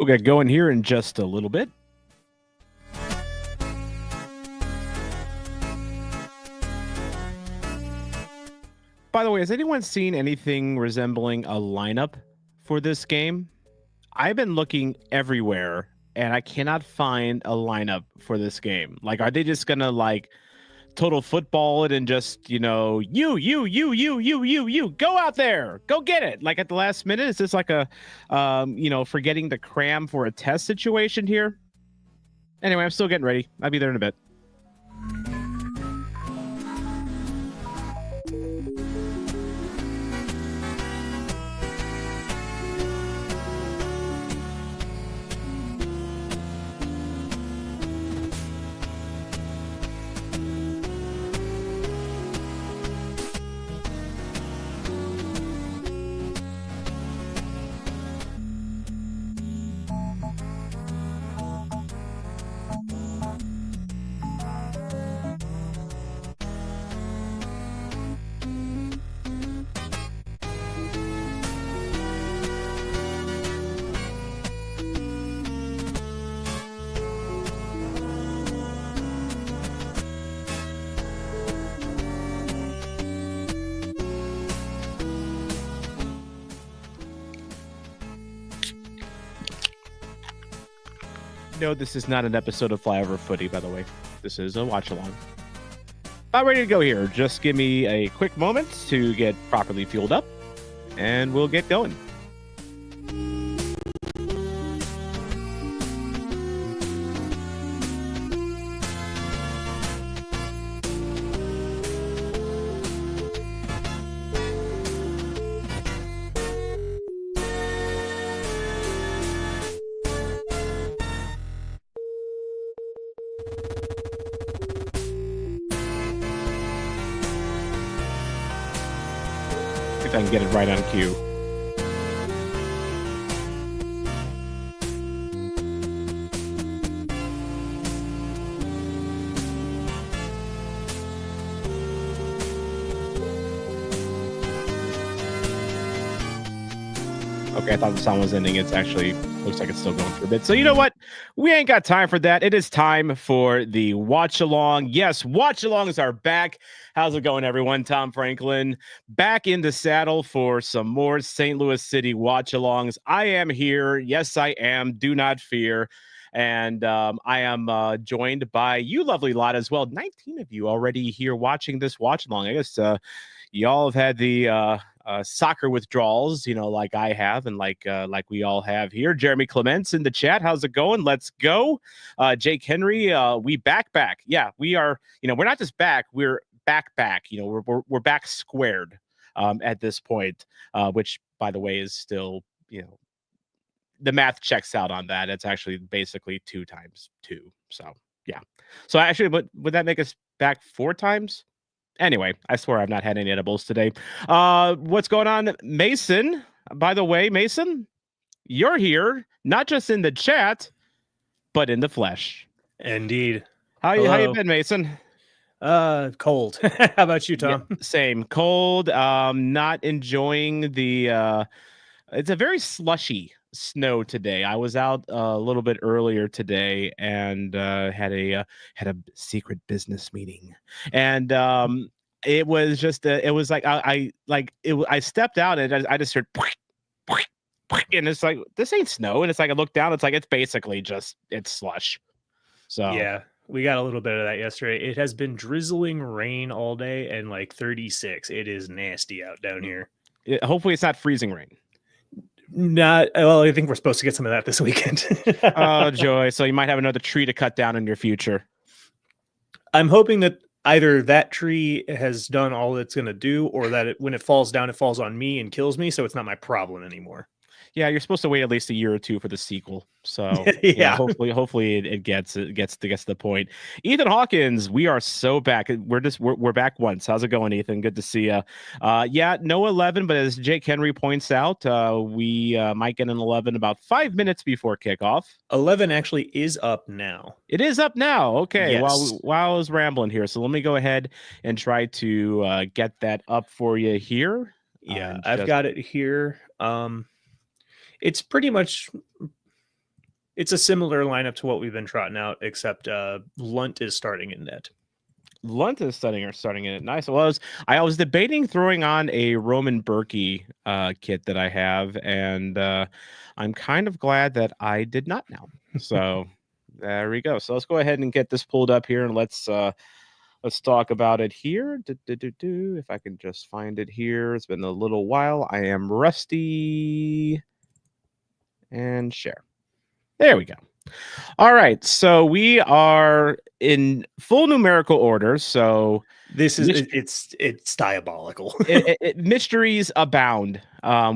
We'll get going here in just a little bit. By the way, has anyone seen anything resembling a lineup for this game? I've been looking everywhere and I cannot find a lineup for this game. Like, are they just gonna total football it and just, you, go out there, go get it. Like at the last minute, is this like a, forgetting the cram for a test situation here? Anyway, I'm still getting ready. I'll be there in a bit. No, this is not an episode of Flyover Footy, by the way. This is a watch along. About ready to go here. Just give me a quick moment to get properly fueled up, and we'll get going. I can get it right on cue. Okay, I thought the song was ending. It's actually looks like it's still going for a bit. So you know what? We ain't got time for that. It is time for the watch along. Yes, watch alongs are back. How's it going, everyone? Tom Franklin back in the saddle for some more St. Louis City watch alongs. I am here. Yes, I am. Do not fear. And I am joined by you lovely lot as well. 19 of you already here watching this watch along. I guess y'all have had the soccer withdrawals, like I have, and like we all have here. Jeremy Clements in the chat. How's it going? Let's go. Jake Henry, we back. Yeah, we are. We're not just back. We're back. We're back squared at this point, which, by the way, is still, the math checks out on that. It's actually basically 2 times 2. So yeah. So actually, would that make us back 4 times? Anyway, I swear I've not had any edibles today. What's going on, Mason? By the way, Mason, you're here, not just in the chat, but in the flesh. Indeed. How you been, Mason? Cold. How about you, Tom? Yeah, same. Cold. Not enjoying the it's a very slushy snow today. I was out a little bit earlier today and had a secret business meeting, and it was just it was like I stepped out and I just heard and it's like, this ain't snow, and it's like I look down, it's like it's basically just it's slush. So yeah, we got a little bit of that yesterday. It has been drizzling rain all day and like 36. It is nasty out down here. Hopefully it's not freezing rain. Well, I think we're supposed to get some of that this weekend. Oh, joy. So you might have another tree to cut down in your future. I'm hoping that either that tree has done all it's going to do, or that when it falls down, it falls on me and kills me, so it's not my problem anymore. Yeah, you're supposed to wait at least a year or 2 for the sequel. So yeah, hopefully it gets to the point. Ethan Hawkins, we are so back. We're back once. How's it going, Ethan? Good to see you. Yeah, no 11, but as Jake Henry points out, we might get an 11 about 5 minutes before kickoff. 11 actually is up now. It is up now. Okay. Yes. While I was rambling here, so let me go ahead and try to get that up for you here. Yeah, I've got it here. It's pretty much It's a similar lineup to what we've been trotting out, except Lunt is starting in net. Lunt is starting in it. Nice. Well, I was debating throwing on a Roman Berkey kit that I have, and I'm kind of glad that I did not now. So there we go. So let's go ahead and get this pulled up here, and let's talk about it here. If I can just find it here. It's been a little while. I am rusty. And share. There we go. All right. So we are in full numerical order. So this is it's diabolical. Mysteries abound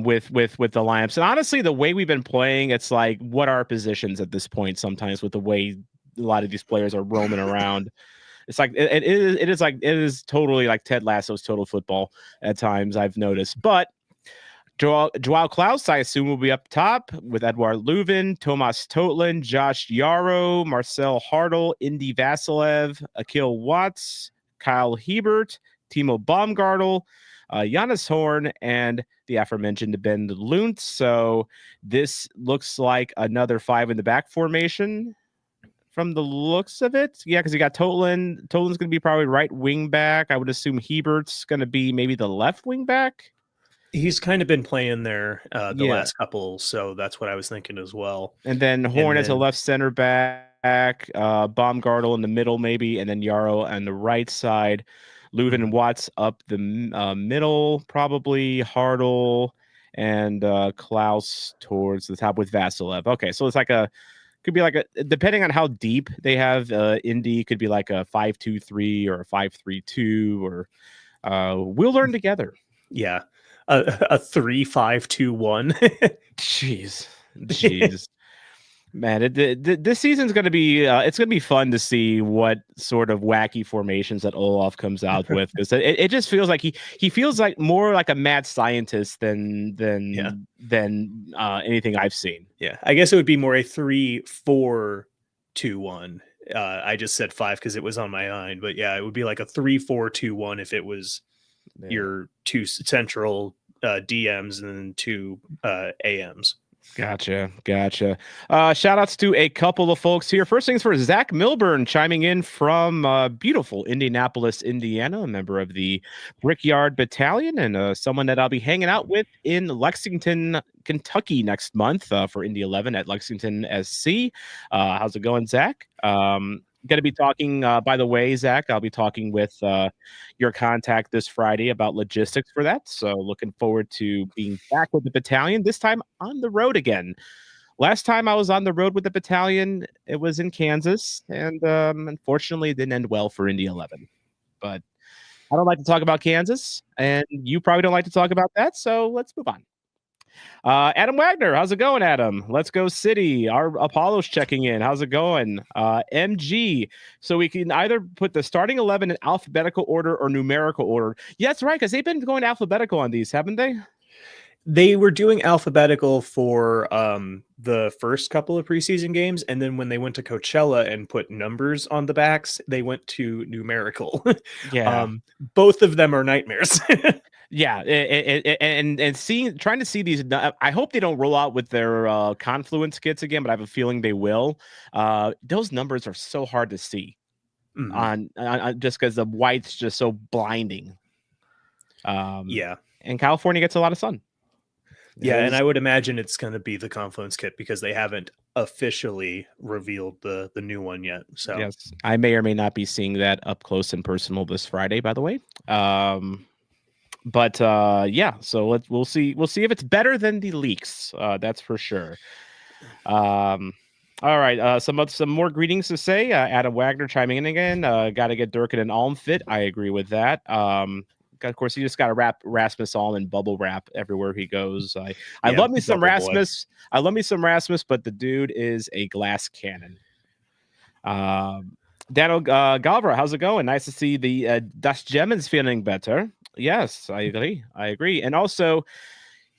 with the lineups. And honestly, the way we've been playing, it's like, what are our positions at this point? Sometimes with the way a lot of these players are roaming around. It's like it is totally like Ted Lasso's Total Football at times, I've noticed. But Joao Klaus, I assume, will be up top with Edouard Leuven, Tomas Totland, Josh Yarrow, Marcel Hartl, Indy Vasilev, Akil Watts, Kyle Hebert, Timo Baumgartel, Jonas Horn, and the aforementioned Ben Lunt. So this looks like another 5 in the back formation from the looks of it. Yeah, because you got Totland. Totland's going to be probably right wing back. I would assume Hebert's going to be maybe the left wing back. He's kind of been playing there the last couple, so that's what I was thinking as well. And then Horn as a left center back, Baumgartel in the middle maybe, and then Yarrow on the right side. Leuven and Watts up the middle, probably Hartl, and Klaus towards the top with Vasilev. Okay, so it's like could be like depending on how deep they have, Indy could be like a 5-2-3 or a 5-3-2, or we'll learn together. Yeah. A 3-5-2-1. Jeez. Man, this season's going to be it's going to be fun to see what sort of wacky formations that Olaf comes out with, because it just feels like he feels like more like a mad scientist than anything I've seen. Yeah, I guess it would be more a 3-4-2-1. I just said 5 because it was on my mind, but yeah, it would be like a 3-4-2-1 if it was your 2 central DMs and then 2 AMs. Gotcha. Shout outs to a couple of folks here. First things first, Zach Milburn chiming in from beautiful Indianapolis, Indiana, a member of the Brickyard Battalion, and someone that I'll be hanging out with in Lexington, Kentucky next month for Indy 11 at Lexington SC. How's it going, Zach? Going to be talking, by the way, Zach, I'll be talking with your contact this Friday about logistics for that. So looking forward to being back with the battalion, this time on the road again. Last time I was on the road with the battalion, it was in Kansas, and unfortunately it didn't end well for Indy 11. But I don't like to talk about Kansas, and you probably don't like to talk about that, so let's move on. Adam Wagner, how's it going, Adam? Let's go City. Our Apollo's checking in. How's it going? MG. So we can either put the starting 11 in alphabetical order or numerical order. Yeah, that's right, because they've been going alphabetical on these, haven't they? They were doing alphabetical for the first couple of preseason games, and then when they went to Coachella and put numbers on the backs, they went to numerical. Yeah. Both of them are nightmares. Yeah, and trying to see these. I hope they don't roll out with their Confluence kits again, but I have a feeling they will. Those numbers are so hard to see on just because the white's just so blinding. Yeah, and California gets a lot of sun. Yeah, and I would imagine it's going to be the Confluence kit because they haven't officially revealed the new one yet. So yes, I may or may not be seeing that up close and personal this Friday, by the way. But yeah, so we'll see if it's better than the leaks. That's for sure. All right, some more greetings to say. Adam Wagner chiming in again. Got to get Durkin and Alm fit. I agree with that. Of course, you just got to wrap Rasmus Alm in bubble wrap everywhere he goes. I love me some Rasmus. Boy. I love me some Rasmus, but the dude is a glass cannon. Daniel Galvra, how's it going? Nice to see the Das Gemens feeling better. Yes, I agree. And also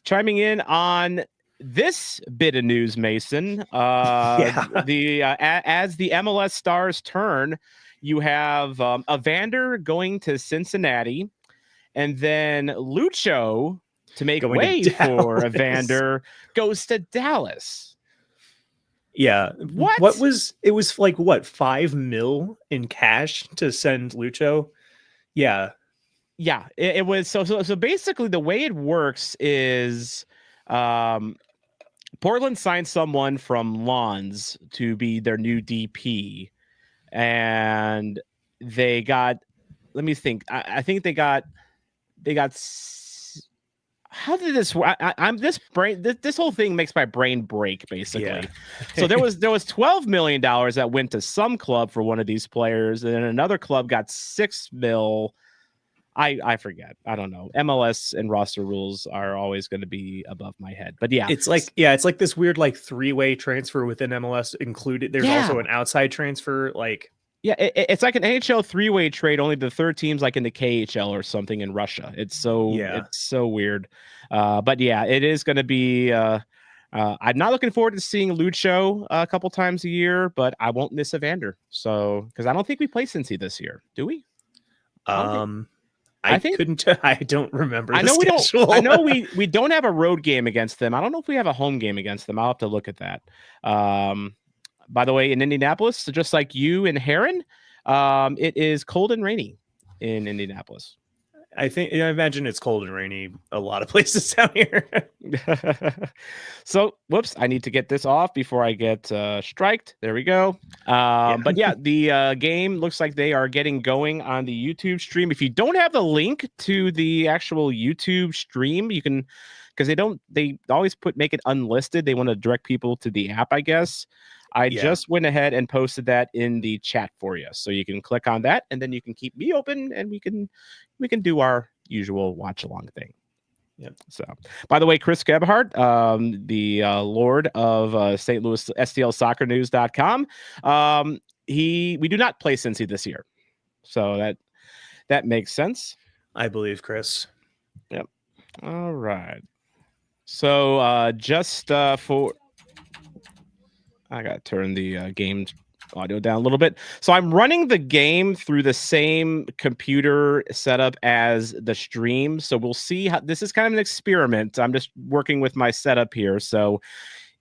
chiming in on this bit of news, Mason. As the MLS Stars turn, you have Evander going to Cincinnati, and then Lucho, to make way for Evander, goes to Dallas. Yeah. What? It was like what, 5 mil in cash to send Lucho? Yeah. Yeah, it was so basically the way it works is Portland signed someone from Lons to be their new DP, and they got, let me think. I think they got how did this work? I'm this brain. This whole thing makes my brain break, basically. Yeah. So there was $12 million that went to some club for one of these players, and then another club got 6 mil. I forget. I don't know. MLS and roster rules are always going to be above my head. But yeah, it's like this weird like 3-way transfer within MLS included. There's also an outside transfer. Like, yeah, it's like an NHL 3-way trade. Only the third team's like in the KHL or something in Russia. It's so weird. But yeah, it is going to be. I'm not looking forward to seeing Lucho a couple times a year, but I won't miss Evander. So because I don't think we play Cincy this year, do we? I don't remember. I know schedule. we don't. I know we don't have a road game against them. I don't know if we have a home game against them. I'll have to look at that. By the way, in Indianapolis, just like you in Heron, it is cold and rainy in Indianapolis. I imagine it's cold and rainy a lot of places down here. So, whoops, I need to get this off before I get striked. There we go. But yeah, the game looks like they are getting going on the YouTube stream. If you don't have the link to the actual YouTube stream, you can, because they always make it unlisted. They want to direct people to the app, I guess. I just went ahead and posted that in the chat for you. So you can click on that and then you can keep me open and we can do our usual watch along thing. Yep. So, by the way, Chris Gebhardt, the Lord of St. Louis STLsoccernews.com, we do not play Cincy this year. So that makes sense. I believe, Chris. Yep. All right. So just for, I got to turn the game audio down a little bit. So I'm running the game through the same computer setup as the stream. So we'll see how this is kind of an experiment. I'm just working with my setup here. So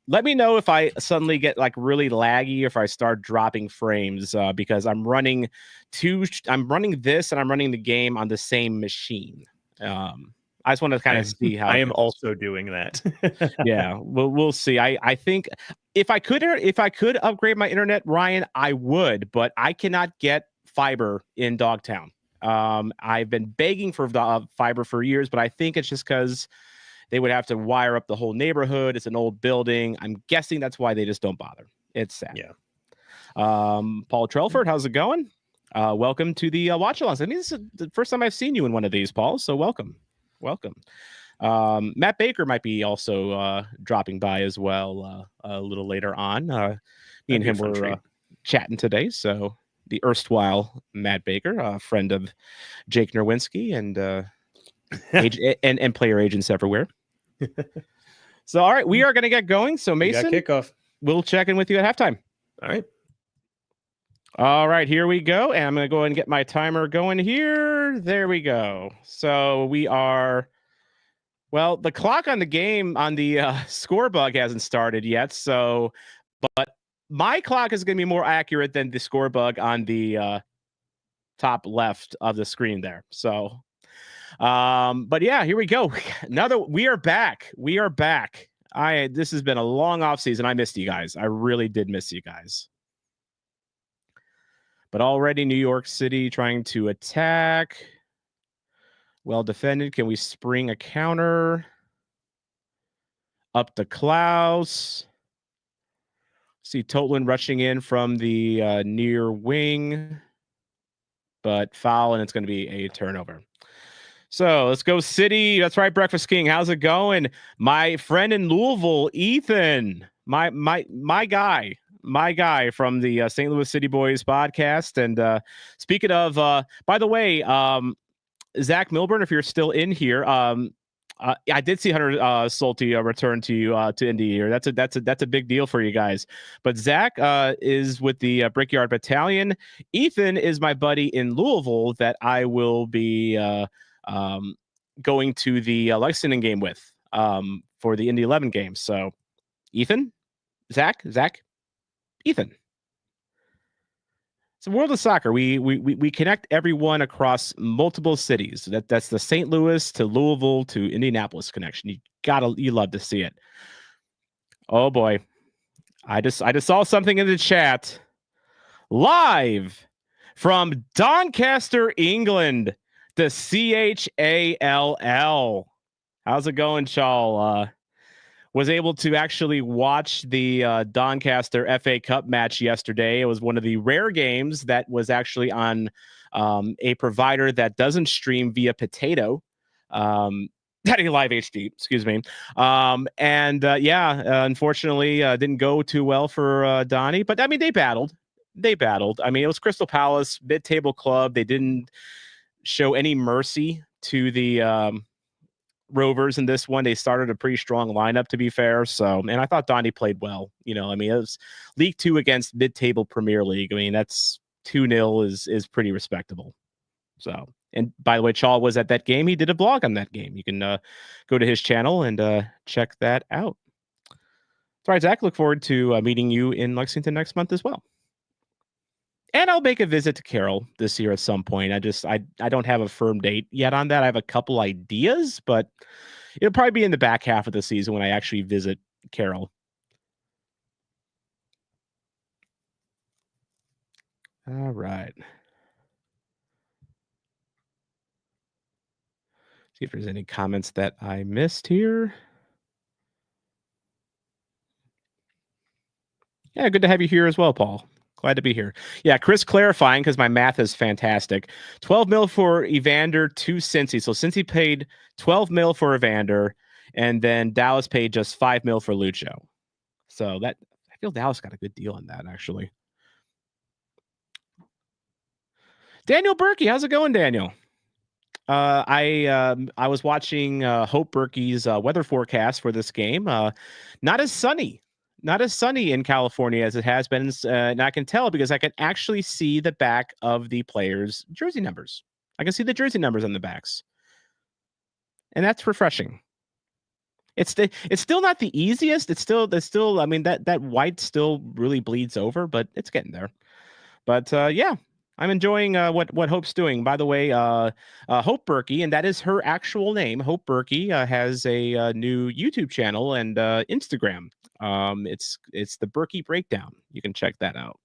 let me know if I suddenly get like really laggy or if I start dropping frames because I'm running this and I'm running the game on the same machine. I just want to kind of see how I am also doing that. Yeah, we'll see. I think if I could upgrade my internet, Ryan, I would, but I cannot get fiber in Dogtown. I've been begging for fiber for years, but I think it's just because they would have to wire up the whole neighborhood. It's an old building. I'm guessing that's why they just don't bother. It's sad. Yeah. Paul Trelford, how's it going? Welcome to the watch alongs. I think this is the first time I've seen you in one of these, Paul. So welcome. Matt Baker might be also dropping by as well a little later on. Me and him were chatting today. So the erstwhile Matt Baker, a friend of Jake Nerwinski and and player agents everywhere. So all right, we are going to get going. So Mason, kickoff. We'll check in with you at halftime. All right, here we go. And I'm going to go ahead and get my timer going here. There we go. So we are, well, the clock on the game on the score bug hasn't started yet. So, but my clock is going to be more accurate than the score bug on the top left of the screen there. So, but yeah, here we go. We are back. This has been a long off season. I missed you guys. I really did miss you guys. But already New York City trying to attack. Well defended. Can we spring a counter? Up to Klaus. See Totland rushing in from the near wing. But foul, and it's going to be a turnover. So let's go City. That's right, Breakfast King. How's it going? My friend in Louisville, Ethan. My guy from the St. Louis City Boys podcast. And speaking of, by the way, Zach Milburn, if you're still in here, I did see Hunter Solty return to you to Indy here. That's a big deal for you guys. But Zach is with the Brickyard Battalion. Ethan is my buddy in Louisville that I will be going to the Lexington game with for the Indy 11 game. So, Ethan, Zach. Ethan. It's the world of soccer. We connect everyone across multiple cities. That's the St. Louis to Louisville to Indianapolis connection. You love to see it. Oh boy. I just saw something in the chat. Live from Doncaster, England, the CHALL. How's it going, Chal? Was able to actually watch the Doncaster FA Cup match yesterday. It was one of the rare games that was actually on a provider that doesn't stream via Potato. Daddy Live HD, excuse me. Unfortunately, didn't go too well for Donnie, but I mean, they battled. I mean, it was Crystal Palace, mid-table club. They didn't show any mercy to the Rovers in this one. They started a pretty strong lineup, to be fair. So, and I thought Donnie played well. I mean, it was League Two against mid-table Premier League. I mean, that's 2-0 is pretty respectable. So, and by the way, Chaw was at that game. He did a vlog on that game. You can go to his channel and check that out. All right, Zach, look forward to meeting you in Lexington next month as well. And I'll make a visit to Carroll this year at some point. I don't have a firm date yet on that. I have a couple ideas, but it'll probably be in the back half of the season when I actually visit Carroll. All right. See if there's any comments that I missed here. Yeah, good to have you here as well, Paul. Glad to be here. Yeah, Chris clarifying, because my math is fantastic. 12 mil for Evander to Cincy. So Cincy paid 12 mil for Evander, and then Dallas paid just 5 mil for Lucho. So I feel Dallas got a good deal on that, actually. Daniel Berkey, how's it going, Daniel? I was watching Hope Berkey's weather forecast for this game. Not as sunny in California as it has been, and I can tell because I can actually see the back of the players' jersey numbers. I can see the jersey numbers on the backs, and that's refreshing. It's still not the easiest. It's still. I mean, that white still really bleeds over, but it's getting there. But yeah. I'm enjoying what Hope's doing. By the way, Hope Berkey, and that is her actual name. Hope Berkey has a new YouTube channel and Instagram. It's the Berkey Breakdown. You can check that out.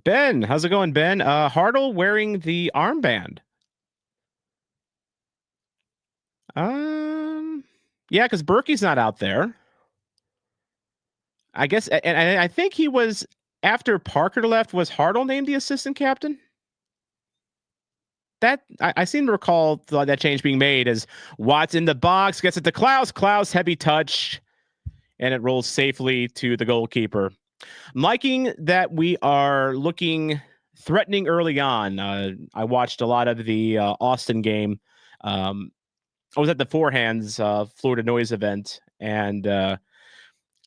Ben, how's it going, Ben? Hartle wearing the armband. Yeah, because Berkey's not out there. I guess, and I think he was, after Parker left, was Hartle named the assistant captain? That I seem to recall that change being made as Watts in the box, gets it to Klaus. Klaus, heavy touch, and it rolls safely to the goalkeeper. I'm liking that we are looking threatening early on. I watched a lot of the Austin game. I was at the Forehands Florida Noise event, and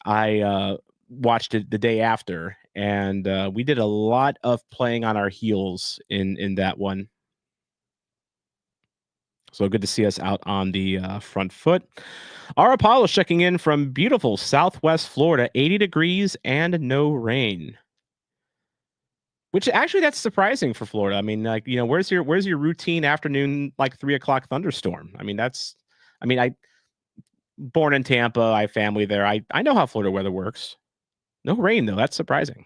I watched it the day after, and we did a lot of playing on our heels in that one. So good to see us out on the front foot. Our Apollo checking in from beautiful Southwest Florida, 80 degrees and no rain. Which actually, that's surprising for Florida. I mean, like, where's your routine afternoon, like 3:00 thunderstorm? I mean, I born in Tampa. I have family there. I know how Florida weather works. No rain though. That's surprising.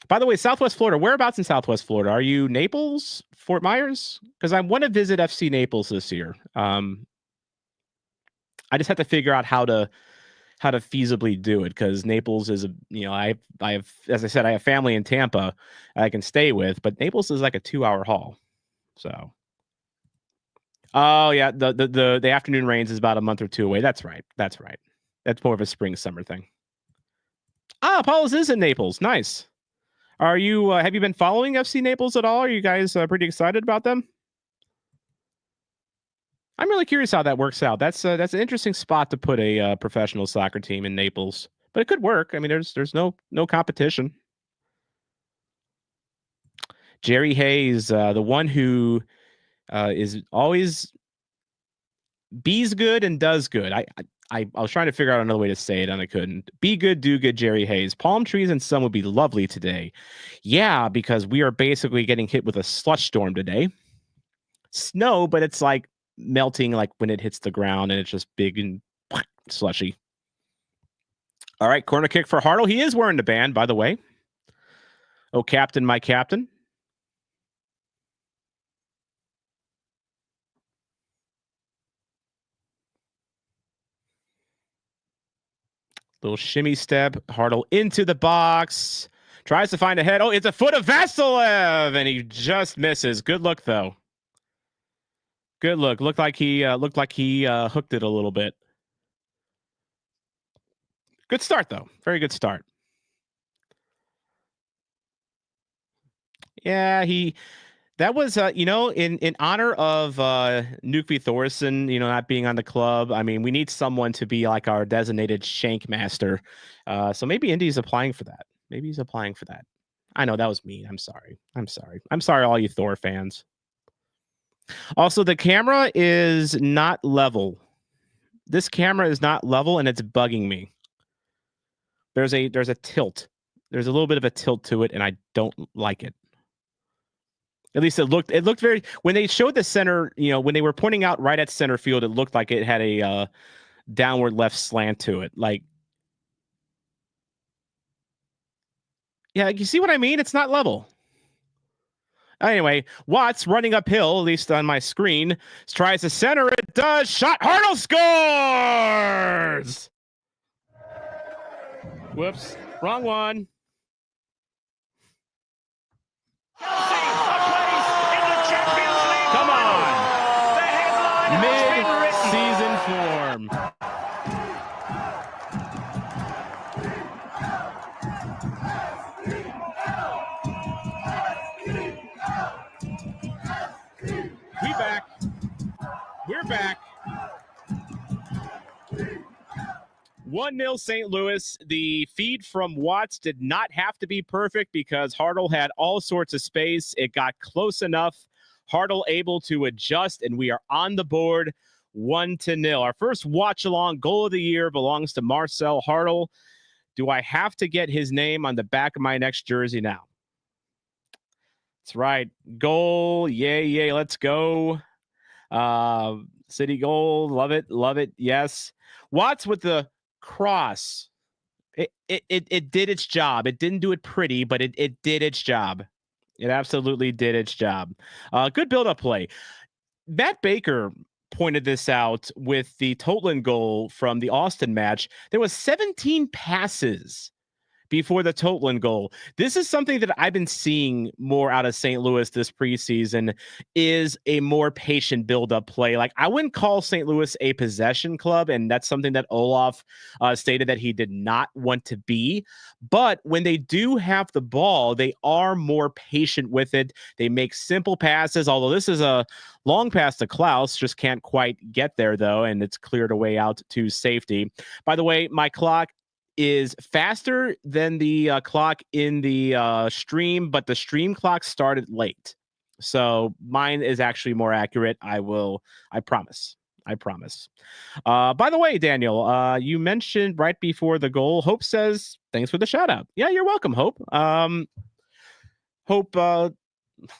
By the way, Southwest Florida, whereabouts in Southwest Florida? Are you Naples, Fort Myers? Because I want to visit FC Naples this year. I just have to figure out how to feasibly do it, because Naples is I have, as I said, I have family in Tampa I can stay with, but Naples is like a 2-hour haul. So, oh yeah, the afternoon rains is about a month or two away. That's right. That's more of a spring summer thing. Apollos is in Naples. Nice. Are you? Have you been following FC Naples at all? Are you guys pretty excited about them? I'm really curious how that works out. That's an interesting spot to put a professional soccer team in Naples, but it could work. I mean, there's no competition. Jerry Hayes, the one who is always Be's good and does good. I was trying to figure out another way to say it and I couldn't. Be good, do good, Jerry Hayes. Palm trees and sun would be lovely today. Yeah, because we are basically getting hit with a slush storm today. Snow, but it's like melting like when it hits the ground and it's just big and slushy. All right, corner kick for Hartle. He is wearing the band, by the way. Oh, captain, my captain. Little shimmy step. Hartle into the box. Tries to find a head. Oh, it's a foot of Vasilev, and he just misses. Good look, though. Good look. Looked like he hooked it a little bit. Good start, though. Very good start. Yeah, that was in honor of Nukvi Thorson, not being on the club. I mean, we need someone to be like our designated shank master. So maybe Indy's applying for that. Maybe he's applying for that. I know that was mean. I'm sorry. I'm sorry, all you Thor fans. Also, the camera is not level. This camera is not level, and it's bugging me. There's a tilt. There's a little bit of a tilt to it, and I don't like it. At least it looked very, when they showed the center, when they were pointing out right at center field, it looked like it had a downward left slant to it. Like, yeah, you see what I mean? It's not level. Anyway, Watts running uphill, at least on my screen, tries to center it, does, shot, Hartle scores! Whoops, wrong one. Come on. Mid-season form. We're back. 1-0 St. Louis. The feed from Watts did not have to be perfect because Hartle had all sorts of space. It got close enough. Hartle able to adjust, and we are on the board 1-0. Our first watch-along goal of the year belongs to Marcel Hartle. Do I have to get his name on the back of my next jersey now? That's right. Goal. Yay. Let's go. City goal. Love it. Yes. Watts with the cross. It did its job. It didn't do it pretty, but it did its job. It absolutely did its job. Good build-up play. Matt Baker pointed this out with the Totland goal from the Austin match. There was 17 passes before the Totland goal. This is something that I've been seeing more out of St. Louis this preseason, is a more patient build-up play. Like, I wouldn't call St. Louis a possession club, and that's something that Olaf stated that he did not want to be. But when they do have the ball, they are more patient with it. They make simple passes, although this is a long pass to Klaus, just can't quite get there, though, and it's cleared away out to safety. By the way, my clock is faster than the clock in the stream, but the stream clock started late. So mine is actually more accurate. I promise. By the way, Daniel, you mentioned right before the goal, Hope says, thanks for the shout out. Yeah, you're welcome, Hope. Hope,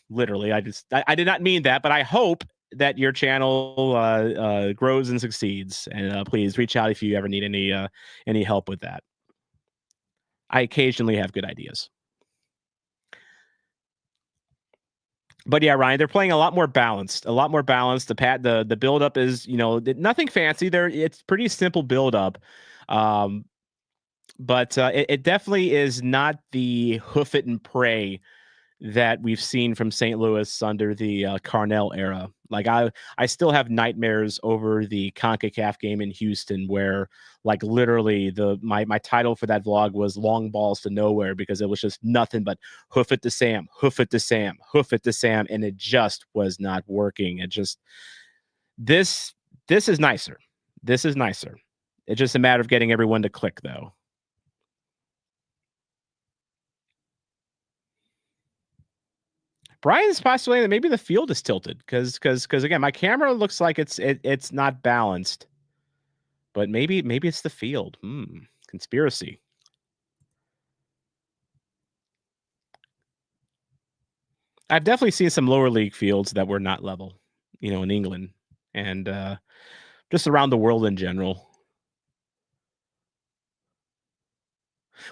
literally, I did not mean that, but I hope that your channel grows and succeeds, and please reach out if you ever need any help with that. I occasionally have good ideas. But yeah, Ryan, they're playing a lot more balanced. The build up is, nothing fancy there. It's pretty simple build up. But it definitely is not the hoof it and pray that we've seen from St. Louis under the Carnell era. Like, I still have nightmares over the CONCACAF game in Houston where, like, literally my title for that vlog was Long Balls to Nowhere, because it was just nothing but hoof it to Sam, hoof it to Sam, hoof it to Sam, and it just was not working. It just, this is nicer. This is nicer. It's just a matter of getting everyone to click, though. Brian's postulating that maybe the field is tilted because again, my camera looks like it's not balanced, but maybe it's the field. Conspiracy. I've definitely seen some lower league fields that were not level, in England and just around the world in general.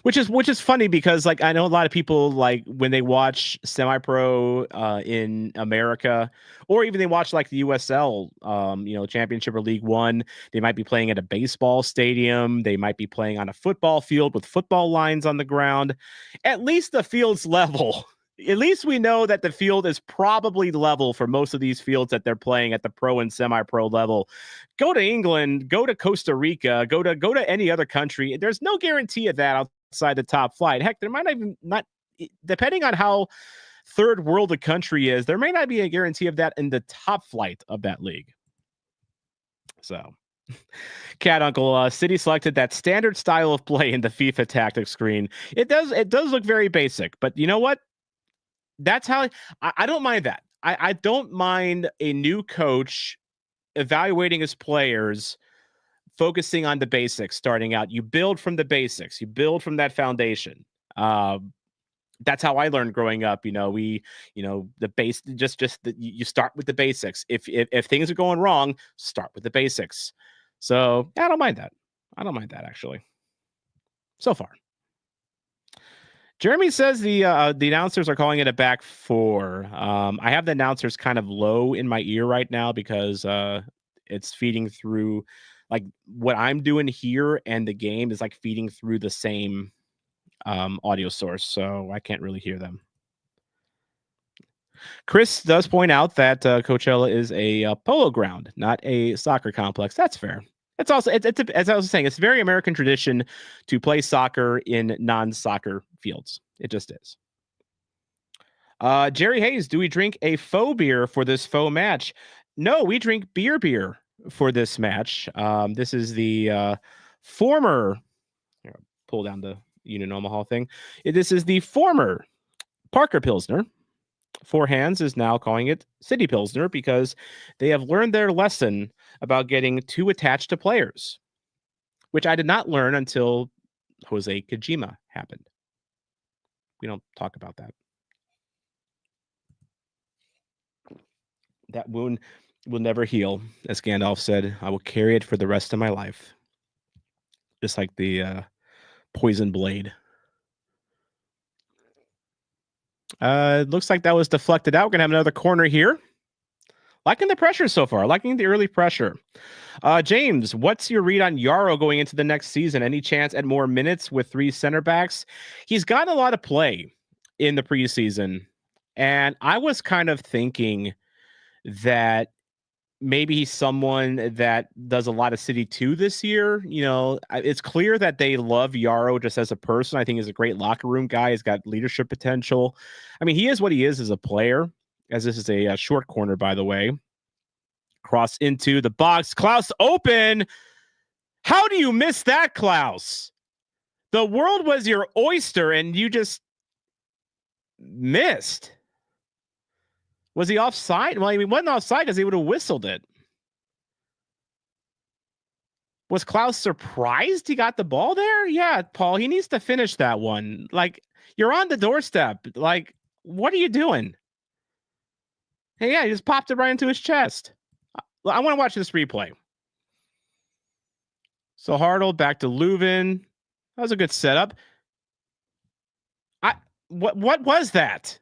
Which is funny because like I know a lot of people like when they watch semi-pro in America, or even they watch like the USL, Championship or League One, they might be playing at a baseball stadium, they might be playing on a football field with football lines on the ground. At least the field's level. At least we know that the field is probably level for most of these fields that they're playing at the pro and semi-pro level. Go to England, go to Costa Rica, go to any other country. There's no guarantee of that outside the top flight. Heck, there might even not, depending on how third world the country is, there may not be a guarantee of that in the top flight of that league. So, Cat Uncle, City selected that standard style of play in the FIFA tactics screen. It does look very basic, but you know what? That's how I don't mind that. I don't mind a new coach evaluating his players, focusing on the basics, starting out. You build from the basics. You build from that foundation. That's how I learned growing up. The base, you start with the basics. If things are going wrong, start with the basics. So yeah, I don't mind that. I don't mind that actually. So far. Jeremy says the announcers are calling it a back four. I have the announcers kind of low in my ear right now because it's feeding through, like what I'm doing here and the game is like feeding through the same audio source, so I can't really hear them. Chris does point out that Coachella is a polo ground, not a soccer complex. That's fair. It's also, as I was saying, it's very American tradition to play soccer in non-soccer fields. It just is. Jerry Hayes, do we drink a faux beer for this faux match? No, we drink beer for this match. This is the former, here, pull down the Union Omaha thing. This is the former Parker Pilsner. Four Hands is now calling it City Pilsner because they have learned their lesson about getting too attached to players, which I did not learn until Jose Kojima happened. We don't talk about that. That wound will never heal, as Gandalf said. I will carry it for the rest of my life. Just like the poison blade. It looks like that was deflected out. We're going to have another corner here. Liking the pressure so far. Liking the early pressure. James, what's your read on Yarrow going into the next season? Any chance at more minutes with three center backs? He's gotten a lot of play in the preseason. And I was kind of thinking that maybe he's someone that does a lot of City 2 this year. It's clear that they love Yarrow just as a person. I think he's a great locker room guy. He's got leadership potential. I mean, he is what he is as a player, as this is a short corner, by the way. Cross into the box. Klaus open. How do you miss that, Klaus? The world was your oyster and you just missed. Was he offside? Well, he wasn't offside because he would have whistled it. Was Klaus surprised he got the ball there? Yeah, Paul, he needs to finish that one. Like, you're on the doorstep. Like, what are you doing? Hey, yeah, he just popped it right into his chest. I want to watch this replay. So Hartle back to Leuven. That was a good setup. What was that?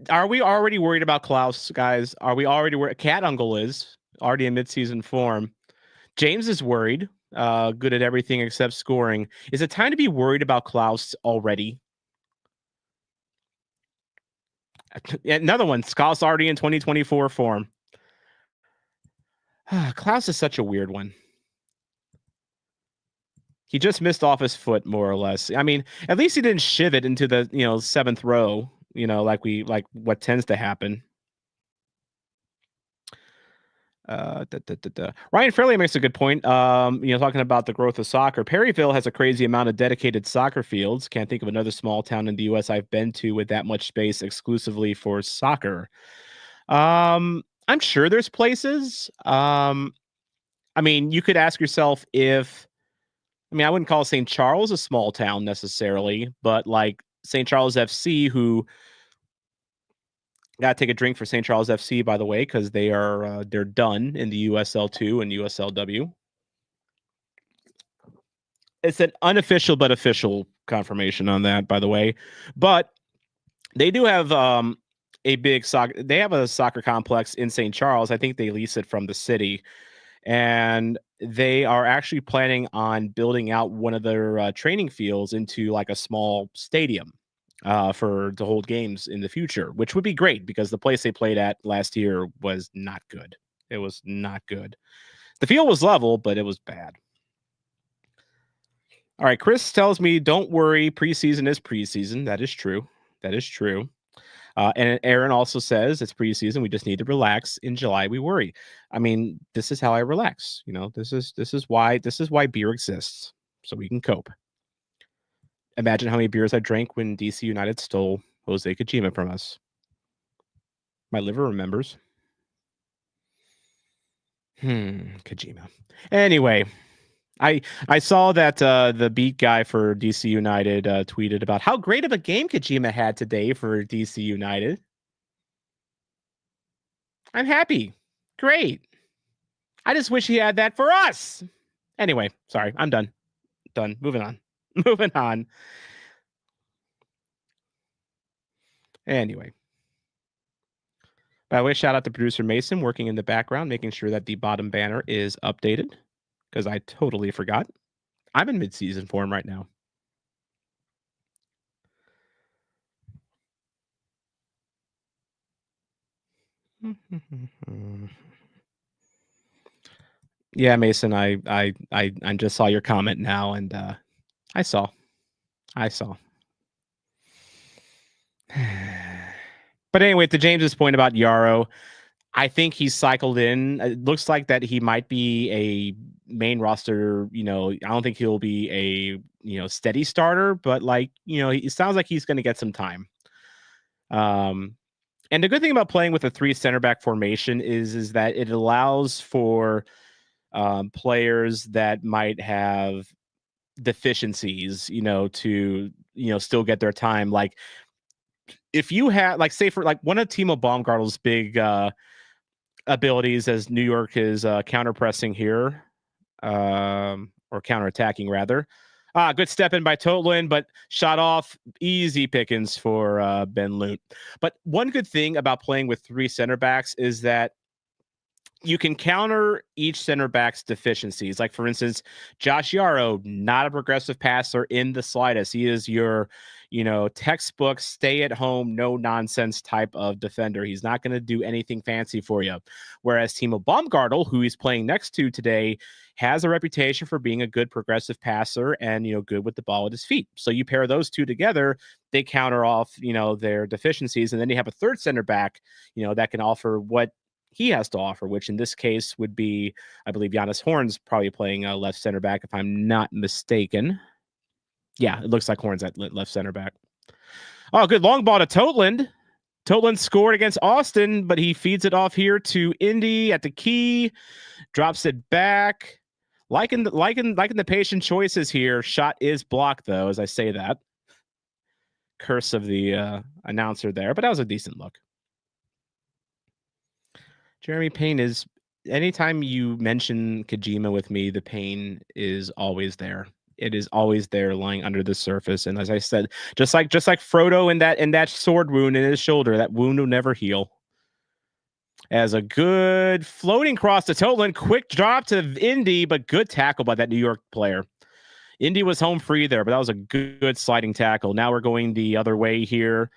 Are we already worried about Klaus, guys? Are we already worried? Cat Uncle is already in midseason form. James is worried. Good at everything except scoring. Is it time to be worried about Klaus already? Another one. Klaus already in 2024 form. Klaus is such a weird one. He just missed off his foot, more or less. I mean, at least he didn't shiv it into the seventh row. Like what tends to happen. Ryan Fairley makes a good point. Talking about the growth of soccer, Perryville has a crazy amount of dedicated soccer fields. Can't think of another small town in the U.S. I've been to with that much space exclusively for soccer. I'm sure there's places. You could ask yourself if. I wouldn't call St. Charles a small town necessarily, but like St. Charles FC, who got to take a drink for St. Charles FC, by the way, because they're done in the USL2 and USLW. It's an unofficial but official confirmation on that, by the way. But they do have a big soccer. They have a soccer complex in St. Charles. I think they lease it from the city, and they are actually planning on building out one of their training fields into like a small stadium for to hold games in the future, which would be great because the place they played at last year was not good. It was not good. The field was level, but it was bad. All right, Chris tells me, don't worry, preseason is preseason. That is true. That is true. And Aaron also says it's preseason. We just need to relax. In July, we worry. This is how I relax. This is why beer exists, so we can cope. Imagine how many beers I drank when DC United stole Jose Kojima from us. My liver remembers. Kojima. Anyway, I saw that the beat guy for DC United tweeted about how great of a game Kojima had today for DC United. I'm happy. Great. I just wish he had that for us. Anyway, sorry, I'm done. Moving on. Moving on. Anyway. By the way, shout out to producer Mason working in the background, making sure that the bottom banner is updated because I totally forgot. I'm in mid-season form right now. Yeah, Mason, I just saw your comment now, and I saw. But anyway, to James's point about Yarrow, I think he's cycled in. It looks like that he might be a main roster. I don't think he'll be a steady starter, but it sounds like he's going to get some time. And the good thing about playing with a 3 center back formation is that it allows for players that might have deficiencies, to still get their time. Like if you have, like, say for like one of Timo Baumgartel's big abilities as New York is counter pressing here, or counter attacking rather. Good step in by Totland, but shot off. Easy pickings for Ben Lunt. But one good thing about playing with 3 center backs is that you can counter each center back's deficiencies. Like, for instance, Josh Yarrow, not a progressive passer in the slightest. He is your, textbook, stay at home, no nonsense type of defender. He's not going to do anything fancy for you. Whereas Timo Baumgartel, who he's playing next to today, has a reputation for being a good progressive passer and, good with the ball at his feet. So you pair those two together, they counter off, their deficiencies. And then you have a third center back, that can offer what he has to offer, which in this case would be, I believe, Giannis Horn's probably playing left center back, if I'm not mistaken. Yeah, it looks like Horn's at left center back. Oh, good long ball to Totland. Totland scored against Austin, but he feeds it off here to Indy at the key, drops it back. Liking the patient choices here. Shot is blocked though, as I say that. Curse of the announcer there, but that was a decent look. Jeremy Payne is, anytime you mention Kojima with me, the pain is always there. It is always there, lying under the surface. And as I said, just like Frodo in that sword wound in his shoulder, that wound will never heal. As a good floating cross to Totland, quick drop to Indy, but good tackle by that New York player. Indy was home free there, but that was a good sliding tackle. Now we're going the other way here.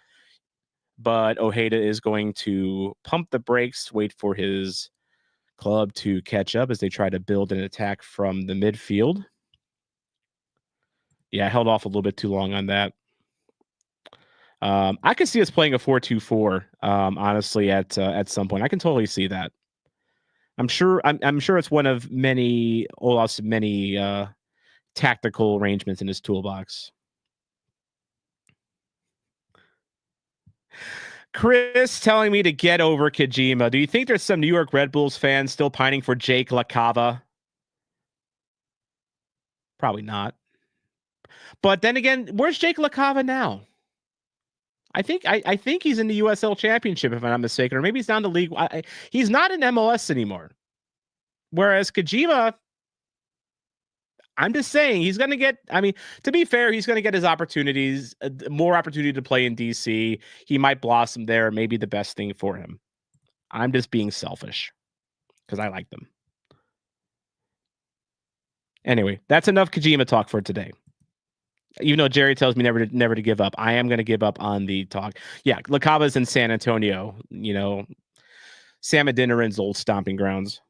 But Ojeda is going to pump the brakes, wait for his club to catch up as they try to build an attack from the midfield. Yeah, I held off a little bit too long on that. I could see us playing a 4-2-4, honestly, at some point. I can totally see that. I'm sure it's one of many Olaf's many tactical arrangements in his toolbox. Chris telling me to get over Kojima. Do you think there's some New York Red Bulls fans still pining for Jake LaCava? Probably not. But then again, where's Jake LaCava now? I think he's in the USL Championship, if I'm not mistaken, or maybe he's down to League. He's not in MLS anymore. Whereas Kojima, I'm just saying he's going to get. I mean, to be fair, he's going to get his opportunities, more opportunity to play in DC. He might blossom there. Maybe the best thing for him. I'm just being selfish because I like them. Anyway, that's enough Kojima talk for today. Even though Jerry tells me never to give up, I am going to give up on the talk. Yeah, LaCava's in San Antonio. You know, Sam Adinarin's old stomping grounds.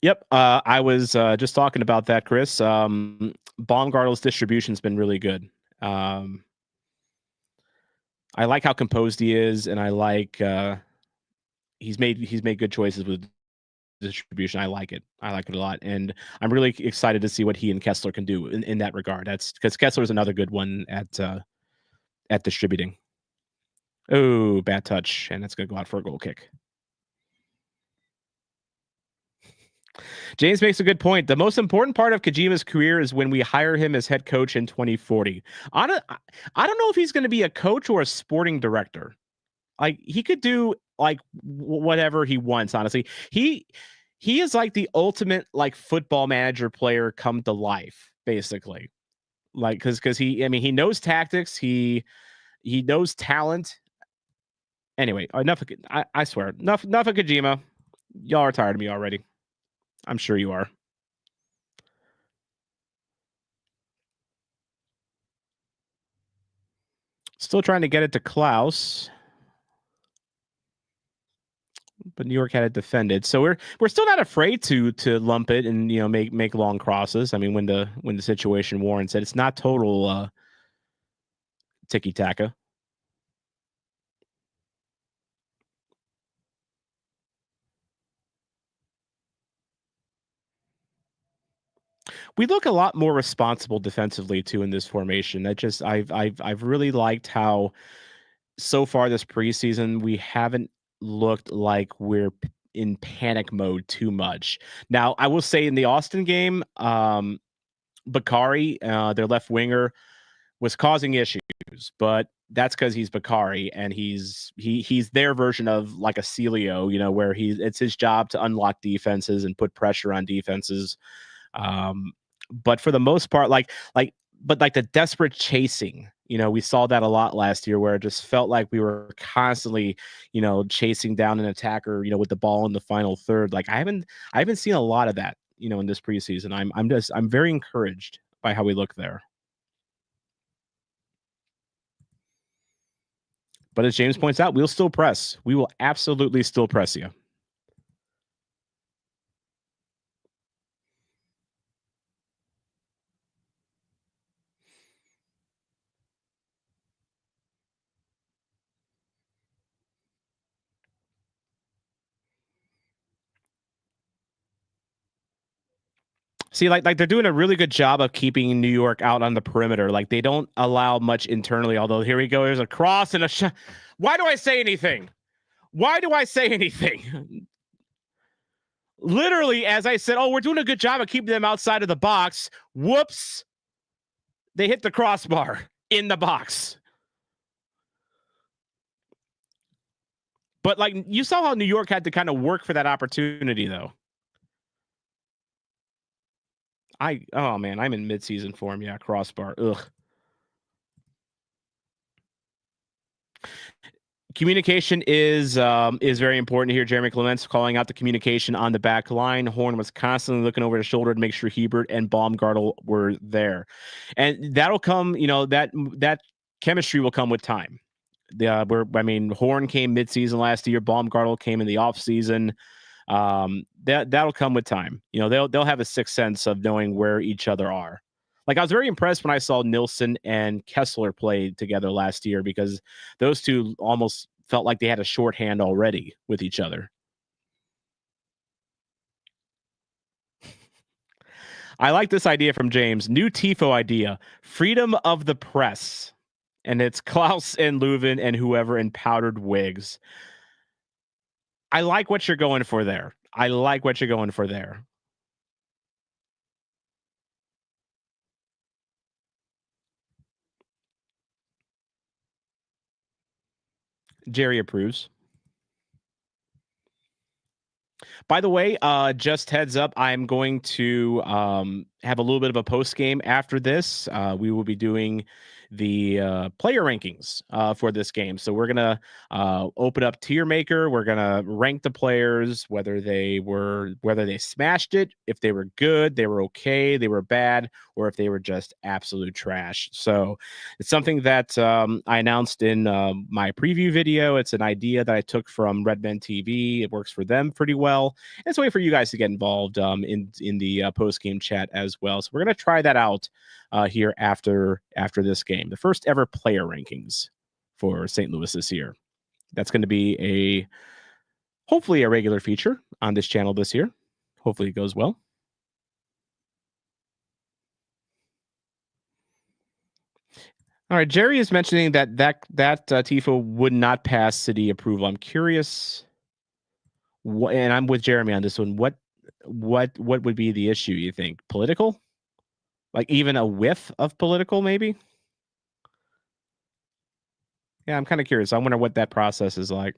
Yep, I was just talking about that, Chris. Baumgartel's distribution's been really good. I like how composed he is, and I like he's made good choices with distribution. I like it a lot, and I'm really excited to see what he and Kessler can do in that regard. That's because Kessler's another good one at distributing. Oh, bad touch, and it's gonna go out for a goal kick. James makes a good point. The most important part of Kojima's career is when we hire him as head coach in 2040. I don't know if he's going to be a coach or a sporting director. Like, he could do like whatever he wants, honestly. He is like the ultimate like football manager player come to life, basically. Like, because he knows tactics, he knows talent. Anyway, enough of, I swear, enough of Kojima. Y'all are tired of me already. I'm sure you are. Still trying to get it to Klaus. But New York had it defended. So we're still not afraid to lump it and make long crosses. I mean, when the situation warrants it. It's not total tiki-taka. We look a lot more responsible defensively too in this formation. I've really liked how so far this preseason we haven't looked like we're in panic mode too much. Now, I will say in the Austin game, Bakari, their left winger, was causing issues, but that's because he's Bakari and he's their version of like a Celio, where it's his job to unlock defenses and put pressure on defenses. But for the most part, but the desperate chasing, we saw that a lot last year where it just felt like we were constantly, chasing down an attacker, with the ball in the final third. Like I haven't seen a lot of that, in this preseason. I'm very encouraged by how we look there. But as James points out, we'll still press. We will absolutely still press you. See, like they're doing a really good job of keeping New York out on the perimeter. Like they don't allow much internally. Although here we go, there's a cross and a shot. Why do I say anything? Why do I say anything? Literally, as I said, we're doing a good job of keeping them outside of the box. Whoops! They hit the crossbar in the box. But like you saw how New York had to kind of work for that opportunity, though. Oh man, I'm in midseason form. Yeah, crossbar. Ugh. Communication is very important here. Jeremy Clements calling out the communication on the back line. Horn was constantly looking over his shoulder to make sure Hebert and Baumgartel were there, and that'll come. That chemistry will come with time. Horn came midseason last year. Baumgartel came in the offseason. That'll come with time. They'll have a sixth sense of knowing where each other are. Like, I was very impressed when I saw Nilsson and Kessler play together last year, because those two almost felt like they had a shorthand already with each other. I like this idea from James. New TIFO idea: freedom of the press. And it's Klaus and Leuven and whoever in powdered wigs. I like what you're going for there. I like what you're going for there. Jerry approves. By the way, just heads up, I'm going to have a little bit of a post game after this. We will be doing the player rankings for this game. So we're gonna open up Tier Maker. We're gonna rank the players, whether they smashed it, if they were good, they were okay, they were bad, or if they were just absolute trash. So it's something that I announced in my preview video. It's an idea that I took from Redmen TV. It works for them pretty well. And it's a way for you guys to get involved in the post game chat as well. So we're gonna try that out here after this game. The first ever player rankings for St. Louis this year. That's going to be hopefully a regular feature on this channel this year. Hopefully it goes well. All right, Jerry is mentioning that TIFO would not pass city approval. I'm curious, and I'm with Jeremy on this one. What would be the issue, you think? Political? Like even a whiff of political, maybe? Yeah, I'm kind of curious. I wonder what that process is like.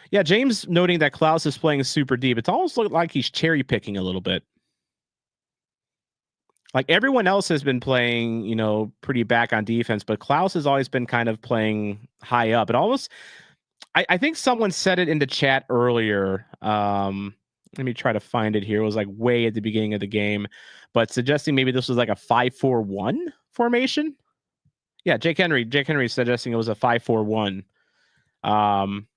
Yeah, James noting that Klaus is playing super deep. It's almost like he's cherry picking a little bit. Like everyone else has been playing, pretty back on defense, but Klaus has always been kind of playing high up. It almost, I think someone said it in the chat earlier. Let me try to find it here. It was like way at the beginning of the game, but suggesting maybe this was like a 5-4-1 formation. Yeah, Jake Henry suggesting it was a 5-4-1. Kind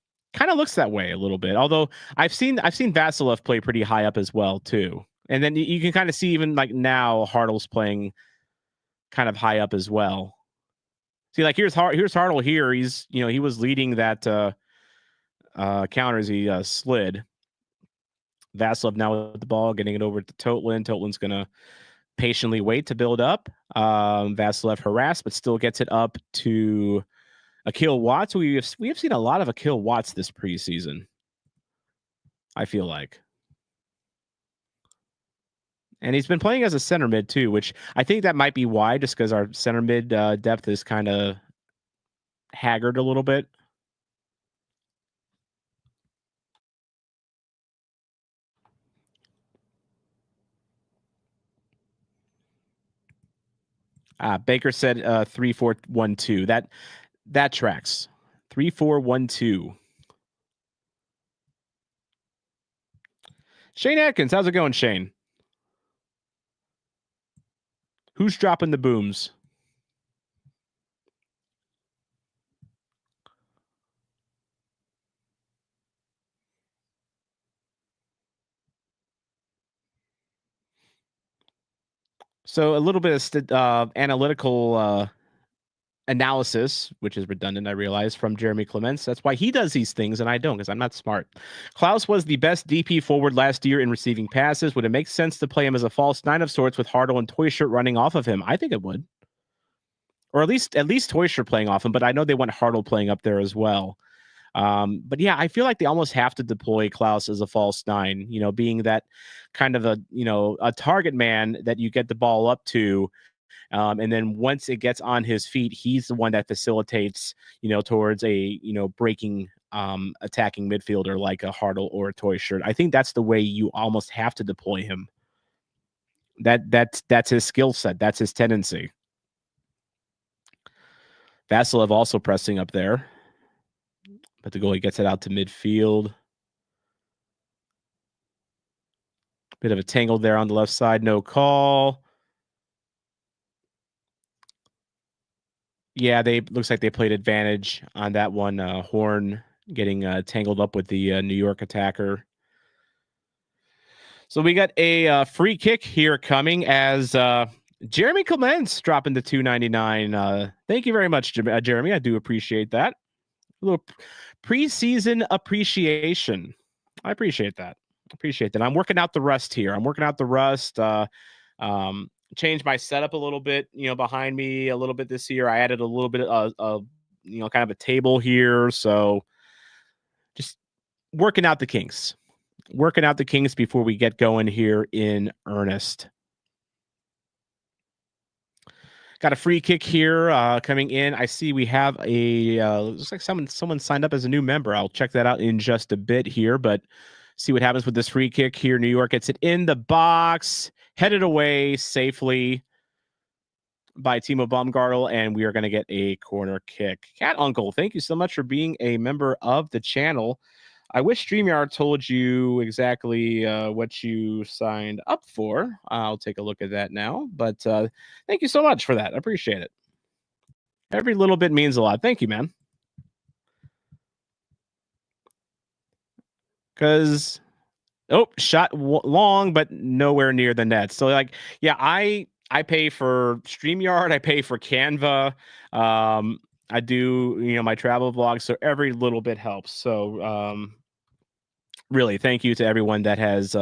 of looks that way a little bit. Although I've seen Vasilev play pretty high up as well too. And then you can kind of see even like now Hartle's playing kind of high up as well. See, like here's Hartle here. He's he was leading that counter as he slid. Vasilev now with the ball, getting it over to Totlin. Totlin's gonna patiently wait to build up. Vasilev harassed, but still gets it up to Akil Watts. We have seen a lot of Akil Watts this preseason, I feel like. And he's been playing as a center mid too, which I think that might be why, just because our center mid depth is kind of haggard a little bit. Baker said 3-4-1-2. That tracks. 3-4-1-2. Shane Atkins, how's it going, Shane? Who's dropping the booms? So a little bit of analytical analysis, which is redundant, I realize, from Jeremy Clements. That's why he does these things and I don't, because I'm not smart. Klaus was the best DP forward last year in receiving passes. Would it make sense to play him as a false nine of sorts with Hartle and Teuscher running off of him? I think it would. Or at least Teuscher playing off him, but I know they want Hartle playing up there as well. But yeah, I feel like they almost have to deploy Klaus as a false nine, being that kind of a target man that you get the ball up to. And then once it gets on his feet, he's the one that facilitates, towards a, breaking, attacking midfielder like a Hartle or a Teuscher. I think that's the way you almost have to deploy him. That's his skill set. That's his tendency. Vasilev also pressing up there. But the goalie gets it out to midfield. Bit of a tangle there on the left side. No call. Yeah, looks like they played advantage on that one. Horn getting tangled up with the New York attacker. So we got a free kick here coming as Jeremy Clements dropping the $2.99. Thank you very much, Jeremy. I do appreciate that. A little preseason appreciation. I appreciate that. I'm working out the rust here. Changed my setup a little bit, behind me a little bit this year. I added a little bit of kind of a table here. So just working out the kinks before we get going here in earnest. Got a free kick here coming in. I see we have looks like someone signed up as a new member. I'll check that out in just a bit here, but see what happens with this free kick here. New York gets it in the box, headed away safely by Timo Baumgartel, and we are going to get a corner kick. Cat Uncle, thank you so much for being a member of the channel. I wish StreamYard told you exactly what you signed up for. I'll take a look at that now. But thank you so much for that. I appreciate it. Every little bit means a lot. Thank you, man. Because, shot long, but nowhere near the net. So, I pay for StreamYard. I pay for Canva. I do, my travel vlogs. So every little bit helps. So, really, thank you to everyone that has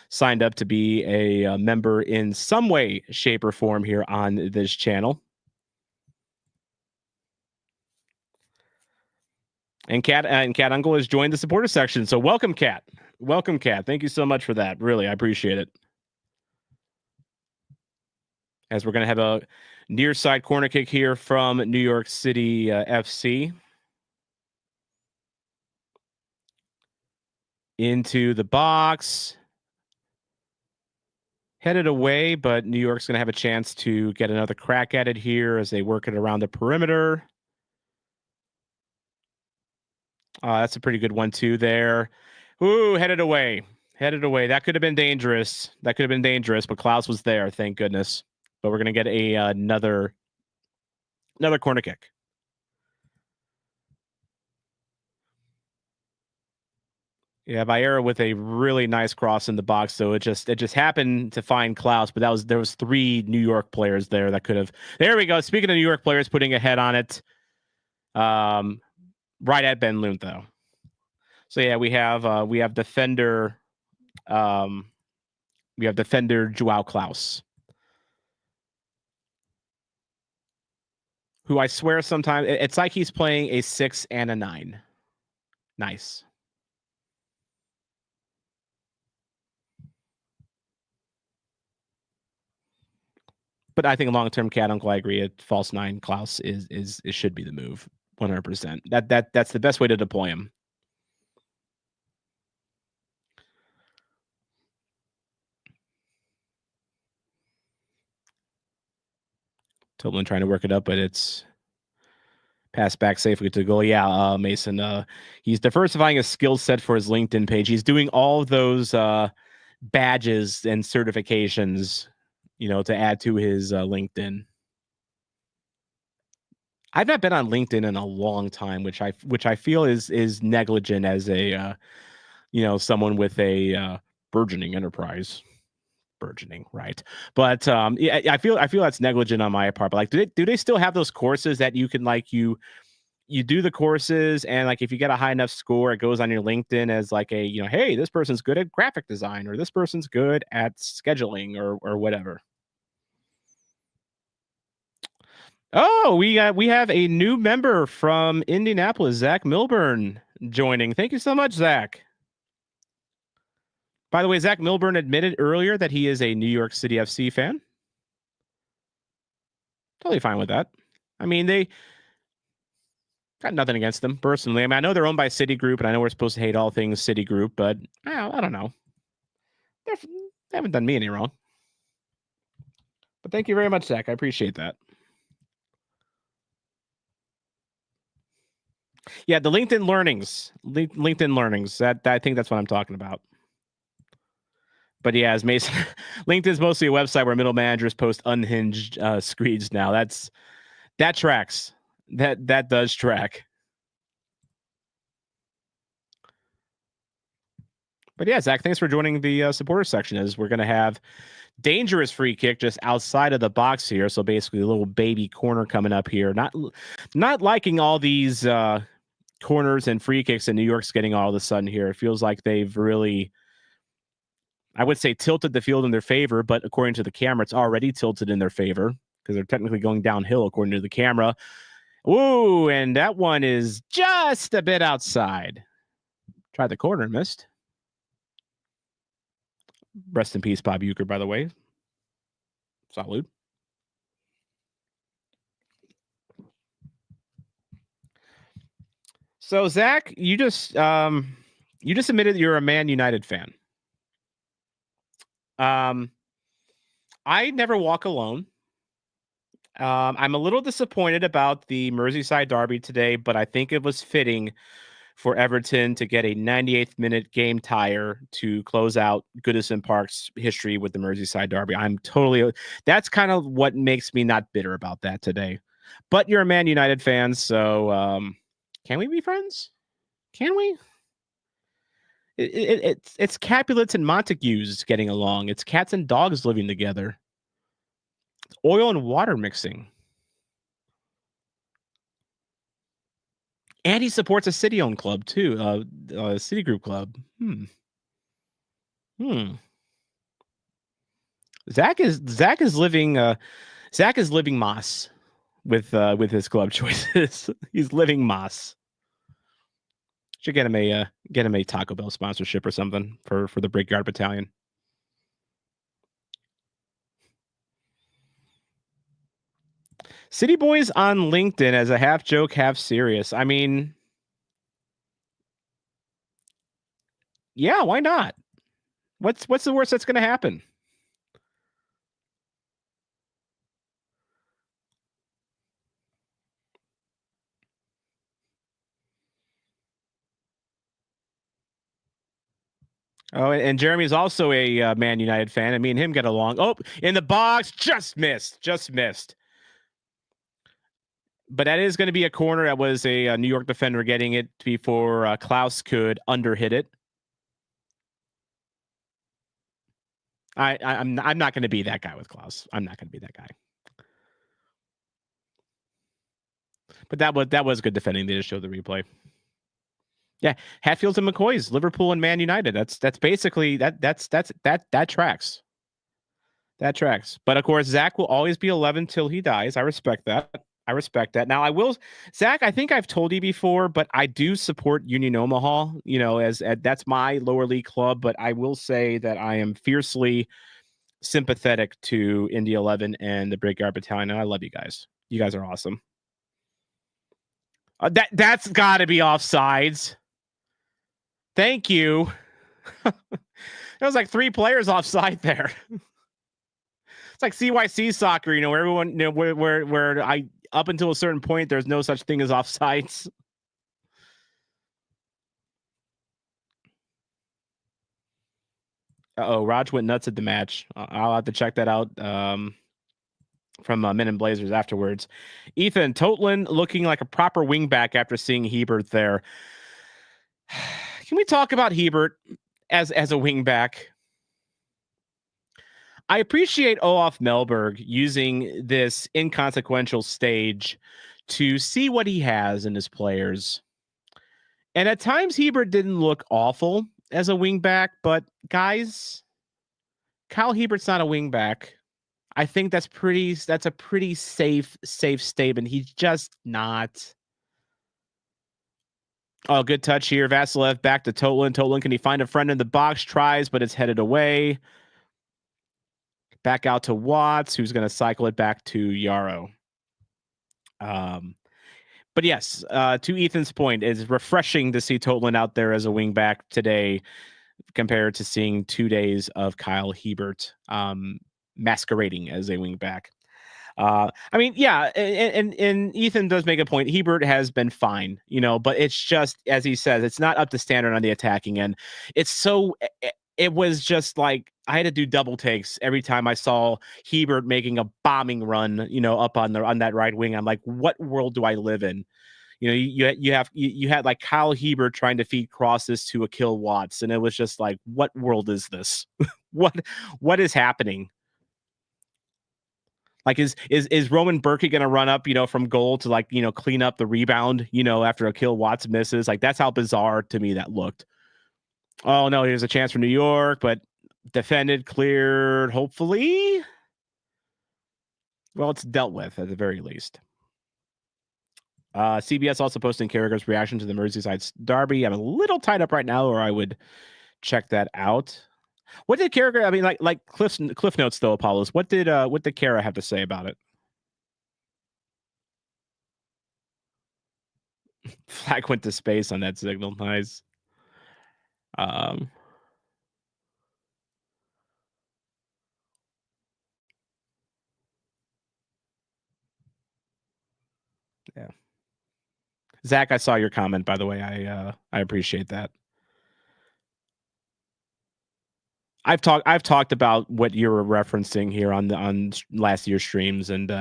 signed up to be a member in some way, shape, or form here on this channel. And Cat Uncle has joined the supporter section. So welcome, Cat. Welcome, Cat. Thank you so much for that. Really, I appreciate it. As we're going to have a near side corner kick here from New York City FC. Into the box. Headed away, but New York's going to have a chance to get another crack at it here as they work it around the perimeter. That's a pretty good one, too, there. Ooh, headed away. That could have been dangerous. But Klaus was there, thank goodness. But we're going to get another corner kick. Yeah, Vieira with a really nice cross in the box. So it just happened to find Klaus, but there was 3 New York players there that could have. There we go. Speaking of New York players putting a head on it, right at Ben Lund though. So yeah, we have defender, Joao Klaus, who I swear sometimes it's like he's playing a 6 and a 9. Nice. But I think long-term, Cat Uncle, I agree. At false 9, Klaus is should be the move, 100%. That's the best way to deploy him. Tobin trying to work it up, but it's passed back safely to goal. Yeah, Mason. He's diversifying his skill set for his LinkedIn page. He's doing all those badges and certifications, to add to his LinkedIn. I've not been on LinkedIn in a long time, which I feel is negligent as a someone with a burgeoning enterprise. Burgeoning, right? But yeah, I feel that's negligent on my part. But do they still have those courses that you can you do the courses, and if you get a high enough score, it goes on your LinkedIn as hey, this person's good at graphic design, or this person's good at scheduling, or whatever. Oh, we have a new member from Indianapolis, Zach Milburn, joining. Thank you so much, Zach. By the way, Zach Milburn admitted earlier that he is a New York City FC fan. Totally fine with that. I mean, they got nothing against them personally. I mean, I know they're owned by Citigroup, and I know we're supposed to hate all things Citigroup, but I don't know. They haven't done me any wrong. But thank you very much, Zach. I appreciate that. Yeah, the LinkedIn learnings. That I think that's what I'm talking about. But yeah, as Mason, LinkedIn's mostly a website where middle managers post unhinged screeds now. That tracks. That does track. But yeah, Zach, thanks for joining the supporter section. As we're going to have dangerous free kick just outside of the box here. So basically, a little baby corner coming up here. Not liking all these corners and free kicks that New York's getting all of a sudden here. It feels like they've really, I would say, tilted the field in their favor, but according to the camera, it's already tilted in their favor because they're technically going downhill according to the camera. Ooh, and that one is just a bit outside. Tried the corner, missed. Rest in peace, Bob Uecker, by the way. Salud. So, Zach, you just admitted you're a Man United fan. I never walk alone. I'm a little disappointed about the Merseyside derby today, but I think it was fitting for Everton to get a 98th minute game tire to close out Goodison Park's history with the Merseyside derby. That's kind of what makes me not bitter about that today. But you're a Man United fan, so can we be friends? Can we? It's Capulets and Montagues getting along. It's cats and dogs living together. It's oil and water mixing. And he supports a city-owned club too, a Citigroup club. Zach is living Moss with his club choices. He's living Moss. Should get him a Taco Bell sponsorship or something for the Brickyard Battalion. City Boys on LinkedIn as a half joke, half serious. I mean, yeah, why not? What's the worst that's going to happen? Oh, and Jeremy's also a Man United fan. Me and him get along. Oh, in the box, just missed. But that is going to be a corner. That was a New York defender getting it before Klaus could underhit it. I'm not going to be that guy with Klaus. I'm not going to be that guy. But that was good defending. They just showed the replay. Yeah, Hatfields and McCoys, Liverpool and Man United. That's basically that tracks. That tracks. But of course, Zach will always be 11 till he dies. I respect that. Now, Zach, I think I've told you before, but I do support Union Omaha, as that's my lower league club. But I will say that I am fiercely sympathetic to Indy 11 and the Brickyard Battalion. And I love you guys. You guys are awesome. That's got to be offsides. Thank you. There was like 3 players offside there. It's like CYC soccer, where everyone, where I up until a certain point, there's no such thing as offsides. Raj went nuts at the match. I'll have to check that out from Men in Blazers afterwards. Ethan Totland looking like a proper wingback after seeing Hebert there. Can we talk about Hebert as a wingback? I appreciate Olaf Melberg using this inconsequential stage to see what he has in his players. And at times, Hebert didn't look awful as a wingback, but guys, Kyle Hebert's not a wingback. I think that's a pretty safe statement. He's just not. Oh, good touch here. Vasilev back to Totland. Totland, can he find a friend in the box? Tries, but it's headed away. Back out to Watts, who's going to cycle it back to Yarrow. But yes, to Ethan's point, it's refreshing to see Totland out there as a wingback today compared to seeing 2 days of Kyle Hebert masquerading as a wingback. I mean, yeah, and Ethan does make a point. Hebert has been fine, but it's just, as he says, it's not up to standard on the attacking end. It was just like I had to do double takes every time I saw Hebert making a bombing run, up on that right wing. I'm like, what world do I live in? You had like Kyle Hebert trying to feed crosses to Akil Watts, and it was just like, what world is this? what is happening? Like, is Roman Burke going to run up, from goal to like, clean up the rebound, after Akil Watts misses? Like, that's how bizarre to me that looked. Oh no, here's a chance for New York, but defended, cleared, hopefully. Well, it's dealt with at the very least. CBS also posting Carragher's reaction to the Merseyside derby. I'm a little tied up right now, or I would check that out. What did Carragher? I mean, like Cliff Notes though, Apollos. What did Carra have to say about it? Flag went to space on that signal. Nice. Yeah. Zach, I saw your comment, by the way. I appreciate that. I've talked about what you were referencing here on last year's streams, and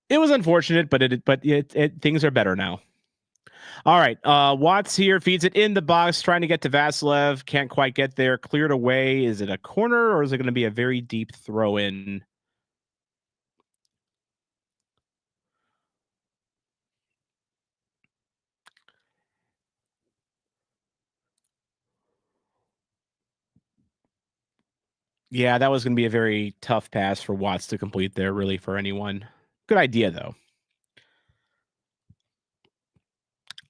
it was unfortunate, but things are better now. All right, Watts here feeds it in the box, trying to get to Vasilev, can't quite get there. Cleared away. Is it a corner or is it going to be a very deep throw in? Yeah, that was going to be a very tough pass for Watts to complete there, really, for anyone. Good idea, though.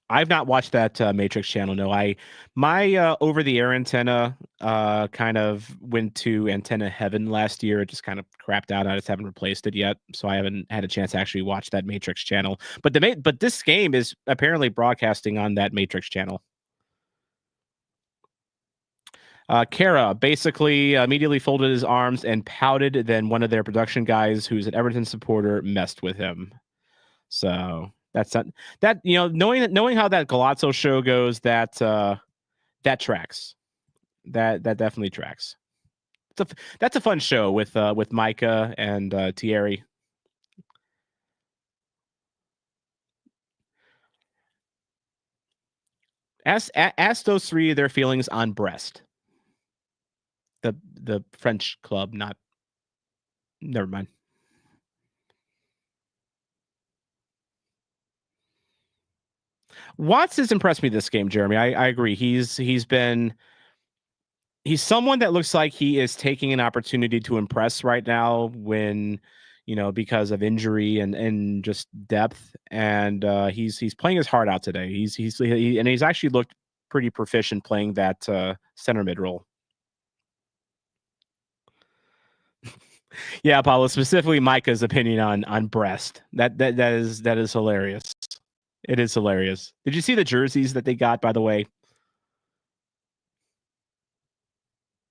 I've not watched that Matrix channel. No, my over-the-air antenna kind of went to antenna heaven last year. It just kind of crapped out. I just haven't replaced it yet, so I haven't had a chance to actually watch that Matrix channel. But this game is apparently broadcasting on that Matrix channel. Kara basically immediately folded his arms and pouted. Then one of their production guys, who's an Everton supporter, messed with him. So that's not that, knowing how that Galazzo show goes, that tracks. That definitely tracks. That's a fun show with Micah and Thierry. Ask those three their feelings on Brest. The French club, not. Never mind. Watts has impressed me this game, Jeremy. I agree. He's someone that looks like he is taking an opportunity to impress right now when, because of injury and just depth. And he's playing his heart out today. He's actually looked pretty proficient playing that center mid role. Yeah, Paulo, specifically Micah's opinion on Brest. That is hilarious. It is hilarious. Did you see the jerseys that they got, by the way?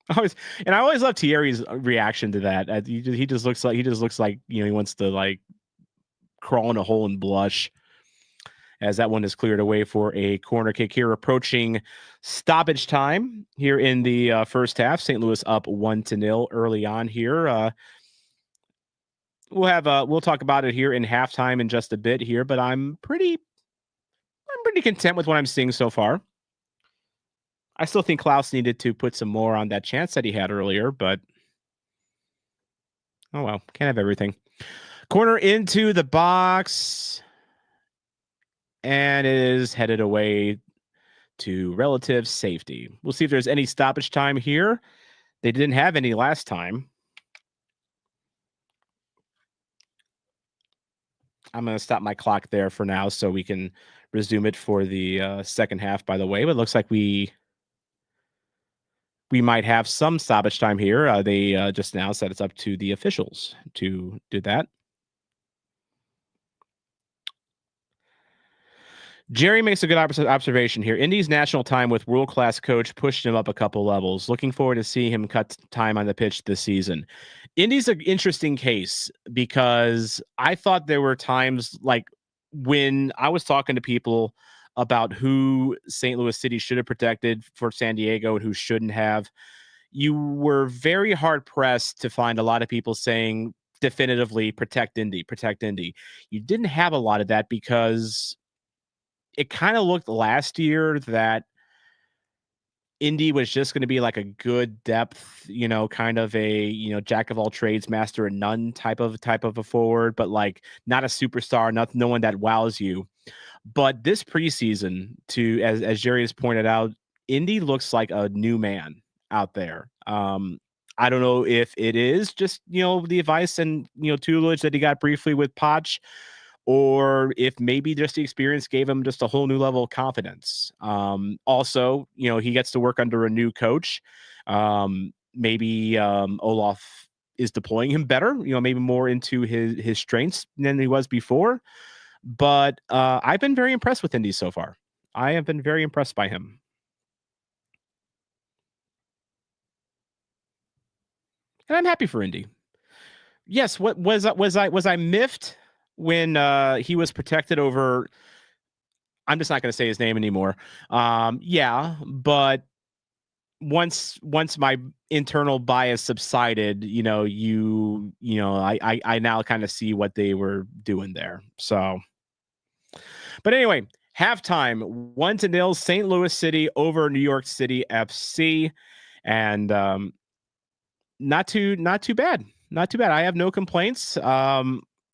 I always love Thierry's reaction to that. He just looks like he wants to like crawl in a hole and blush, as that one is cleared away for a corner kick here, approaching stoppage time here in the first half. St. Louis up 1-0 early on here. We'll talk about it here in halftime in just a bit here, but I'm pretty content with what I'm seeing so far. I still think Klaus needed to put some more on that chance that he had earlier, but oh well, can't have everything. Corner into the box, and it is headed away to relative safety. We'll see if there's any stoppage time here. They didn't have any last time. I'm going to stop my clock there for now so we can resume it for the second half, by the way. But it looks like we might have some stoppage time here. They just announced that it's up to the officials to do that. Jerry makes a good observation here. Indy's national time with world-class coach pushed him up a couple levels. Looking forward to seeing him cut time on the pitch this season. Indy's an interesting case because I thought there were times like when I was talking to people about who St. Louis City should have protected for San Diego and who shouldn't have. You were very hard pressed to find a lot of people saying definitively protect Indy, protect Indy. You didn't have a lot of that because it kind of looked last year that Indy was just going to be like a good depth, kind of a, jack of all trades, master of none type of a forward, but like not a superstar, no one that wows you. But this preseason, as Jerry has pointed out, Indy looks like a new man out there. I don't know if it is just, the advice and, tutelage that he got briefly with Poch, or if maybe just the experience gave him just a whole new level of confidence. Also, he gets to work under a new coach. Maybe Olaf is deploying him better, maybe more into his strengths than he was before. But I've been very impressed with Indy so far. I have been very impressed by him. And I'm happy for Indy. Yes, what was I miffed when he was protected over? I'm just not going to say his name anymore. Yeah, but once my internal bias subsided, I now kind of see what they were doing there. So, but anyway, halftime 1-0 St. Louis City over New York City FC, and not too bad. Not too bad. I have no complaints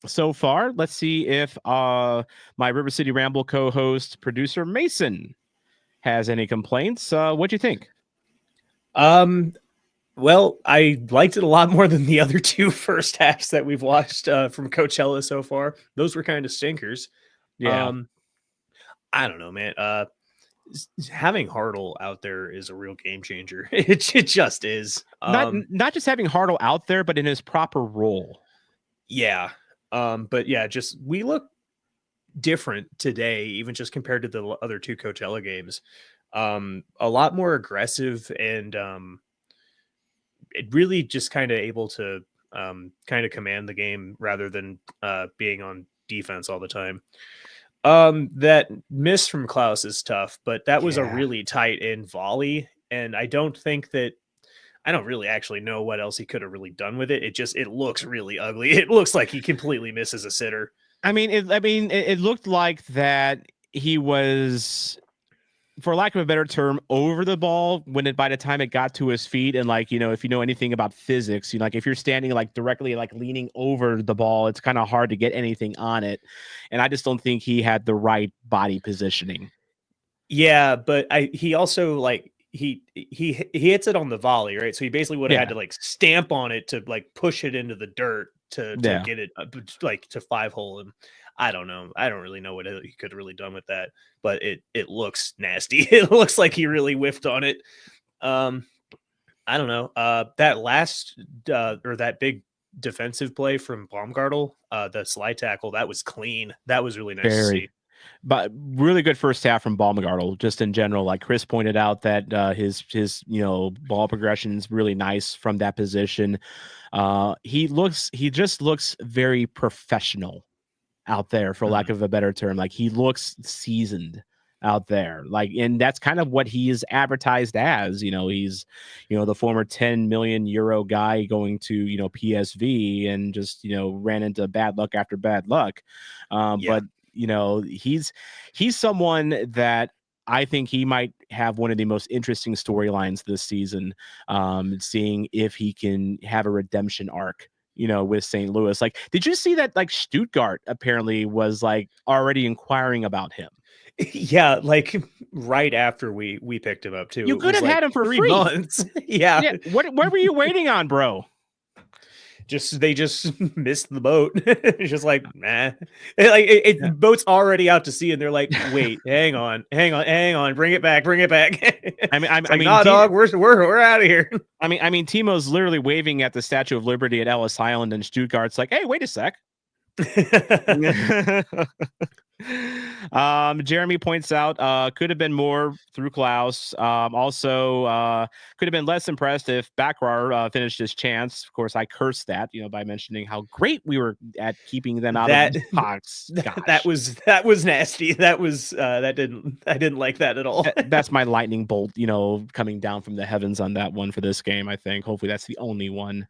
so far. Let's see if my River City Ramble co-host, producer Mason, has any complaints. What do you think? Well, I liked it a lot more than the other two first halves that we've watched from Coachella so far. Those were kind of stinkers. Yeah. I don't know, man. Having Hartle out there is a real game changer. It just is. Not just having Hartle out there, but in his proper role. Yeah. But yeah, just we look different today, even just compared to the other two Coachella games. A lot more aggressive and it really just kind of able to kind of command the game rather than being on defense all the time. That miss from Klaus is tough, but that was a really tight end volley. And I don't really actually know what else he could have really done with it. It looks really ugly. It looks like he completely misses a sitter. It looked like that he was, for lack of a better term, over the ball by the time it got to his feet. And like, if you know anything about physics, like if you're standing like directly, like leaning over the ball, it's kind of hard to get anything on it. And I just don't think he had the right body positioning. Yeah. But he also like, he hits it on the volley, right? So he basically would have had to like stamp on it to like push it into the dirt to get it like to 5-hole him. I don't know. I don't really know what he could have really done with that, but it looks nasty. It looks like he really whiffed on it. I don't know. That last or that big defensive play from Baumgartel, the slide tackle, that was clean. That was really nice to see. But really good first half from Baumgartel, just in general. Like Chris pointed out that his ball progression is really nice from that position. He just looks very professional out there, for lack of a better term. Like he looks seasoned out there, like, and that's kind of what he is advertised as. He's the former 10 million euro guy going to PSV and just ran into bad luck after bad luck. But he's someone that I think he might have one of the most interesting storylines this season, seeing if he can have a redemption arc with St. Louis. Like, did you see that like Stuttgart apparently was like already inquiring about him? Yeah, like right after we picked him up too. You could have had him for 3 free. months. Yeah. What were you waiting on, bro? They just missed the boat. It's just like, nah. The boat's already out to sea, and they're like, wait, hang on, bring it back. Nah, dog, we're out of here. Timo's literally waving at the Statue of Liberty at Ellis Island, and Stuttgart's like, hey, wait a sec. Jeremy points out could have been more through Klaus. Also could have been less impressed if Bakrar finished his chance. Of course, I cursed that by mentioning how great we were at keeping them out of the box. That was nasty. I didn't like that at all. That's my lightning bolt coming down from the heavens on that one for this game. I think hopefully that's the only one.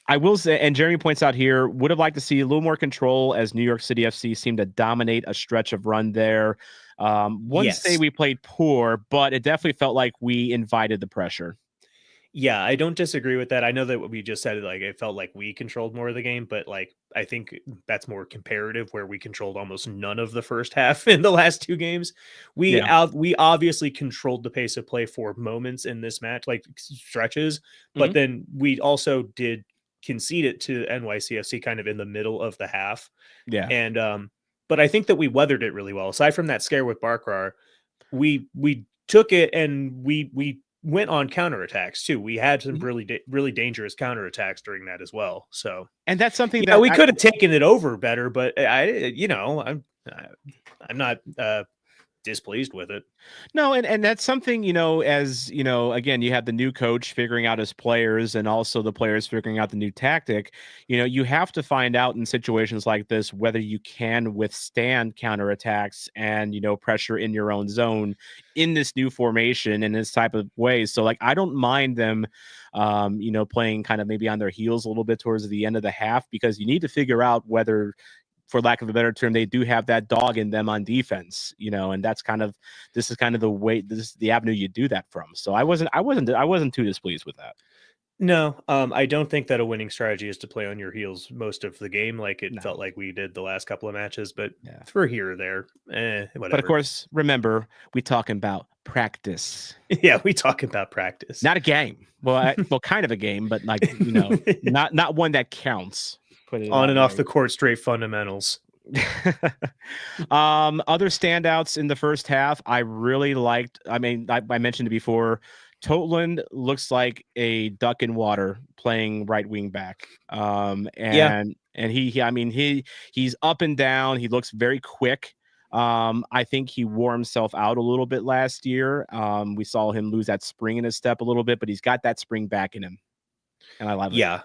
I will say, and Jeremy points out here, would have liked to see a little more control as New York City FC seemed to dominate a stretch of run there. Wouldn't say Yes. we played poor, but it definitely felt like we invited the pressure. Yeah, I don't disagree with that. I know that what we just said, like it felt like we controlled more of the game, but like I think that's more comparative, where we controlled almost none of the first half in the last two games. Yeah. We obviously controlled the pace of play for moments in this match, like stretches, but Mhm. then we also did concede it to NYCFC kind of in the middle of the half, Yeah. and but I think that we weathered it really well. Aside from that scare with Barkrar, we took it and we went on counterattacks too. We had some Mhm. really dangerous counterattacks during that as well. So And that's something yeah, that we could have taken it over better, but I'm not displeased with it. No, and that's something, as again, you have the new coach figuring out his players and also the players figuring out the new tactic. You have to find out in situations like this whether you can withstand counterattacks and, pressure in your own zone in this new formation in this type of way. So like I don't mind them playing kind of maybe on their heels a little bit towards the end of the half, because you need to figure out whether, for lack of a better term, they do have that dog in them on defense, and this is kind of the way, this is the avenue you do that from. So I wasn't too displeased with that. No, I don't think that a winning strategy is to play on your heels most of the game, like it No. felt like we did the last couple of matches. But Yeah. for here or there, But of whatever. course, remember, we talking about practice, Yeah, we talk about practice. not a game. Well, kind of a game, but like, not one that counts. Put it On that and off way. the court, straight fundamentals. Other standouts in the first half, I really liked. I mean, I mentioned it before. Totland looks like a duck in water playing right wing back. Yeah, And he's up and down. He looks very quick. I think he wore himself out a little bit last year. We saw him lose that spring in his step a little bit, but he's got that spring back in him, and I love it. yeah.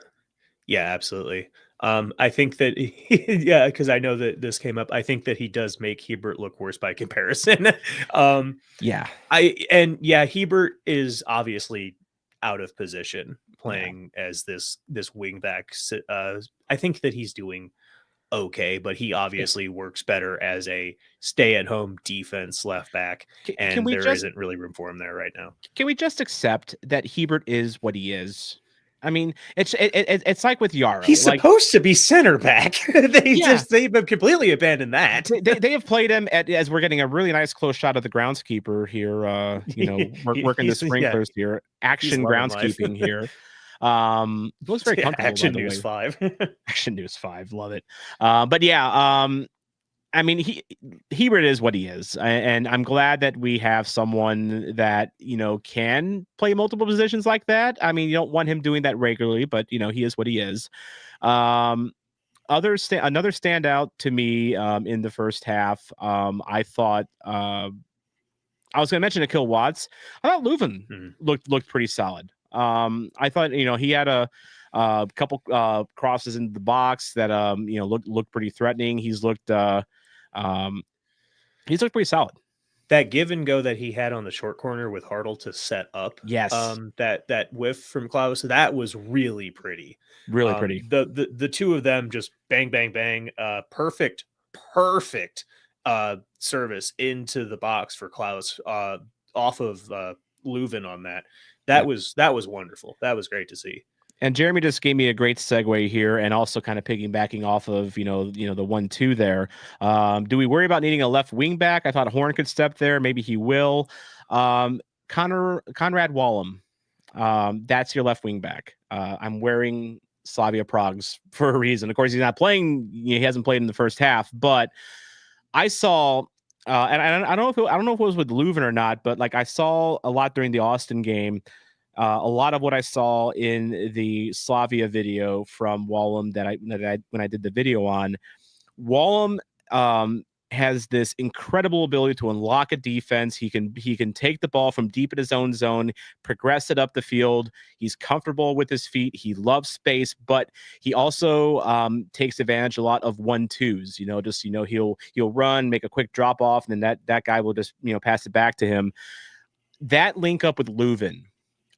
Yeah, absolutely. I think that yeah, because I know that this came up. I think that he does make Hebert look worse by comparison. um, Yeah, Hebert is obviously out of position yeah. playing as this wing back. I think that he's doing okay, but he Yeah. obviously works better as a stay at home defense left back, Can and we there just isn't really room for him there right now. Can we just accept that Hebert is what he is? I mean, it's like with Yarrow. He's Like, supposed to be center back. yeah, They've completely abandoned that. they have played him as we're getting a really nice close shot of the groundskeeper here. Working the Yeah, sprinklers here, he's action loving life. groundskeeping here. Looks very Yeah, comfortable, by Action the News way. 5. Action News 5, love it. But yeah, I mean, Hebert is what he is, and I'm glad that we have someone that can play multiple positions like that. I mean, you don't want him doing that regularly, but he is what he is. Um, Another standout to me in the first half. I thought I was going to mention Akil Watts. I thought Leuven Mhm. looked pretty solid. I thought he had a couple crosses into the box that looked pretty threatening. Um, he's looked pretty solid. That give and go that he had on the short corner with Hartle to set up, Yes, that whiff from Klaus, that was really pretty. really pretty. The two of them just bang, bang, bang, perfect service into the box for Klaus, off of Leuven on that. Yeah. That was wonderful. That was great to see. And Jeremy just gave me a great segue here, and also kind of piggybacking off of the 1-2 there. Do we worry about needing a left wing back? I thought Horn could step there. Maybe he will. Conrad Wallum, that's your left wing back. I'm wearing Slavia Prague's for a reason. Of course, he's not playing. He hasn't played in the first half, but I saw. And I don't know if it was with Leuven or not, but like I saw a lot during the Austin game. A lot of what I saw in the Slavia video from Wallum that I when I did the video on, Wallum has this incredible ability to unlock a defense. He can take the ball from deep in his own zone, progress it up the field. He's comfortable with his feet. He loves space, but he also takes advantage a lot of 1-2s. He'll run, make a quick drop off, and then that guy will just pass it back to him. That link up with Leuven,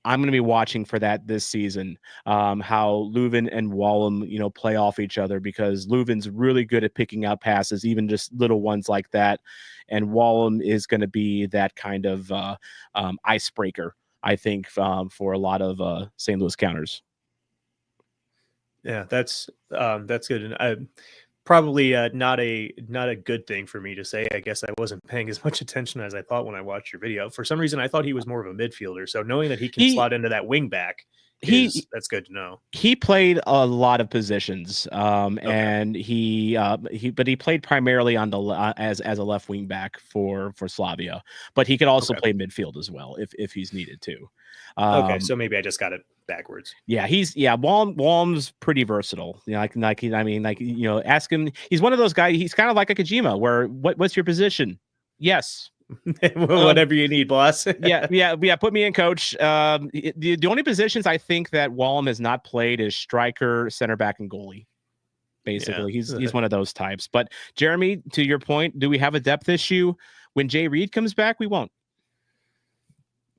I'm going to be watching for that this season. How Leuven and Wallum, play off each other, because Leuven's really good at picking out passes, even just little ones like that. And Wallum is going to be that kind of icebreaker, I think, for a lot of St. Louis counters. Yeah, that's good. And I probably not a good thing for me to say. I guess I wasn't paying as much attention as I thought when I watched your video. For some reason, I thought he was more of a midfielder. So knowing that he can slot into that wing back, that's good to know. He played a lot of positions, and he played primarily on the as a left wing back for Slavia, but he could also play midfield as well if he's needed to. Okay, so maybe I just got it backwards. Yeah, Wallum's pretty versatile. Ask him. He's one of those guys. He's kind of like a Kojima, where what's your position? Yes. Whatever you need, boss. yeah. Put me in, coach. The only positions I think that Wallum has not played is striker, center back, and goalie. Basically, he's one of those types. But Jeremy, to your point, do we have a depth issue? When Jay Reed comes back, we won't.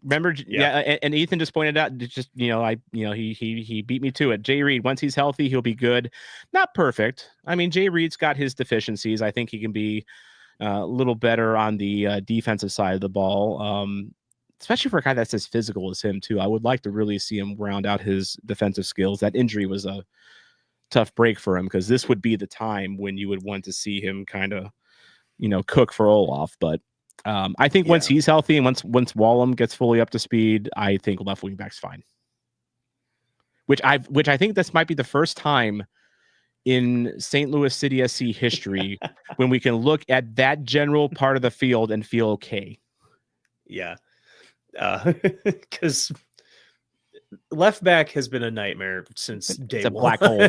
Remember, and Ethan just pointed out, he beat me to it. Jay Reed, once he's healthy, he'll be good. Not perfect. I mean, Jay Reed's got his deficiencies. I think he can be a little better on the defensive side of the ball, especially for a guy that's as physical as him too. I would like to really see him round out his defensive skills. That injury was a tough break for him, because this would be the time when you would want to see him kind of, cook for Olaf. But I think once he's healthy and once Wallum gets fully up to speed, I think left wing back's fine. Which I think this might be the first time in St. Louis City SC history when we can look at that general part of the field and feel okay. Yeah. Because left back has been a nightmare since day one. It's a black hole.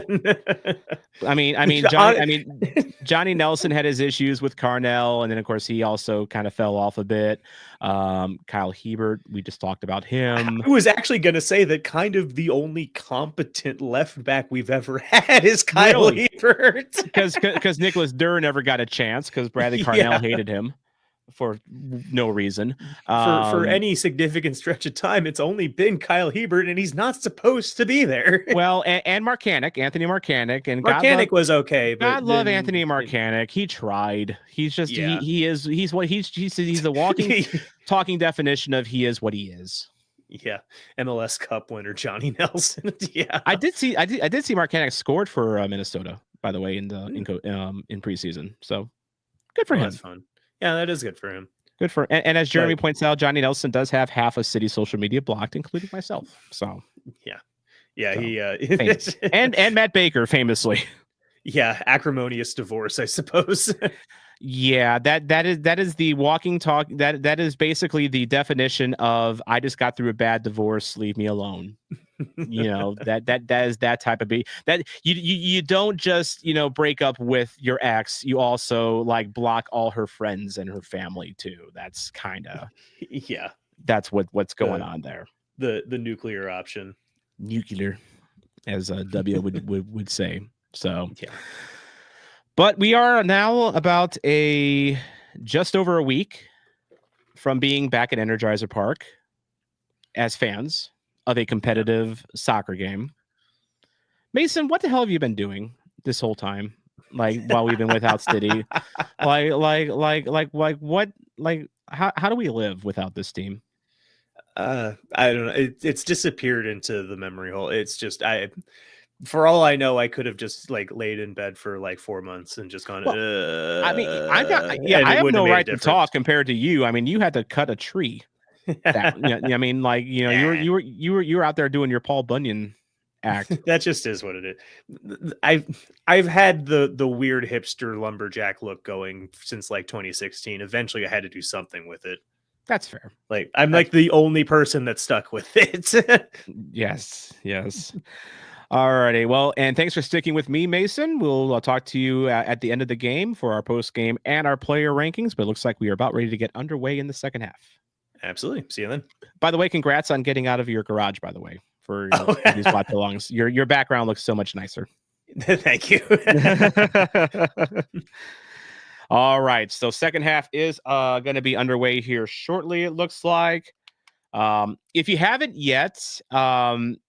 Johnny Nelson had his issues with Carnell, and then of course he also kind of fell off a bit. Kyle Hebert, we just talked about him. I was actually going to say that kind of the only competent left back we've ever had is Kyle Hebert, because Nicholas Durr never got a chance because Bradley Carnell hated him for no reason. For any significant stretch of time, it's only been Kyle Hebert, and he's not supposed to be there. Well, and Anthony Marcanic, and Marcanic was okay. But God love Anthony Marcanic. He tried. He's just he's a walking, talking definition of he is what he is. Yeah, MLS Cup winner Johnny Nelson. Yeah, I did see Marcanic scored for Minnesota, by the way, in preseason. So good for him. That's fun. Yeah, that is good for him. Good for and as Jeremy points out, Johnny Nelson does have half of City social media blocked, including myself. So he and Matt Baker famously. Yeah, acrimonious divorce, I suppose. Yeah, that is the walking talk. That is basically the definition of I just got through a bad divorce. Leave me alone. That is that type of that you don't just break up with your ex. You also block all her friends and her family too. That's kind of that's what's going on there. The nuclear option. Nuclear, as W would say. So but we are now about just over a week from being back at Energizer Park as fans of a competitive soccer game. Mason, what the hell have you been doing this whole time? While we've been without City, how do we live without this team? I don't know. It's disappeared into the memory hole. It's just for all I know, I could have just laid in bed for 4 months and just gone. I have no right to talk compared to you. I mean, you had to cut a tree. You were out there doing your Paul Bunyan act. That just is what it is. I've had the weird hipster lumberjack look going since 2016. Eventually, I had to do something with it. That's fair. I'm the only person that stuck with it. Yes. Alrighty. Well, and thanks for sticking with me, Mason. We'll talk to you at the end of the game for our post game and our player rankings. But it looks like we are about ready to get underway in the second half. Absolutely. See you then. By the way, congrats on getting out of your garage, by the way, for these watchalongs. Your background looks so much nicer. Thank you. All right. So second half is going to be underway here shortly, it looks like. If you haven't yet,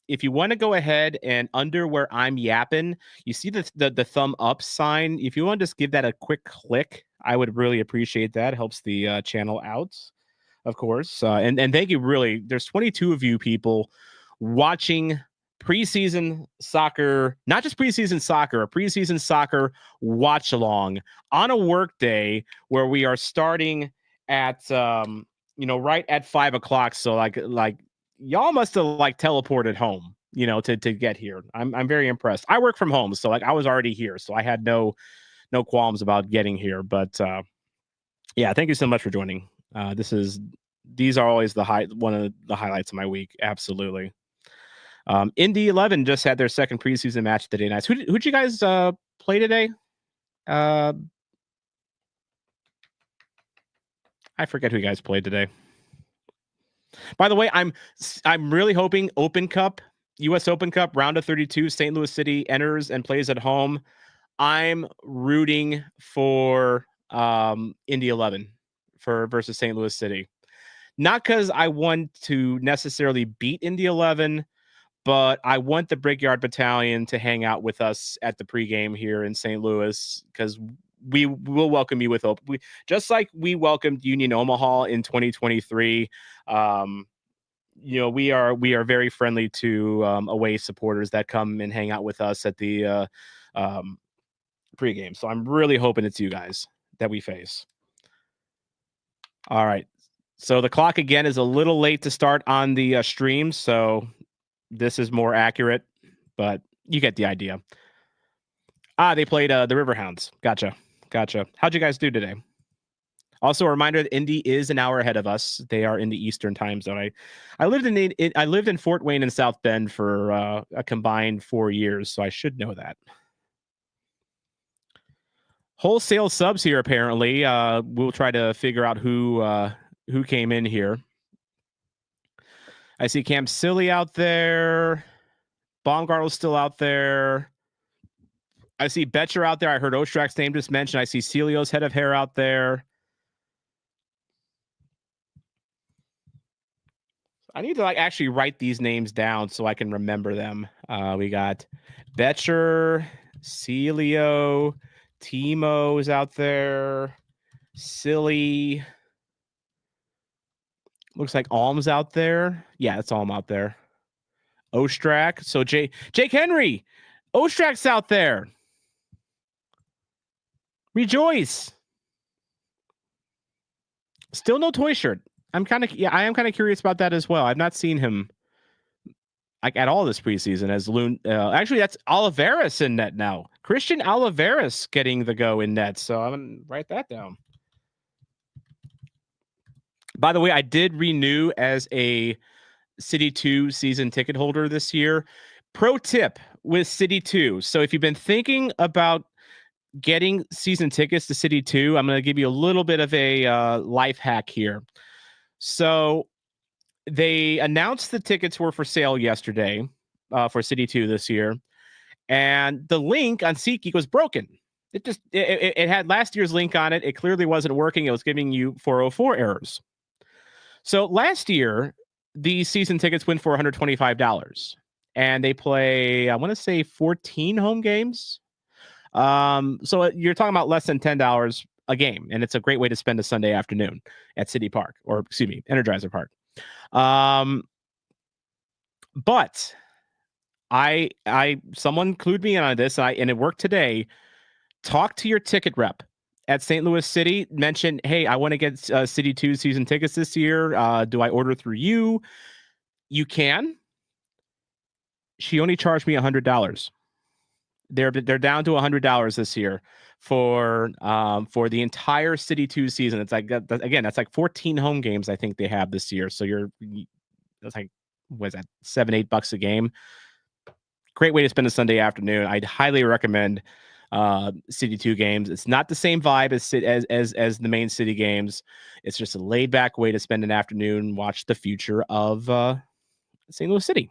if you want to go ahead and under where I'm yapping, you see the thumb up sign. If you want to just give that a quick click, I would really appreciate that. It helps the channel out, of course. And thank you. Really, there's 22 of you people watching preseason soccer, not just preseason soccer, a preseason soccer watch along on a work day where we are starting at right at 5 o'clock. So like y'all must have like teleported home, to get here. I'm very impressed. I work from home, so like I was already here, so I had no qualms about getting here. But yeah, thank you so much for joining. These are always one of the highlights of my week. Absolutely. Indy 11 just had their second preseason match today night. Who'd you guys play today? I forget who you guys played today. By the way, I'm really hoping US Open Cup round of 32, St. Louis City enters and plays at home. I'm rooting for Indy 11 versus St. Louis City. Not because I want to necessarily beat Indy 11, but I want the Brickyard Battalion to hang out with us at the pregame here in St. Louis, because we will welcome you with open. Just like we welcomed Union Omaha in 2023. We are very friendly to away supporters that come and hang out with us at the pregame. So I'm really hoping it's you guys that we face. All right. So the clock again is a little late to start on the stream, so this is more accurate, but you get the idea. They played the Riverhounds. Gotcha. How'd you guys do today? Also, a reminder that Indy is an hour ahead of us. They are in the Eastern time zone. I lived in Fort Wayne and South Bend for a combined 4 years, so I should know that. Wholesale subs here, apparently. We'll try to figure out who came in here. I see Cam Silly out there. Baumgartle's still out there. I see Betcher out there. I heard Ostrak's name just mentioned. I see Celio's head of hair out there. I need to actually write these names down so I can remember them. We got Betcher, Celio, Timo's out there, Silly. Looks like Alm's out there. Yeah, that's Alm out there. Ostrak. So Jake Henry. Ostrak's out there. Rejoice. Still no toy shirt. I am kind of curious about that as well. I've not seen him at all this preseason as Loon. Actually, that's Oliveras in net now. Christian Oliveras getting the go in net. So I'm going to write that down. By the way, I did renew as a City 2 season ticket holder this year. Pro tip with City 2. So if you've been thinking about getting season tickets to City 2, I'm going to give you a little bit of a life hack here. So they announced the tickets were for sale yesterday for City 2 this year. And the link on SeatGeek was broken. It had last year's link on it. It clearly wasn't working. It was giving you 404 errors. So last year, the season tickets went for $125. And they play, I want to say 14 home games. So you're talking about less than $10 a game, and it's a great way to spend a Sunday afternoon at City Park, or excuse me, Energizer Park. But someone clued me in on this, and it worked today. Talk to your ticket rep at St. Louis City. Mention, hey, I want to get City 2 season tickets this year. Do I order through you? You can. She only charged me $100. They're down to $100 this year for the entire City 2 season. It's like, again, that's like 14 home games I think they have this year. So that's like, what is that, $7-8 a game? Great way to spend a Sunday afternoon. I'd highly recommend City 2 games. It's not the same vibe as the main City games. It's just a laid back way to spend an afternoon, watch the future of St. Louis City.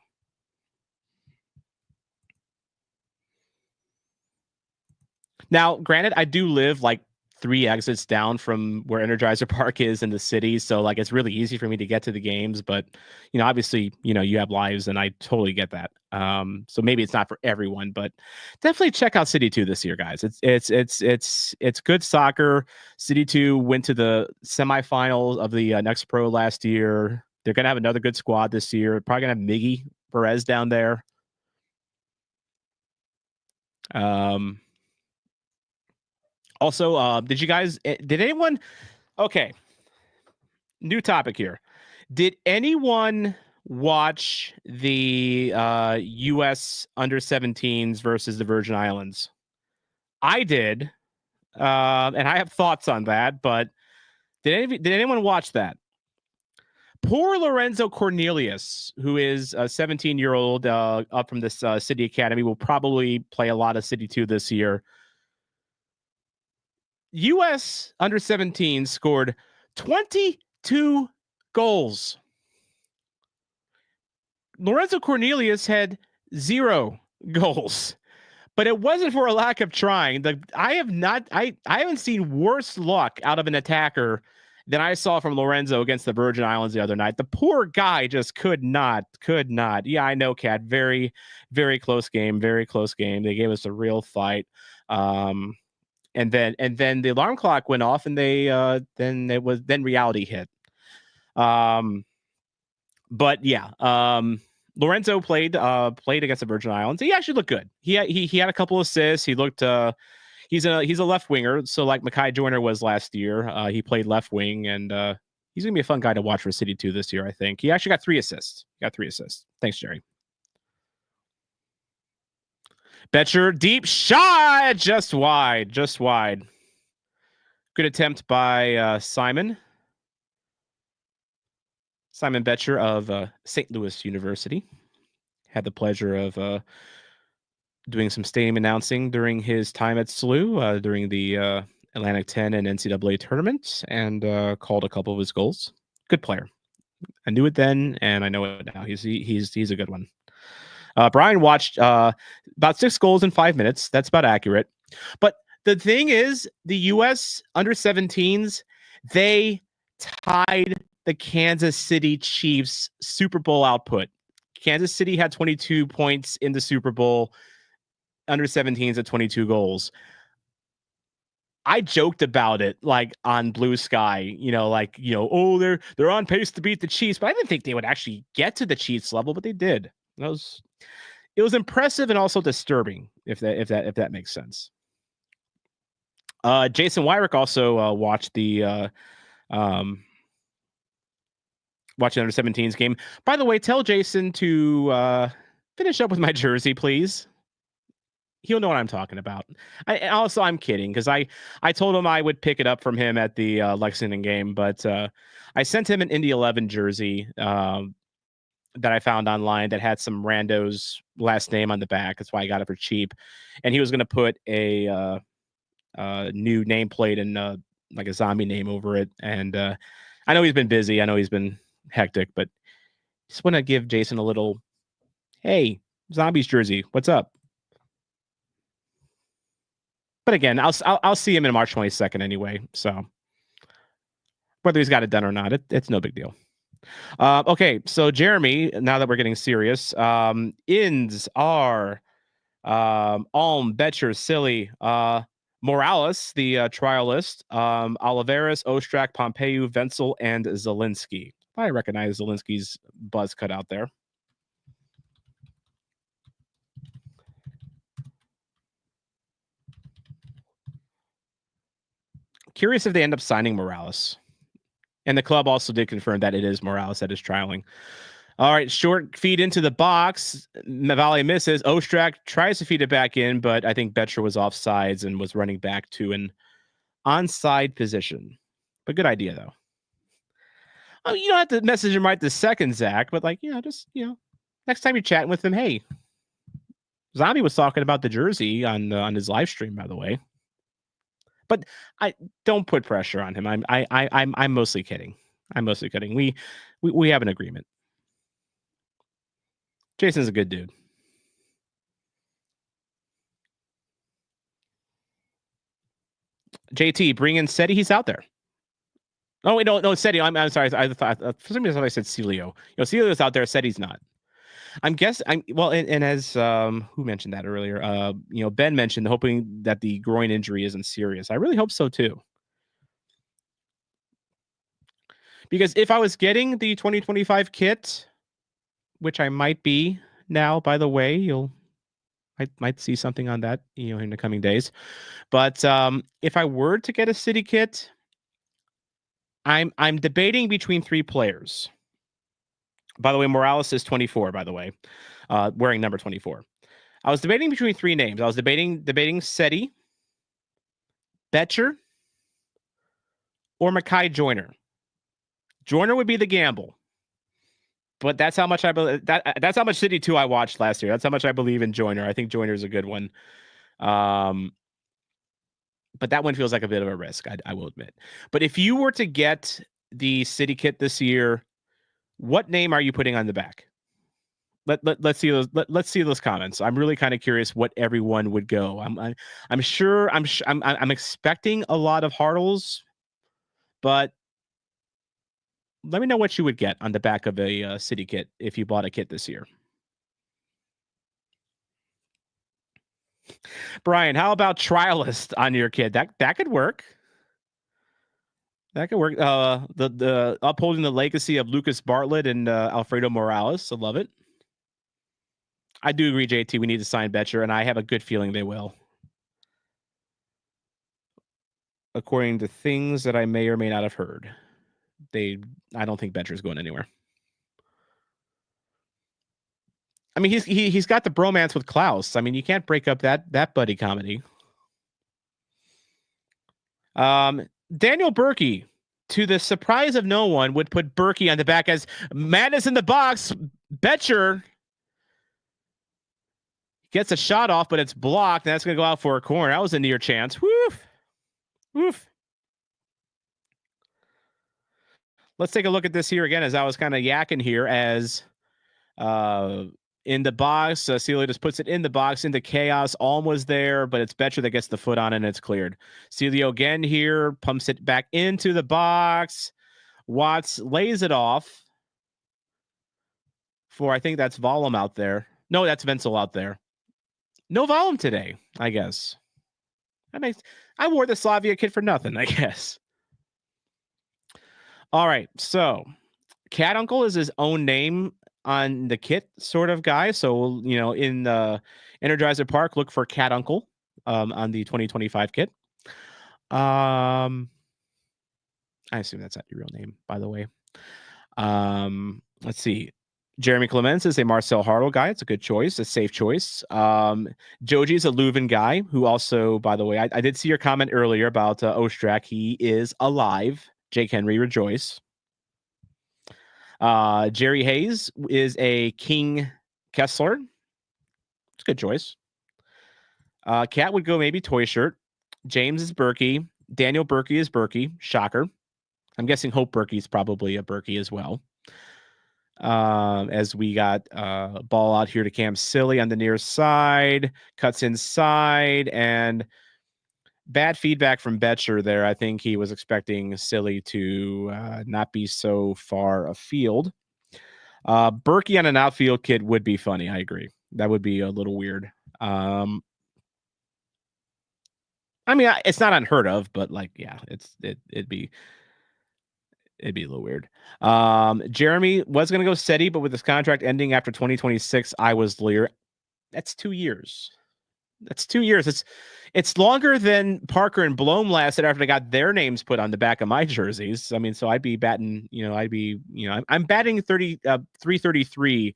Now, granted, I do live like 3 exits down from where Energizer Park is in the city. So like, it's really easy for me to get to the games, but obviously, you have lives and I totally get that. So maybe it's not for everyone, but definitely check out City 2 this year, guys. It's good soccer. City 2 went to the semifinals of the Next Pro last year. They're going to have another good squad this year. Probably going to have Miggy Perez down there. Also, did anyone, okay, new topic here. Did anyone watch the US under 17s versus the Virgin Islands? I did. And I have thoughts on that, but did anyone watch that? Poor Lorenzo Cornelius, who is a 17-year-old up from this City Academy, will probably play a lot of City 2 this year. U.S. under 17 scored 22 goals. Lorenzo Cornelius had 0 goals, but it wasn't for a lack of trying. I haven't seen worse luck out of an attacker than I saw from Lorenzo against the Virgin Islands the other night. The poor guy just could not. Yeah, I know, Kat. Very, very close game. Very close game. They gave us a real fight. And then the alarm clock went off, and then reality hit. But yeah, Lorenzo played against the Virgin Islands. He actually looked good. He had a couple assists. He looked he's a left winger, so like Makai Joyner was last year. He played left wing, and he's gonna be a fun guy to watch for City 2 this year. I think he actually got 3 assists. Thanks, Jerry. Betcher, deep shot, just wide. Good attempt by Simon Betcher of St. Louis University. Had the pleasure of doing some stadium announcing during his time at SLU during the Atlantic 10 and NCAA tournament, and called a couple of his goals. Good player. I knew it then, and I know it now. He's a good one. Brian watched about 6 goals in 5 minutes. That's about accurate. But the thing is, the U.S. under 17s, they tied the Kansas City Chiefs Super Bowl output. Kansas City had 22 points in the Super Bowl. Under 17s at 22 goals. I joked about it like on Blue Sky, oh, they're on pace to beat the Chiefs, but I didn't think they would actually get to the Chiefs level, but they did. It was impressive and also disturbing, if that makes sense. Jason Wyrick also watched the watching under 17s game. By the way, tell Jason to finish up with my jersey, please. He'll know what I'm talking about. I'm kidding, because I told him I would pick it up from him at the Lexington game, but I sent him an Indy 11 jersey that I found online that had some rando's last name on the back. That's why I got it for cheap. And he was going to put a new nameplate and like a zombie name over it. And I know he's been busy. I know he's been hectic, but just want to give Jason a little, hey, Zombies jersey, what's up? But again, I'll see him in March 22nd anyway. So whether he's got it done or not, it's no big deal. Okay, so Jeremy, now that we're getting serious, ins are Alm, Betcher, Silly, Morales, the trialist, Oliveras, Ostrak, Pompeu, Wenzel, and Zielinski. I recognize Zielinski's buzz cut out there. Curious if they end up signing Morales. And the club also did confirm that it is Morales that is trialing. All right, short feed into the box. Navale misses. Ostrak tries to feed it back in, but I think Betcher was offsides and was running back to an onside position. But good idea, though. Oh, you don't have to message him right this second, Zach, but next time you're chatting with him, hey, Zombie was talking about the jersey on his live stream, by the way. But I don't put pressure on him. I'm mostly kidding. We have an agreement. Jason's a good dude. JT, bring in Seti. He's out there. Oh wait, no, Seti. I'm sorry. I thought for some reason I said Celio. Celio's out there. Seti's not. I'm guessing. And as who mentioned that earlier? Ben mentioned hoping that the groin injury isn't serious. I really hope so too. Because if I was getting the 2025 kit, which I might be now, by the way, I might see something on that, in the coming days. But if I were to get a City kit, I'm debating between 3 players. By the way, Morales is 24, by the way, wearing number 24. I was debating between 3 names. I was debating Seti, Betcher, or Mackay Joyner. Joyner would be the gamble. But that's how much I believe that's how much City 2 I watched last year. That's how much I believe in Joyner. I think Joyner is a good one. But that one feels like a bit of a risk, I will admit. But if you were to get the City kit this year, what name are you putting on the back? Let's see those. Let's see those comments. I'm really kind of curious what everyone would go. I'm sure I'm expecting a lot of Hartles, but let me know what you would get on the back of a City kit if you bought a kit this year. Brian, how about trialist on your kid? That could work. That could work. The upholding the legacy of Lucas Bartlett and Alfredo Morales. I love it. I do agree, JT. We need to sign Betcher, and I have a good feeling they will. According to things that I may or may not have heard, I don't think Betcher's going anywhere. I mean, he's got the bromance with Klaus. I mean, you can't break up that buddy comedy. Daniel Berkey, to the surprise of no one, would put Berkey on the back as madness in the box. Betcher gets a shot off, but it's blocked. And that's going to go out for a corner. That was a near chance. Woof. Let's take a look at this here again, as I was kind of yakking here as in the box. Celio just puts it in the box into chaos. Alm was there, but it's Betcher that gets the foot on it and it's cleared. Celio again here, pumps it back into the box. Watts lays it off for, I think that's Vollum out there. No, that's Wenzel out there. No Vollum today, I guess. I wore the Slavia kit for nothing, I guess. All right, so Cat Uncle is his own name on the kit sort of guy. So, in the Energizer Park, look for Cat Uncle on the 2025 kit. I assume that's not your real name, by the way. Let's see. Jeremy Clements is a Marcel Hartle guy. It's a good choice, a safe choice. Joji is a Leuven guy who also, by the way, I did see your comment earlier about Ostrak. He is alive. Jake Henry, rejoice. Jerry Hayes is a King Kessler. It's a good choice. Cat would go maybe Toy Shirt. James is Berkey. Daniel Berkey is Berkey. Shocker. I'm guessing Hope Berkey is probably a Berkey as well. As we got ball out here to Cam Silly on the near side. Cuts inside and bad feedback from Betcher there. I think he was expecting Silly to not be so far afield. Berkey on an outfield kid would be funny. I agree. That would be a little weird. I mean, it's not unheard of, but it'd be a little weird. Jeremy was going to go Seti, but with his contract ending after 2026, I was Lear. That's 2 years. It's longer than Parker and Blom lasted after they got their names put on the back of my jerseys. I mean, so I'd be batting, I'm batting 333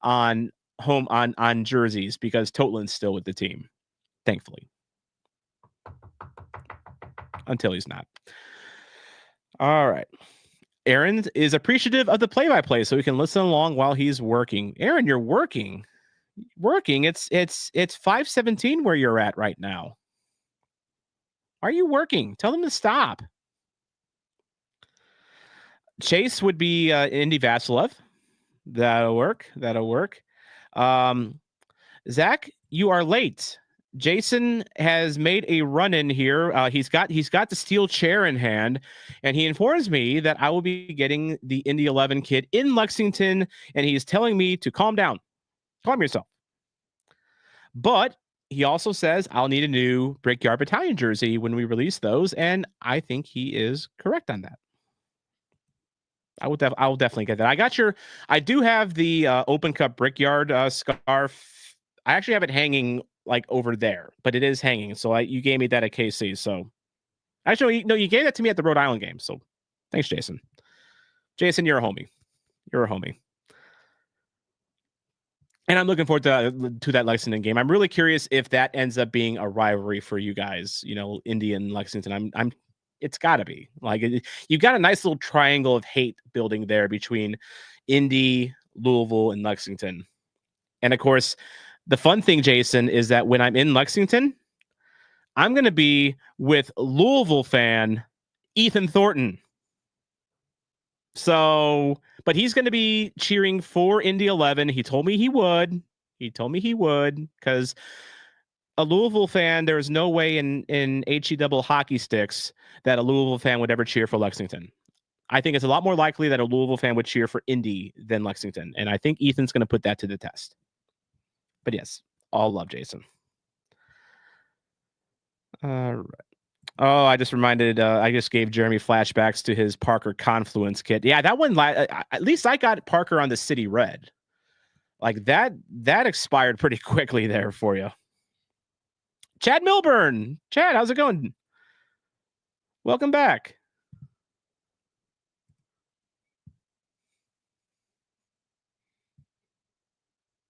on home on jerseys because Totland's still with the team, thankfully. Until he's not. All right. Aaron is appreciative of the play-by-play, so he can listen along while he's working. Aaron, you're working. It's 5:17 where you're at right now. Are you working? Tell them to stop. Chase would be Indy Vasilov. That'll work. Zach, you are late. Jason has made a run in here. He's got the steel chair in hand, and he informs me that I will be getting the Indy 11 kit in Lexington, and he's telling me to calm down. Calm yourself. But he also says I'll need a new Brickyard Battalion jersey when we release those, and I think he is correct on that. I will definitely get that. I do have the Open Cup Brickyard scarf. I actually have it hanging like over there, but it is hanging. So you gave me that at KC. So actually, no, you gave that to me at the Rhode Island game. So thanks, Jason. Jason, you're a homie. You're a homie. And I'm looking forward to that Lexington game. I'm really curious if that ends up being a rivalry for you guys. You know, Indy and Lexington. It's got to be like you got a nice little triangle of hate building there between Indy, Louisville, and Lexington. And of course, the fun thing, Jason, is that when I'm in Lexington, I'm going to be with Louisville fan Ethan Thornton. So, but he's going to be cheering for Indy 11. He told me he would. Because a Louisville fan, there's no way in HE double hockey sticks that a Louisville fan would ever cheer for Lexington. I think it's a lot more likely that a Louisville fan would cheer for Indy than Lexington. And I think Ethan's going to put that to the test. But yes, all love, Jason. All right. Oh, I just gave Jeremy flashbacks to his Parker Confluence kit. Yeah, that one, at least I got Parker on the City Red. Like that expired pretty quickly there for you. Chad Milburn. Chad, how's it going? Welcome back.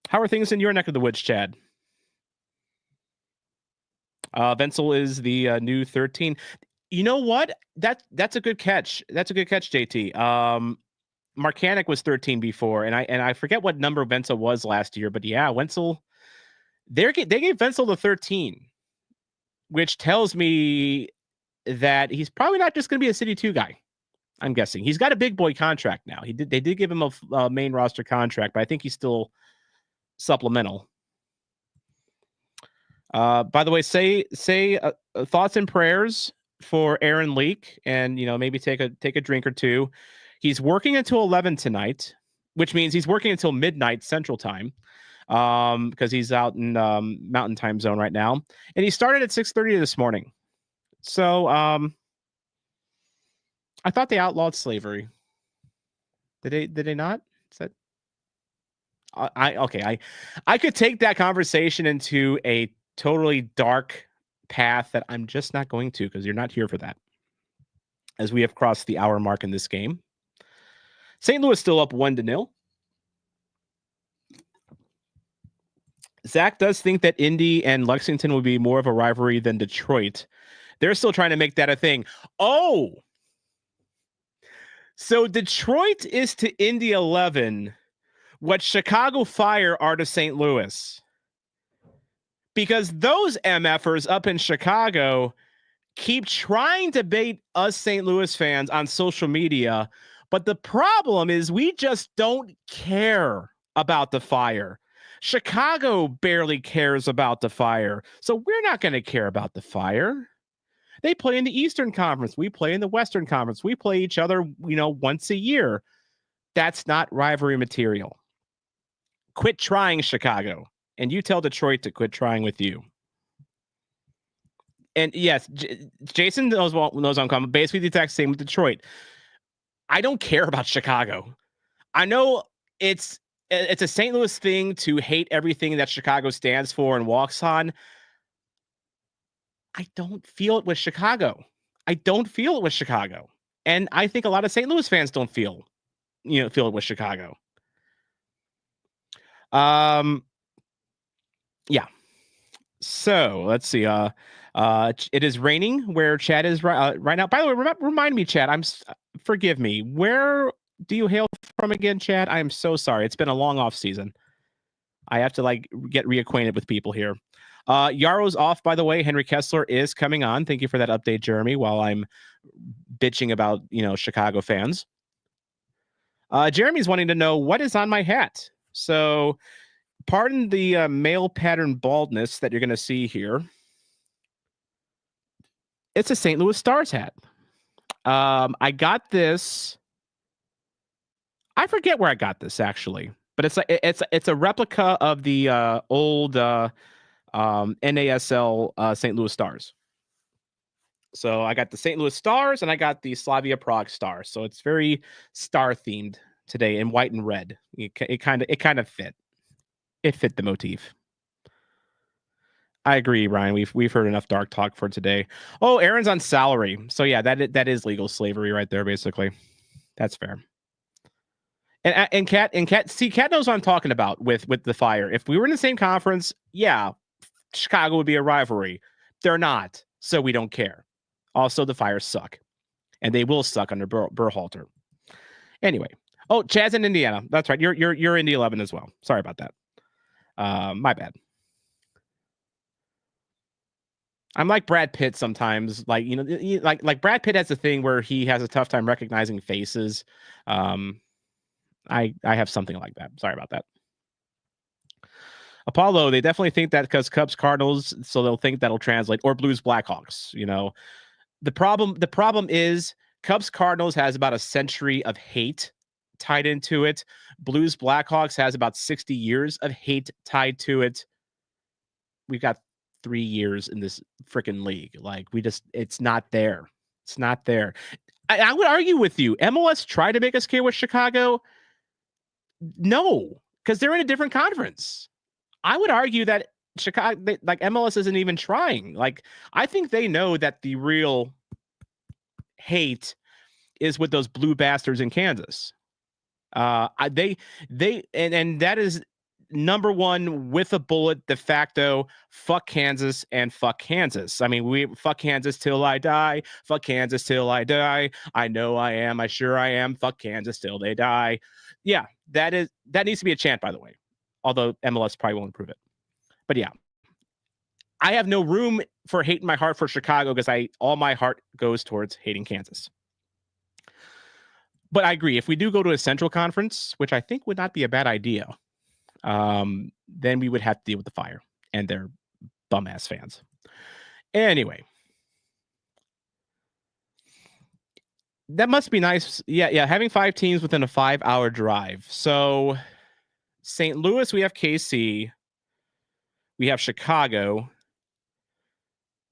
How are things in your neck of the woods, Chad? Wenzel is the new 13. You know what? That's a good catch. That's a good catch, JT. Marcanic was 13 before, and I forget what number Wenzel was last year, but yeah, Wenzel. They gave Wenzel the 13, which tells me that he's probably not just going to be a City 2 guy. I'm guessing he's got a big boy contract now. They did give him a main roster contract, but I think he's still supplemental. By the way, say thoughts and prayers for Aaron Leak, and maybe take a drink or two. He's working until 11 tonight, which means he's working until midnight Central Time, because he's out in Mountain Time Zone right now, and he started at 6:30 this morning. So I thought they outlawed slavery. Did they not? Is that I could take that conversation into a totally dark path that I'm just not going to, because you're not here for that, as we have crossed the hour mark in this game. St. Louis still up 1-0. Zach does think that Indy and Lexington will be more of a rivalry than Detroit. They're still trying to make that a thing. Oh, so Detroit is to Indy 11 what Chicago Fire are to St. Louis. Because those MFers up in Chicago keep trying to bait us St. Louis fans on social media, but the problem is we just don't care about the Fire. Chicago barely cares about the Fire, so we're not going to care about the Fire. They play in the Eastern Conference. We play in the Western Conference. We play each other, once a year. That's not rivalry material. Quit trying, Chicago. And you tell Detroit to quit trying with you. And yes, Jason knows I'm coming. Basically, the exact same with Detroit. I don't care about Chicago. I know it's a St. Louis thing to hate everything that Chicago stands for and walks on. I don't feel it with Chicago. And I think a lot of St. Louis fans don't feel it with Chicago. Yeah. So let's see. It is raining where Chad is right now. By the way, remind me, Chad. Forgive me. Where do you hail from again, Chad? I am so sorry. It's been a long off season. I have to get reacquainted with people here. Yaro's off, by the way. Henry Kessler is coming on. Thank you for that update, Jeremy. While I'm bitching about Chicago fans. Jeremy's wanting to know what is on my hat. So Pardon the male pattern baldness that you're going to see here. It's a St. Louis Stars hat. I got this. I forget where I got this actually, but it's a replica of the old NASL St. Louis Stars. So I got the St. Louis Stars and I got the Slavia Prague Stars. So it's very star themed today in white and red. It kind of fit. It fit the motif. I agree, Ryan. We've heard enough dark talk for today. Oh, Aaron's on salary. So yeah, that is legal slavery right there, basically. That's fair. And Kat knows what I'm talking about with the Fire. If we were in the same conference, yeah, Chicago would be a rivalry. They're not, so we don't care. Also, the Fire suck, and they will suck under Berhalter. Anyway, oh, Chaz in Indiana. That's right. You're Indy 11 as well. Sorry about that. My bad. I'm like Brad Pitt sometimes. Like, you know, like Brad Pitt has a thing where he has a tough time recognizing faces. I have something like that. Sorry about that. Apollo, they definitely think that because Cubs Cardinals, so they'll think that'll translate, or Blues Blackhawks. You know, the problem is Cubs Cardinals has about a century of hate tied into it. Blues Blackhawks has about 60 years of hate tied to it. We've got 3 years in this freaking league. Like, it's not there. It's not there. I would argue with you. MLS tried to make us care with Chicago. No, because they're in a different conference. I would argue that Chicago, like MLS isn't even trying. Like, I think they know that the real hate is with those blue bastards in Kansas. And that is number one with a bullet de facto. Fuck Kansas and fuck Kansas. I mean, we fuck Kansas till I die. Fuck Kansas till I die. I know I am. I sure I am. Fuck Kansas till they die. Yeah, that needs to be a chant, by the way. Although MLS probably won't approve it. But yeah, I have no room for hate in my heart for Chicago because all my heart goes towards hating Kansas. But I agree. If we do go to a Central Conference, which I think would not be a bad idea, then we would have to deal with the Fire and their bum ass fans. Anyway, that must be nice. Yeah. Having 5 teams within a 5-hour drive. So St. Louis, we have KC. We have Chicago.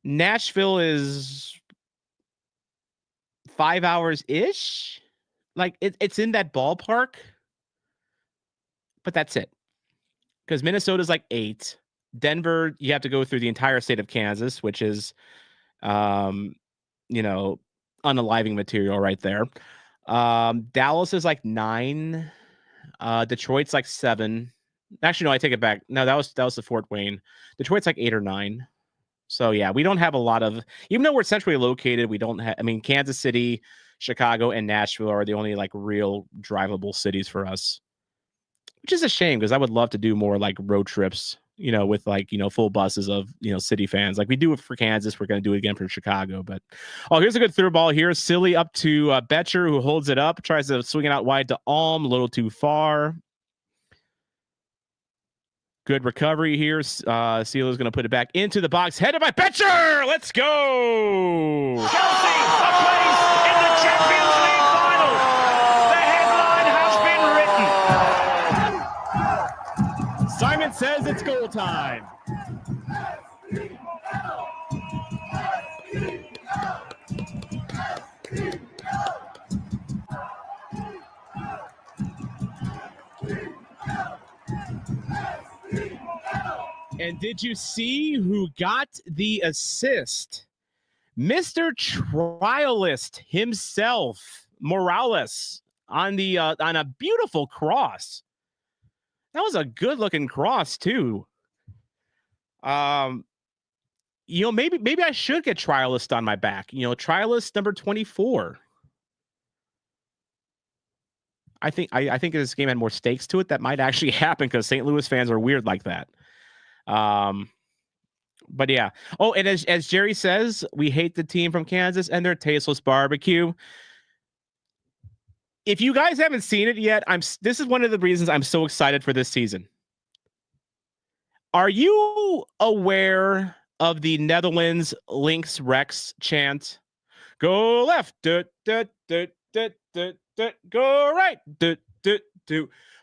Nashville is 5 hours ish. Like it's in that ballpark. But that's it. Because Minnesota's like 8. Denver, you have to go through the entire state of Kansas, which is, unaliving material right there. Dallas is like 9. Detroit's like 7. Actually, no, I take it back. No, that was the Fort Wayne. Detroit's like 8 or 9. So yeah, we don't have a lot of, even though we're centrally located, we don't have, I mean, Kansas City, Chicago, and Nashville are the only like real drivable cities for us, which is a shame because I would love to do more like road trips, with like, full buses of, city fans. Like we do it for Kansas. We're going to do it again for Chicago. But, here's a good through ball here. Silly up to Betcher, who holds it up, tries to swing it out wide to Alm, a little too far. Good recovery here. Sealer's going to put it back into the box. Headed by Betcher. Let's go. Chelsea, a place in the Champions League final. The headline has been written. Simon says it's goal time. And did you see who got the assist? Mr. Trialist himself, Morales, on a beautiful cross. That was a good-looking cross too. Maybe I should get Trialist on my back. Trialist number 24. I think if this game had more stakes to it, that might actually happen because St. Louis fans are weird like that. But yeah. Oh, and as Jerry says, we hate the team from Kansas and their tasteless barbecue. If you guys haven't seen it yet, this is one of the reasons I'm so excited for this season. Are you aware of the Netherlands Lynx Rex chant? Go left, go right,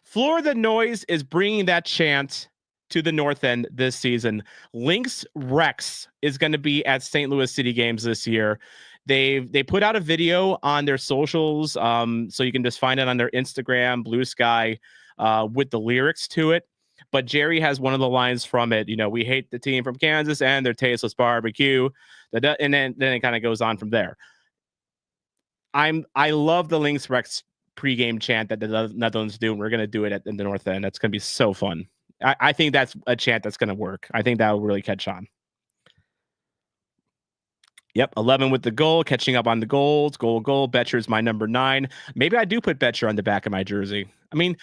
Floor the Noise is bringing that chant to the North End this season. Lynx Rex is going to be at St. Louis City Games this year. They put out a video on their socials, so you can just find it on their Instagram, Blue Sky, with the lyrics to it. But Jerry has one of the lines from it. We hate the team from Kansas and their tasteless barbecue. And then it kind of goes on from there. I love the Lynx Rex pregame chant that the Netherlands do, and we're going to do it in the North End. That's going to be so fun. I think that's a chant that's going to work. I think that will really catch on. Yep, 11 with the goal, catching up on the goals. Goal. Betcher is my number 9. Maybe I do put Betcher on the back of my jersey. I mean,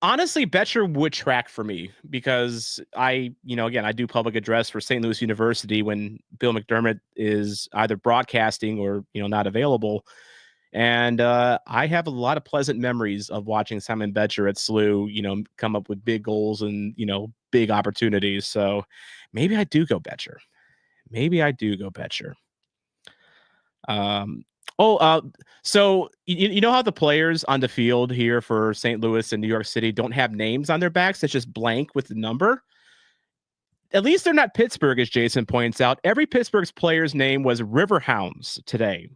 honestly, Betcher would track for me because again, I do public address for St. Louis University when Bill McDermott is either broadcasting or, not available. And I have a lot of pleasant memories of watching Simon Betcher at SLU, come up with big goals and, big opportunities. So maybe I do go Betcher. So you know how the players on the field here for St. Louis and New York City don't have names on their backs? It's just blank with the number. At least they're not Pittsburgh, as Jason points out. Every Pittsburgh's player's name was Riverhounds today.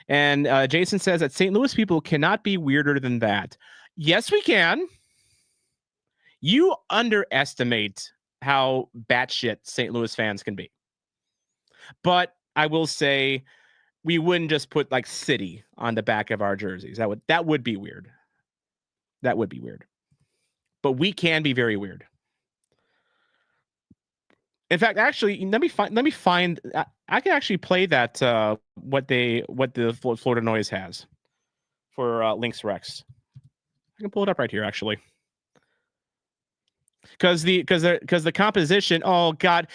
And Jason says that St. Louis people cannot be weirder than that. Yes, we can. You underestimate how batshit St. Louis fans can be. But I will say we wouldn't just put like city on the back of our jerseys. That would be weird. That would be weird. But we can be very weird. In fact, actually, let me find. I can actually play that what the Florida Noise has for Lynx Rex. I can pull it up right here, actually, because the composition. Oh God,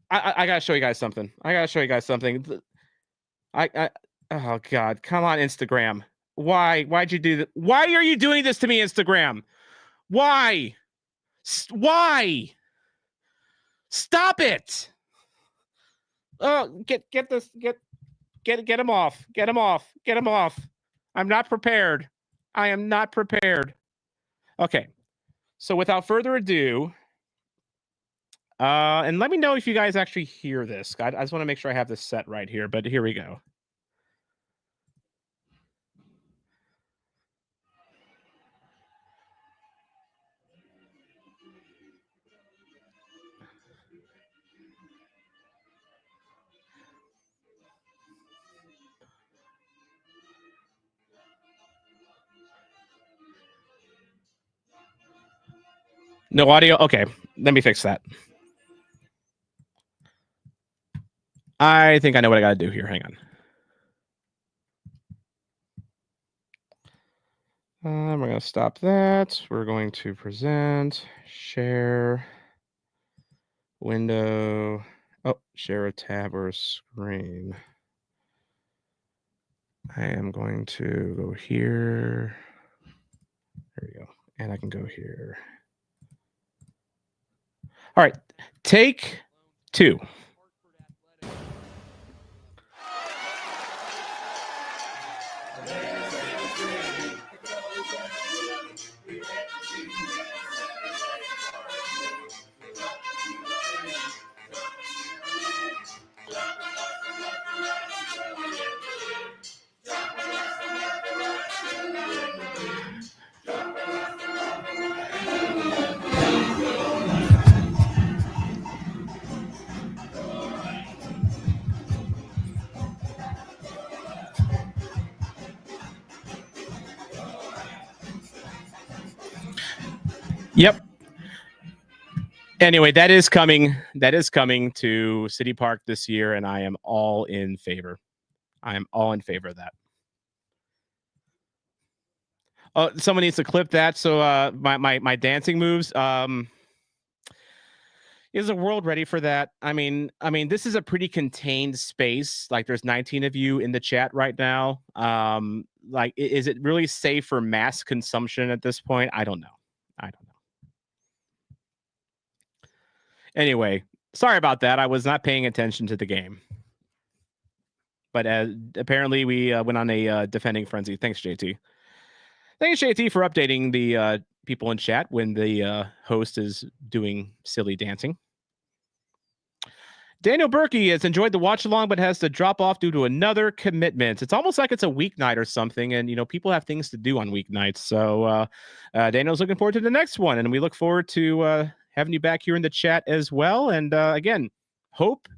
I gotta show you guys something. Oh God, come on, Instagram. Why'd you do that? Why are you doing this to me, Instagram? Why? Stop it! Oh, get him off. Get him off. I'm not prepared. I am not prepared. Okay. So without further ado, and let me know if you guys actually hear this. I just want to make sure I have this set right here, but here we go. No audio? Okay, let me fix that. I think I know what I got to do here. Hang on. We're going to stop that. We're going to present, share, window. Oh, share a tab or a screen. I am going to go here. There we go. And I can go here. All right. Take 2. Yep. Anyway, that is coming. That is coming to City Park this year, and I am all in favor. I am all in favor of that. Oh, someone needs to clip that. So my dancing moves. Is the world ready for that? I mean, this is a pretty contained space. Like, there's 19 of you in the chat right now. Like, is it really safe for mass consumption at this point? I don't know. Anyway, sorry about that. I was not paying attention to the game. But apparently we went on a defending frenzy. Thanks, JT. Thanks, JT, for updating the people in chat when the host is doing silly dancing. Daniel Berkey has enjoyed the watch along, but has to drop off due to another commitment. It's almost like it's a weeknight or something, and people have things to do on weeknights. So Daniel's looking forward to the next one, and we look forward to having you back here in the chat as well. And again, hope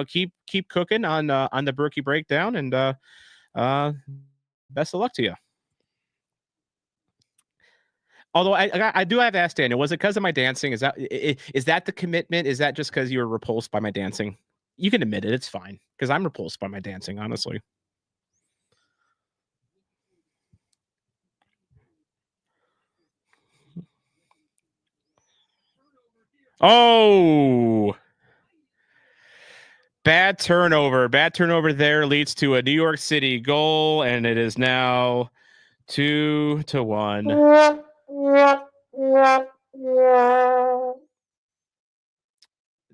keep cooking on the Berkey breakdown, and best of luck to you. Although I do have to ask Daniel, was it because of my dancing? Is that the commitment? Is that just because you were repulsed by my dancing? You can admit it. It's fine, because I'm repulsed by my dancing, honestly. Oh, bad turnover. Bad turnover there leads to a New York City goal, and it is now 2-1.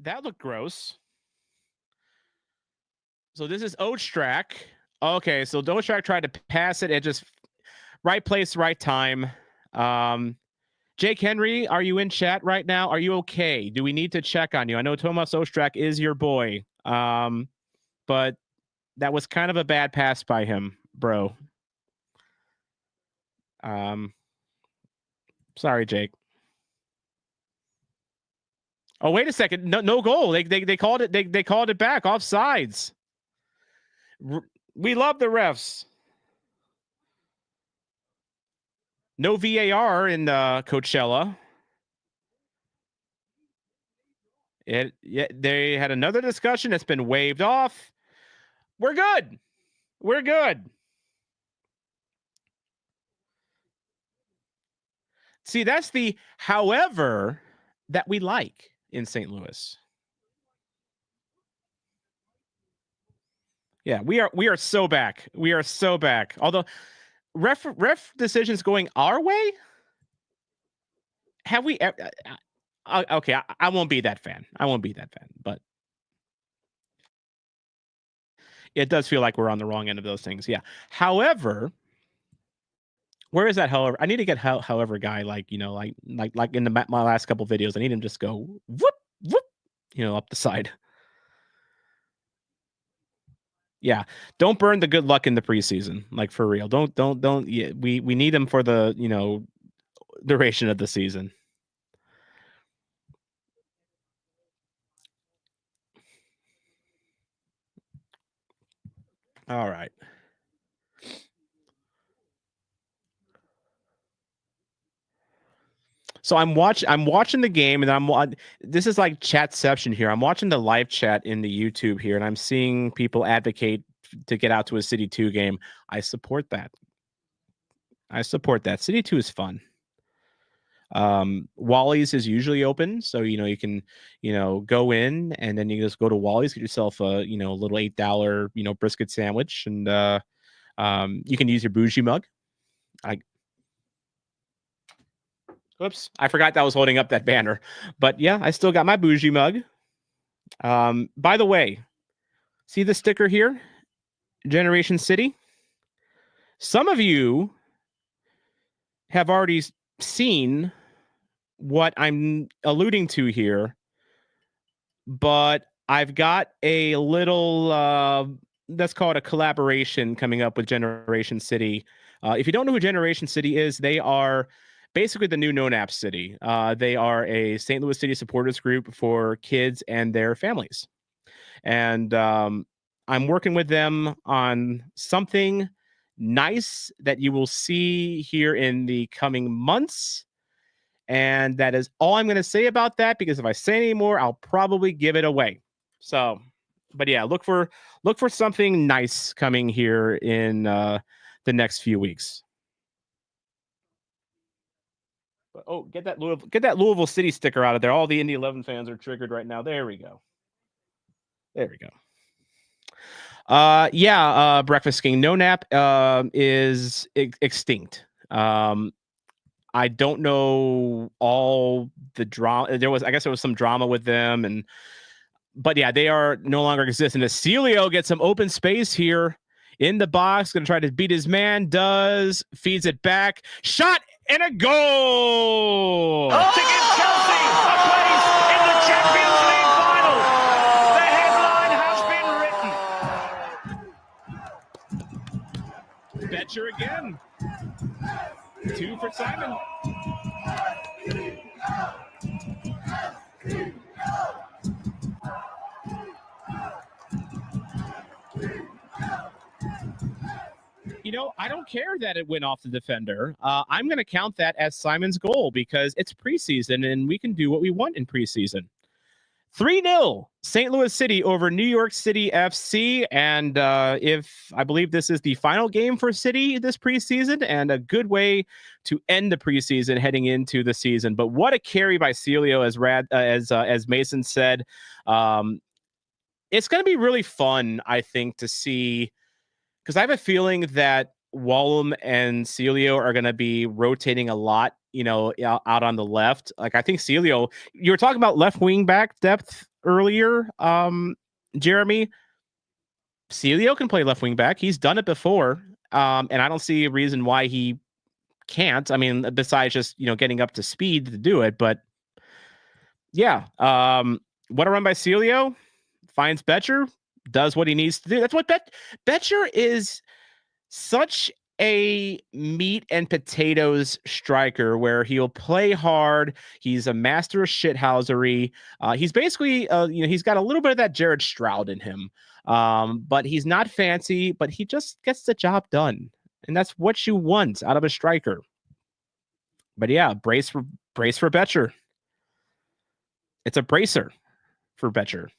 That looked gross. So this is Ochtrak. Okay, so Ochtrak tried to pass it. It just right place, right time. Jake Henry, are you in chat right now? Are you okay? Do we need to check on you? I know Tomas Ochtrak is your boy, but that was kind of a bad pass by him, bro. Sorry, Jake. Oh, wait a second. No goal. They called it. They called it back. Offsides. We love the refs. No VAR in Coachella. They had another discussion. It's been waved off. We're good. We're good. See, that's the however that we like in St. Louis. Yeah, we are so back. We are so back. Although ref decisions going our way. Have we? Okay, I won't be that fan. I won't be that fan, but it does feel like we're on the wrong end of those things. Yeah. However, where is that? However, I need to get however guy like in my last couple videos. I need him just go whoop whoop, up the side. Yeah, don't burn the good luck in the preseason, like for real. Don't. Yeah, we need him for the duration of the season. All right. So I'm watching the game, and this is like chatception here. I'm watching the live chat in the YouTube here, and I'm seeing people advocate to get out to a City 2 game. I support that. City 2 is fun. Wally's is usually open, so you can go in, and then you just go to Wally's, get yourself a little $8 brisket sandwich, and you can use your bougie mug. Oops, I forgot that I was holding up that banner. But yeah, I still got my bougie mug. By the way, see the sticker here? Generation City. Some of you have already seen what I'm alluding to here, but I've got a little, let's call it a collaboration coming up with Generation City. If you don't know who Generation City is, they are basically the new NoNap City. They are a St. Louis City supporters group for kids and their families. And I'm working with them on something nice that you will see here in the coming months. And that is all I'm going to say about that, because if I say any more, I'll probably give it away. So, but yeah, look for something nice coming here in the next few weeks. But, get that Louisville City sticker out of there. All the Indy 11 fans are triggered right now. There we go. Breakfast King. No Nap is extinct. I don't know all the drama. I guess there was some drama with them, but yeah, they are no longer existing. As Celio gets some open space here in the box, going to try to beat his man. Feeds it back, shot and a goal. To give Chelsea a place in the Champions League final. The headline has been written. Betcher again. 2 for Simon. I don't care that it went off the defender. I'm going to count that as Simon's goal because it's preseason and we can do what we want in preseason. 3-0 St. Louis City over New York City FC. And I believe this is the final game for City this preseason and a good way to end the preseason heading into the season. But what a carry by Celio, as Mason said. It's going to be really fun, I think, to see, because I have a feeling that Wallum and Celio are going to be rotating a lot, out on the left. Like, I think Celio, you were talking about left wing back depth earlier, Jeremy. Celio can play left wing back. He's done it before. And I don't see a reason why he can't. I mean, besides just, getting up to speed to do it. But yeah, what a run by Celio. Finds Betcher, does what he needs to do. That's what Betcher is, such a meat and potatoes striker where he'll play hard. He's a master of shithousery. He's basically, he's got a little bit of that Jared Stroud in him. But he's not fancy, but he just gets the job done. And that's what you want out of a striker. But yeah, brace for Betcher. It's a bracer for Betcher.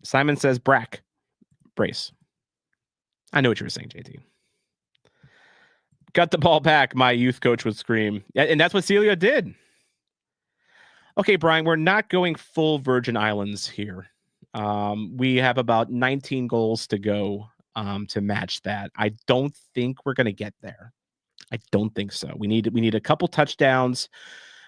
Simon says brace. I know what you were saying, JT. Got the ball back, my youth coach would scream. And that's what Celio did. Okay, Brian, we're not going full Virgin Islands here. We have about 19 goals to go to match that. I don't think we're going to get there. I don't think so. We need a couple touchdowns,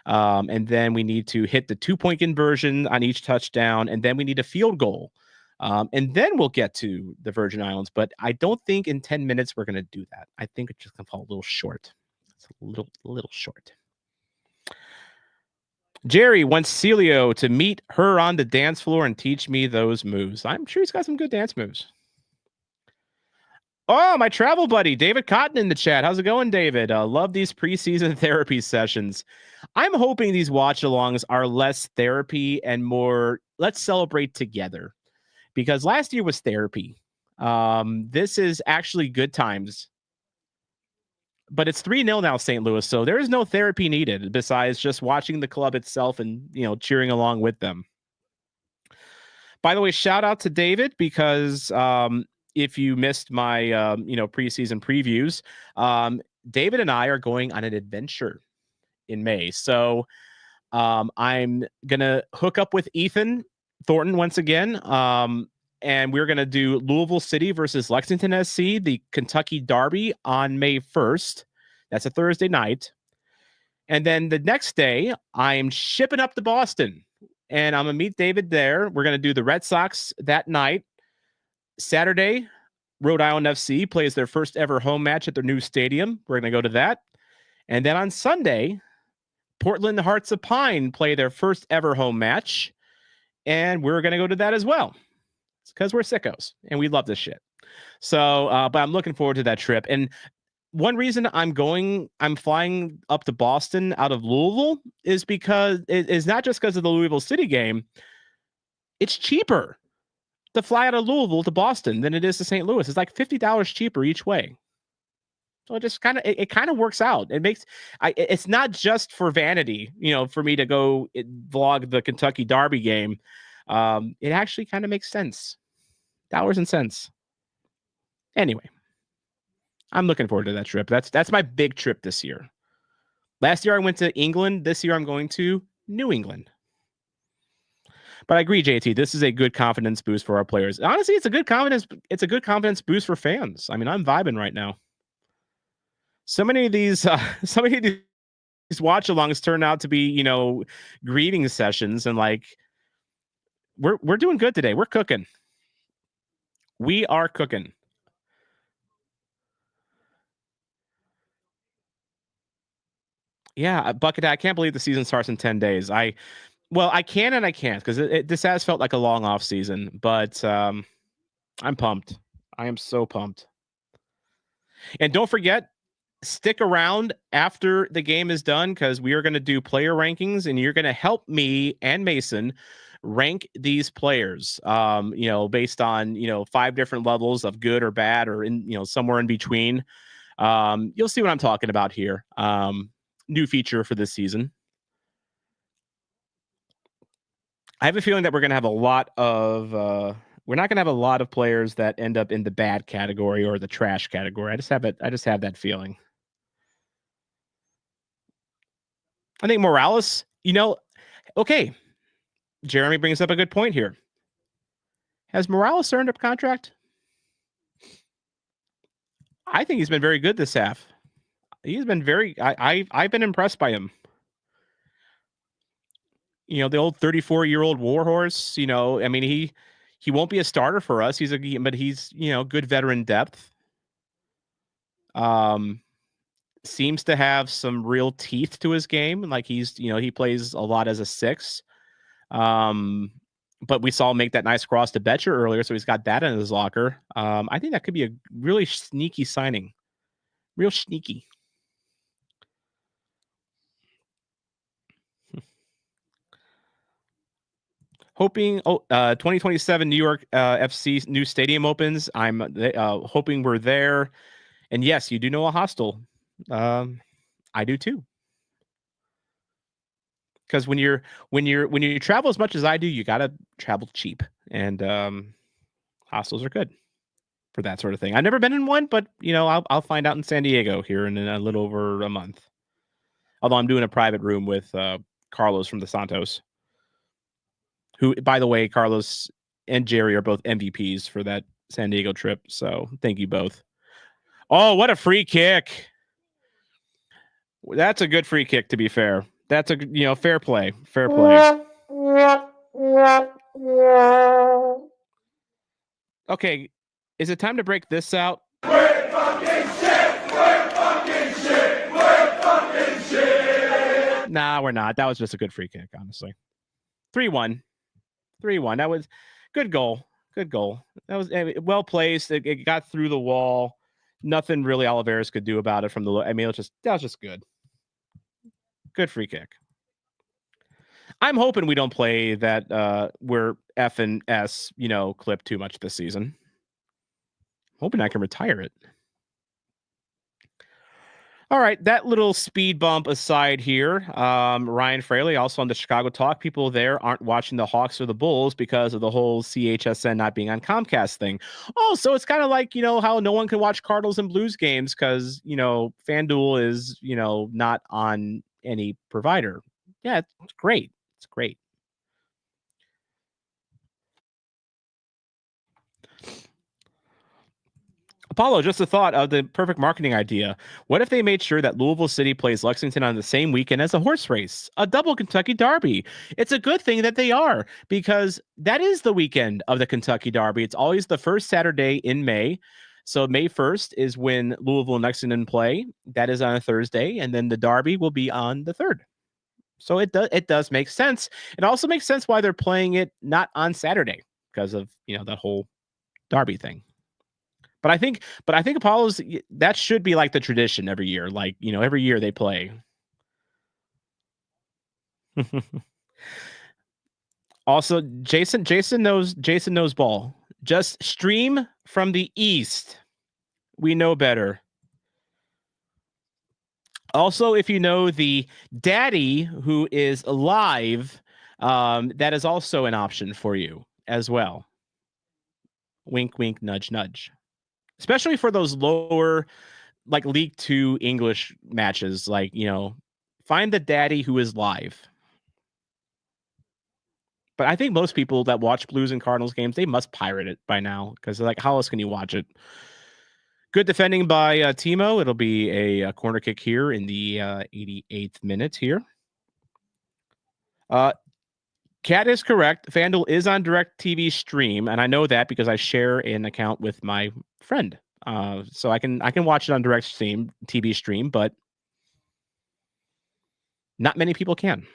and then we need to hit the 2-point conversion on each touchdown, and then we need a field goal. And then we'll get to the Virgin Islands, but I don't think in 10 minutes we're going to do that. I think it's just going to fall a little short. It's a little short. Jerry wants Celio to meet her on the dance floor and teach me those moves. I'm sure he's got some good dance moves. Oh, my travel buddy, David Cotton in the chat. How's it going, David? Love these preseason therapy sessions. I'm hoping these watch-alongs are less therapy and more, let's celebrate together. Because last year was therapy. This is actually good times. But it's 3-0 now, St. Louis. So there is no therapy needed besides just watching the club itself and, cheering along with them. By the way, shout out to David because if you missed my, preseason previews, David and I are going on an adventure in May. So I'm going to hook up with Ethan Thornton once again, and we're going to do Louisville City versus Lexington SC, the Kentucky Derby on May 1st. That's a Thursday night. And then the next day, I'm shipping up to Boston, and I'm going to meet David there. We're going to do the Red Sox that night. Saturday, Rhode Island FC plays their first ever home match at their new stadium. We're going to go to that. And then on Sunday, Portland Hearts of Pine play their first ever home match. And we're going to go to that as well. It's because we're sickos and we love this shit. So, but I'm looking forward to that trip. And one reason I'm flying up to Boston out of Louisville is because it's not just because of the Louisville City game. It's cheaper to fly out of Louisville to Boston than it is to St. Louis. It's like $50 cheaper each way. So it just kind of works out. It's not just for vanity, for me to go vlog the Kentucky Derby game. It actually kind of makes sense. Dollars and cents. Anyway, I'm looking forward to that trip. That's my big trip this year. Last year I went to England. This year I'm going to New England. But I agree, JT. This is a good confidence boost for our players. Honestly, it's a good confidence boost for fans. I mean, I'm vibing right now. So many of these watch-alongs turn out to be, greeting sessions, and like we're doing good today. We're cooking. We are cooking. Yeah, Bucket, I can't believe the season starts in 10 days. I can and I can't, because this has felt like a long off season, but I'm pumped. I am so pumped. And don't forget, stick around after the game is done, because we are going to do player rankings, and you're going to help me and Mason rank these players, based on, 5 different levels of good or bad, or somewhere in between. You'll see what I'm talking about here. New feature for this season. I have a feeling that we're going to have a lot of, we're not going to have a lot of players that end up in the bad category or the trash category. I just have that feeling. I think Morales, okay. Jeremy brings up a good point here. Has Morales earned a contract? I think he's been very good this half. He's been I've been impressed by him. The old 34-year-old warhorse, he won't be a starter for us. But he's, good veteran depth. Seems to have some real teeth to his game. Like he plays a lot as a 6. But we saw him make that nice cross to Betcher earlier, so he's got that in his locker. I think that could be a really sneaky signing. Real sneaky. Hoping 2027 New York FC new stadium opens. I'm hoping we're there. And yes, you do know a hostel. I do too. Because when you travel as much as I do, you gotta travel cheap, and hostels are good for that sort of thing. I've never been in one, but I'll find out in San Diego here in a little over a month. Although I'm doing a private room with Carlos from the Santos, who, by the way, Carlos and Jerry are both MVPs for that San Diego trip. So thank you both. Oh, what a free kick! That's a good free kick, to be fair. That's a fair play. Fair play. Okay, is it time to break this out? We're fucking shit! We're fucking shit! We're fucking shit! Nah, we're not. That was just a good free kick, honestly. 3-1. 3-1. That was good goal. Good goal. That was well placed. It got through the wall. Nothing really Oliveras could do about it from the. That was just good. Good free kick. I'm hoping we don't play that we're F and S, clip too much this season. Hoping I can retire it. All right, that little speed bump aside here, Ryan Fraley, also on the Chicago Talk, people there aren't watching the Hawks or the Bulls because of the whole CHSN not being on Comcast thing. Oh, so it's kind of like, how no one can watch Cardinals and Blues games because, FanDuel is, not on any provider. Yeah, it's great. It's great. Apollo, just a thought of the perfect marketing idea. What if they made sure that Louisville City plays Lexington on the same weekend as a horse race, a double Kentucky Derby? It's a good thing that they are, because that is the weekend of the Kentucky Derby. It's always the first Saturday in May. So May 1st is when Louisville and Lexington play. That is on a Thursday, and then the Derby will be on the 3rd. So it does make sense. It also makes sense why they're playing it not on Saturday, because of that whole Derby thing. But I think Apollo's, that should be like the tradition every year. Like, every year they play. Also, Jason knows ball. Just stream from the East. We know better. Also, if you know the daddy who is live, that is also an option for you as well. Wink, wink, nudge, nudge. Especially for those lower, like League 2 English matches, like, find the daddy who is live. But I think most people that watch Blues and Cardinals games, they must pirate it by now, because they're like, how else can you watch it? Good defending by Timo. It'll be a corner kick here in the 88th minute here. Cat is correct. FanDuel is on Direct TV stream, and I know that because I share an account with my friend. So I can watch it on Direct TV stream, but not many people can.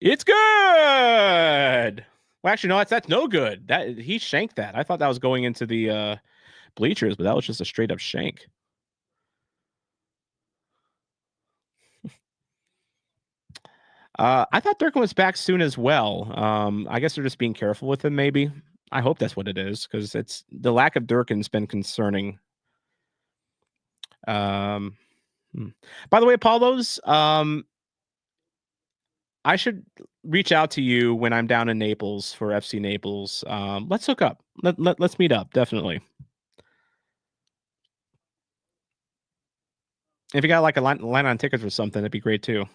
It's good. Well, actually, no, that's no good. That he shanked that. I thought that was going into the bleachers, but that was just a straight up shank. I thought Durkin was back soon as well. I guess they're just being careful with him, maybe. I hope that's what it is, because it's the lack of Durkin's been concerning. By the way, Paulos, I should reach out to you when I'm down in Naples for FC Naples. Let's hook up. Let's meet up, definitely. If you got like a line on tickets or something, that'd be great too.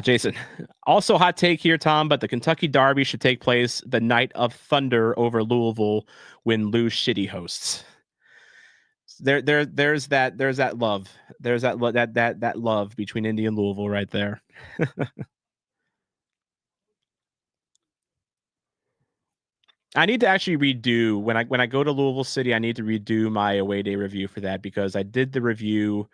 Jason. Also, hot take here, Tom, but the Kentucky Derby should take place the night of Thunder over Louisville when Lou shitty hosts. There's that love. There's that love between Indy and Louisville right there. I need to actually redo when I go to Louisville City. I need to redo my away day review for that, because I did the review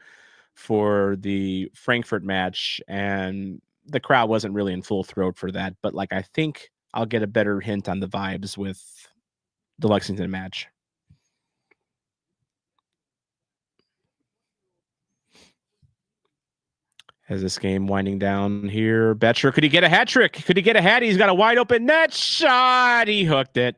for the Frankfurt match and the crowd wasn't really in full throat for that. But like, I think I'll get a better hint on the vibes with the Lexington match. As this game winding down here, Betcher, could he get a hat trick? Could he get a hat? He's got a wide open net shot. He hooked it.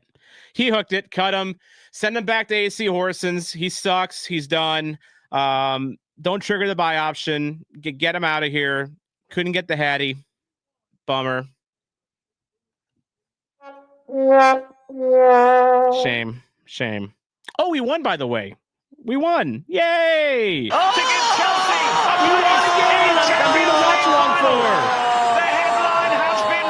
Cut him. Send him back to AC Horsens. He sucks. He's done. Don't trigger the buy option. Get him out of here. Couldn't get the hattie. Bummer. Shame. Oh, we won, by the way. We won. Yay! Oh! Against Chelsea! We won again! I'm being a watch along for. The headline has been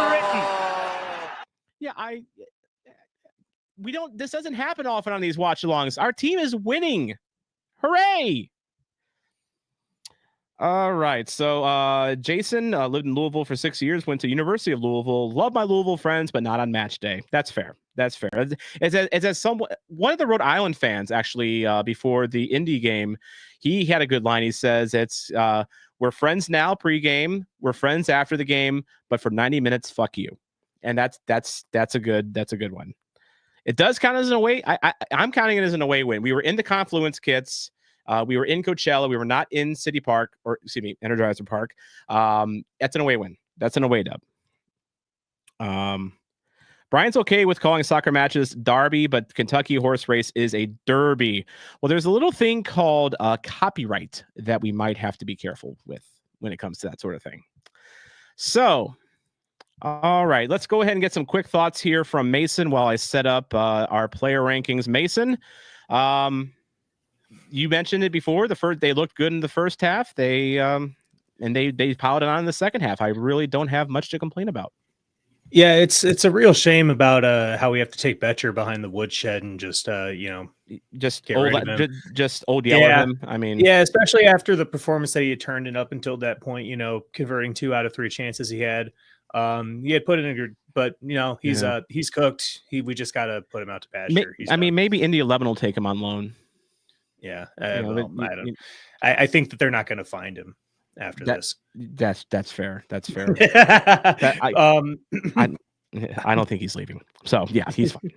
written. This doesn't happen often on these watch alongs. Our team is winning. Hooray! All right. So Jason lived in Louisville for 6 years, went to University of Louisville. Love my Louisville friends, but not on match day. That's fair. It's as one of the Rhode Island fans, actually, before the Indy game, he had a good line. He says, it's we're friends now pregame, we're friends after the game, but for 90 minutes, fuck you. And that's a good one. It does count as an away. I'm counting it as an away win. We were in the Confluence kits. We were in Coachella. We were not in City Park, or excuse me, Energizer Park. That's an away win. That's an away dub. Brian's okay with calling soccer matches derby, but Kentucky horse race is a derby. Well, there's a little thing called copyright that we might have to be careful with when it comes to that sort of thing. So, all right, let's go ahead and get some quick thoughts here from Mason while I set up our player rankings. Mason, you mentioned it before. They looked good in the first half. They piled it on in the second half. I really don't have much to complain about. Yeah, it's a real shame about how we have to take Betcher behind the woodshed and just just old yell at him. I mean, yeah, especially after the performance that he had turned in up until that point. Converting 2 out of 3 chances he had. He had put in a good, but he's cooked. We just got to put him out to pasture. Maybe Indy 11 will take him on loan. Yeah, I think that they're not going to find him after this. That's fair. That's fair. I don't think he's leaving. So yeah, he's fine.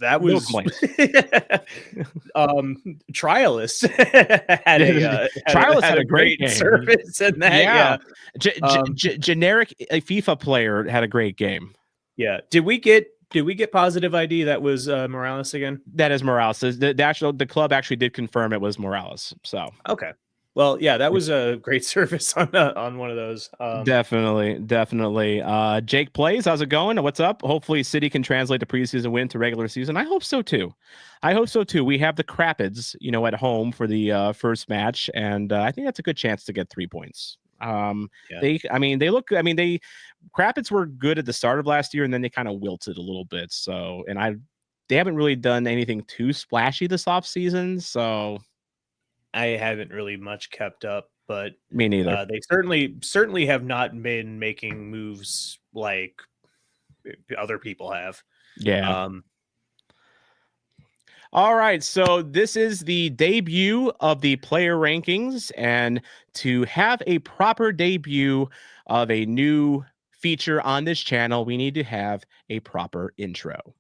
That was Trialist had a great game. Service in that. Yeah, generic FIFA player had a great game. Yeah. Did we get positive ID? That was Morales again. That is Morales. The club actually did confirm it was Morales. So okay. Well, yeah, that was a great service on one of those. Definitely. Jake Plays, how's it going? What's up? Hopefully City can translate the preseason win to regular season. I hope so too. We have the Crapids, at home for the first match, and I think that's a good chance to get 3 points. Yeah. They Kravitz were good at the start of last year, and then they kind of wilted a little bit. So, they haven't really done anything too splashy this offseason. So I haven't really much kept up, but me neither. they certainly have not been making moves like other people have. Yeah. All right, so this is the debut of the player rankings, and to have a proper debut of a new feature on this channel, we need to have a proper intro.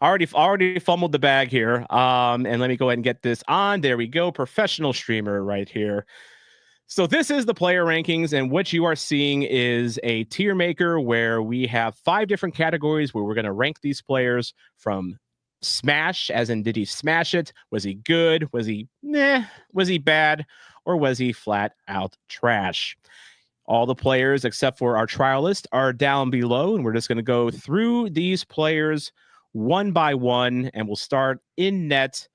Already fumbled the bag here. And let me go ahead and get this on. There we go. Professional streamer right here. So this is the player rankings, and what you are seeing is a tier maker where we have 5 different categories where we're going to rank these players from smash, as in did he smash it? Was he good? Was he meh? Was he bad? Or was he flat out trash? All the players except for our trial list are down below, and we're just going to go through these players one by one, and we'll start in net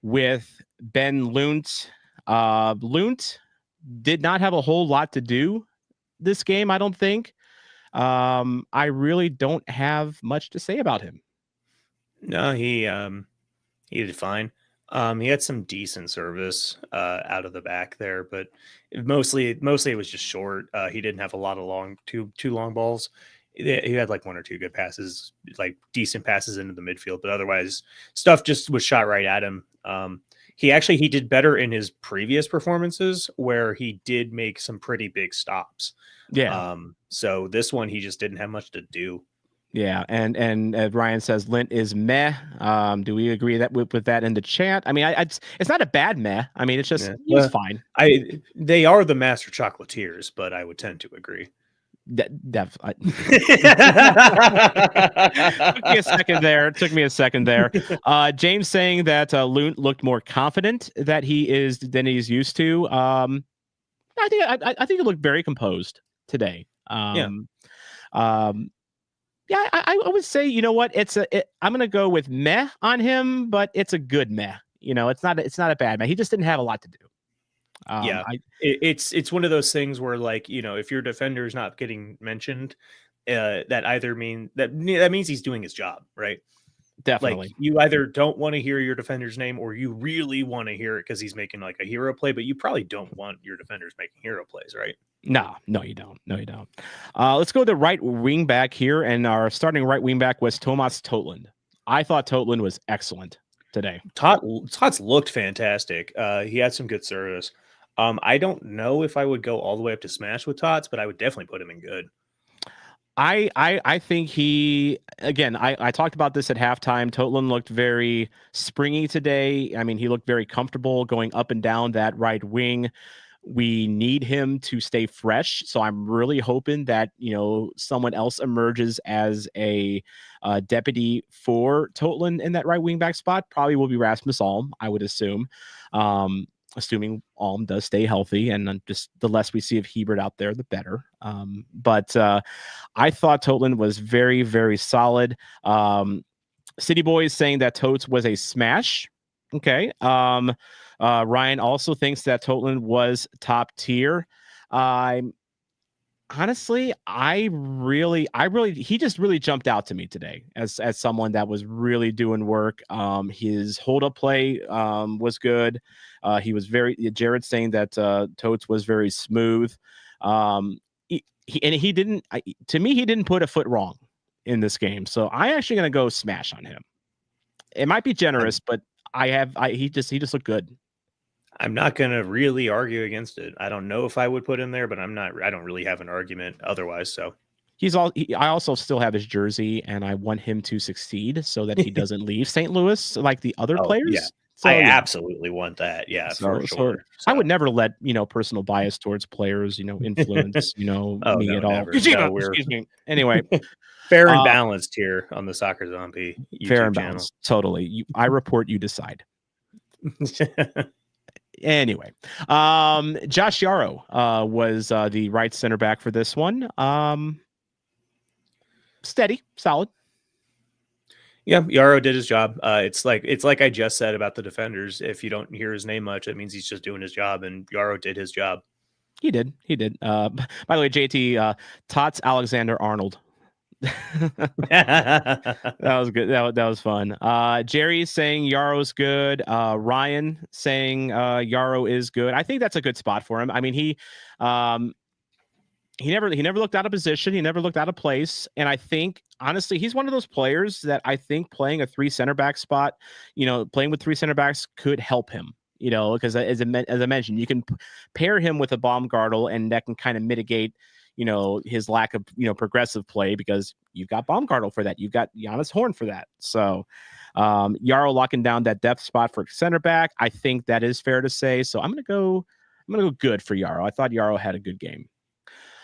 with Ben Lunt. Lunt did not have a whole lot to do this game, I don't think. I really don't have much to say about him. No, he did fine. He had some decent service out of the back there, but mostly it was just short. He didn't have a lot of two long balls. He had like 1 or 2 good passes, like decent passes into the midfield, but otherwise stuff just was shot right at him. He did better in his previous performances where he did make some pretty big stops. Yeah. So this one, he just didn't have much to do. Yeah. And Ryan says Lint is meh. Do we agree that with that in the chat? I mean, it's not a bad meh. I mean, it's just, he's fine. They are the master chocolatiers, but I would tend to agree. Definitely. Took me a second there. James saying that Lunt looked more confident than he's used to. I think it looked very composed today. I would say, you know what, I'm gonna go with meh on him, but it's a good meh. You know, it's not a bad meh. He just didn't have a lot to do. It's one of those things where, like, you know, if your defender is not getting mentioned, that means he's doing his job, right? Definitely. Like, you either don't want to hear your defender's name, or you really want to hear it because he's making like a hero play, but you probably don't want your defenders making hero plays, right? No, you don't. Let's go to right wing back here, and our starting right wing back was Thomas Totland. I thought Totland was excellent today. Tots looked fantastic. He had some good service. I don't know if I would go all the way up to smash with Tots, but I would definitely put him in good. I think I talked about this at halftime. Totland looked very springy today. I mean, he looked very comfortable going up and down that right wing. We need him to stay fresh. So I'm really hoping that, you know, someone else emerges as a deputy for Totland in that right wing back spot. Probably will be Rasmus Alm, I would assume. Assuming Alm does stay healthy, and just the less we see of Hebert out there, the better. But I thought Totland was very, very solid. City Boys saying that Totes was a smash. Okay. Ryan also thinks that Totland was top tier. Honestly, he just really jumped out to me today as someone that was really doing work. His hold up play was good. He was Jared saying that Totes was very smooth. He didn't put a foot wrong in this game. So I'm actually going to go smash on him. It might be generous, but he just looked good. I'm not going to really argue against it. I don't know if I would put him there, but I don't really have an argument otherwise. So I also still have his jersey, and I want him to succeed so that he doesn't leave St. Louis like the other players. Yeah. So, I absolutely want that. Yeah, for sure. I would never let, personal bias towards players, influence, me at all. Excuse me. Anyway. Fair and balanced here on the Soccer Zombie YouTube fair and channel. balanced. Totally. I report, you decide. Anyway, Josh Yarrow was the right center back for this one. Steady, solid. Yeah, Yarrow did his job. It's like I just said about the defenders. If you don't hear his name much, it means he's just doing his job, and Yarrow did his job. He did. By the way, JT, Tots Alexander Arnold. That was good. That was fun. Jerry's saying Yarrow's good. Ryan saying Yarrow is good. I think that's a good spot for him. I mean, he never looked out of position. He never looked out of place. And I think honestly, he's one of those players that I think playing a 3 center back spot, playing with 3 center backs could help him. Because as I mentioned, you can pair him with a Baumgartel, and that can kind of mitigate, his lack of, progressive play, because you've got Baumgartel for that. You've got Giannis Horn for that. So Yarrow locking down that depth spot for center back. I think that is fair to say. So I'm going to go good for Yarrow. I thought Yarrow had a good game.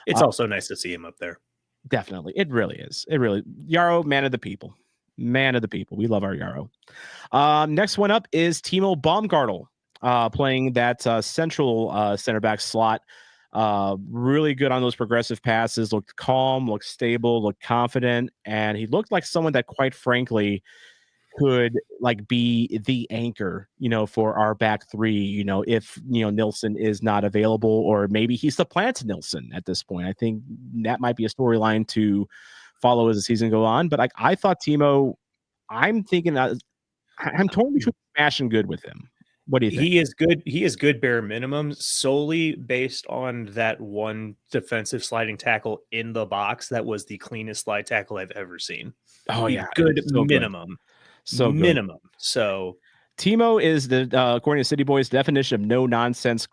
It's also nice to see him up there. Definitely. It really is. Yarrow, man of the people. Man of the people. We love our Yarrow. Next one up is Timo Baumgartel. Playing that central center back slot. Really good on those progressive passes, looked calm, looked stable, looked confident, and he looked like someone that, quite frankly, could be the anchor, for our back three, if Nilsson is not available, or maybe he supplants Nilsson at this point. I think that might be a storyline to follow as the season go on. But I thought Timo, I'm thinking that I'm torn between smash and good with him. What do you think? He is good. He is good bare minimum, solely based on that one defensive sliding tackle in the box. That was the cleanest slide tackle I've ever seen. Oh yeah, good so minimum. Good. So minimum. Good. So Timo is the according to City Boys definition of no nonsense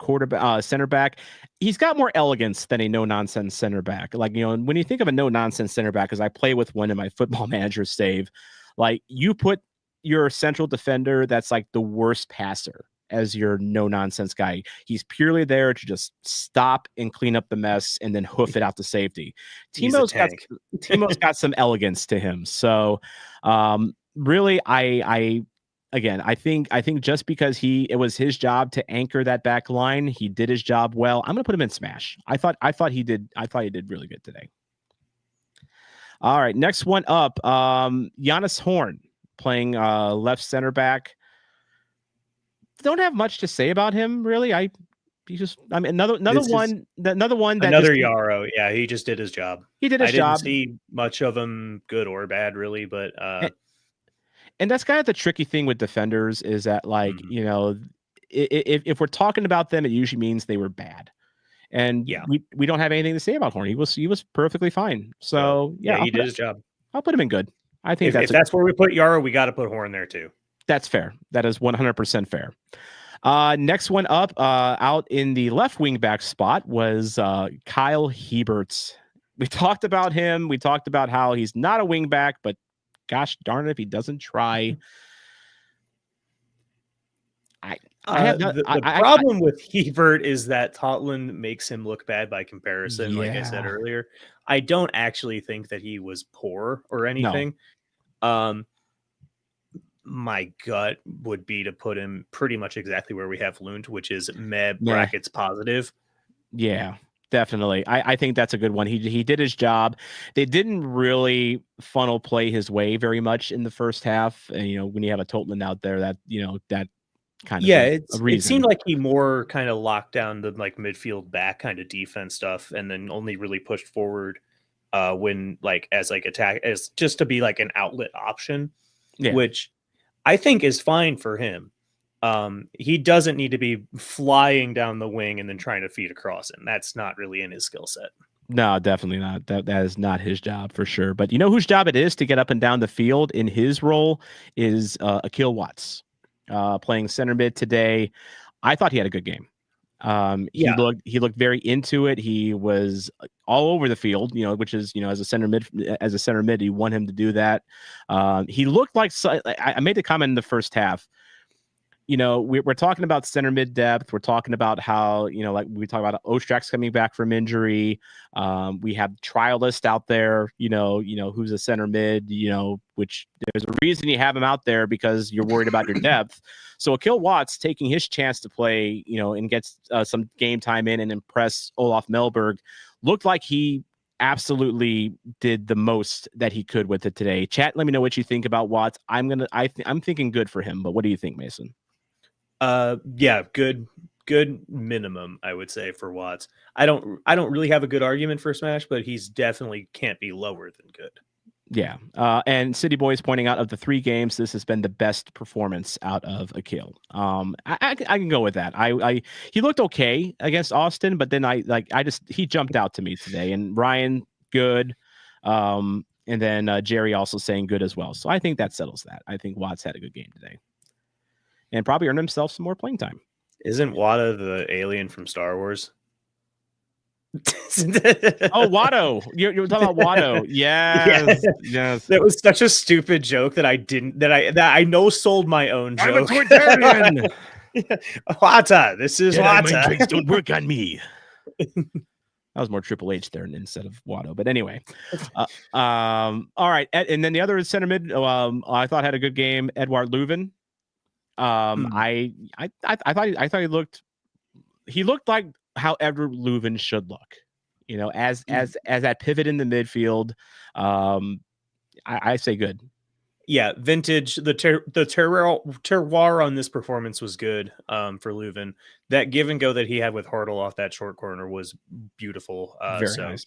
center back. He's got more elegance than a no nonsense center back. When you think of a no nonsense center back, because I play with one in my Football Manager save, you put your central defender that's the worst passer as your no nonsense guy. He's purely there to just stop and clean up the mess and then hoof it out to safety. Timo's got some elegance to him. So really, I think just because it was his job to anchor that back line, he did his job well. I'm gonna put him in smash. I thought he did really good today. All right, next one up, Giannis Horn playing left center back. Don't have much to say about him, really. Another Yarrow. Yeah, he just did his job. He did his job. I didn't see much of him, good or bad, really. But and that's kind of the tricky thing with defenders, is that if we're talking about them, it usually means they were bad. And we don't have anything to say about Horn. He was perfectly fine. So he did his job. I'll put him in good. I think if that's where we put Yarrow, we got to put Horn there too. That's fair. That is 100% fair. Next one up, out in the left wing back spot was Kyle Hebert. We talked about him. We talked about how he's not a wing back, but gosh darn it if he doesn't try. The problem with Hebert is that Totland makes him look bad by comparison. Like I said earlier, I don't actually think that he was poor or anything. No. My gut would be to put him pretty much exactly where we have Lund, which is brackets positive. Yeah, definitely. I think that's a good one. He did his job. They didn't really funnel play his way very much in the first half. And, when you have a Totland out there, that kind of it seemed like he more kind of locked down the midfield back kind of defense stuff, and then only really pushed forward when as attack, as just to be an outlet option, which I think is fine for him. He doesn't need to be flying down the wing and then trying to feed across him. That's not really in his skill set. No, definitely not. That is not his job for sure. But whose job it is to get up and down the field in his role is Akil Watts, playing center mid today. I thought he had a good game. He looked very into it. He was all over the field, which is, as a center mid, you want him to do that. He looked like, I made the comment in the first half, we're talking about center mid depth. We're talking about how, like we talk about Ostrak's coming back from injury. We have trialist out there, who's a center mid, which there's a reason you have him out there because you're worried about your depth. So Akil Watts taking his chance to play, and gets some game time in and impress Olaf Melberg, looked like he absolutely did the most that he could with it today. Chat, let me know what you think about Watts. I'm thinking good for him, but what do you think, Mason? Yeah, good minimum, I would say, for Watts. I don't really have a good argument for Smash, but he's definitely can't be lower than good. Yeah. And City Boy is pointing out, of the 3 games, this has been the best performance out of Akil. I can go with that. He looked okay against Austin, but then he jumped out to me today. And Ryan, good. And then Jerry also saying good as well. So I think that settles that. I think Watts had a good game today and probably earned himself some more playing time. Isn't Wada the alien from Star Wars? Oh, Watto. You're talking about Watto. Yes. Yes. That was such a stupid joke that I know sold my own joke. I'm a Twittarian. Wata. This is Jedi mind Wata. tricks don't work on me. That was more Triple H there instead of Watto. But anyway. All right. And then the other center mid, I thought had a good game, Edouard Leuven. I thought he looked like how Edward Leuven should look, as that pivot in the midfield. I say good. Yeah, vintage. The terroir on this performance was good for Leuven. That give and go that he had with Hartle off that short corner was beautiful. Very nice.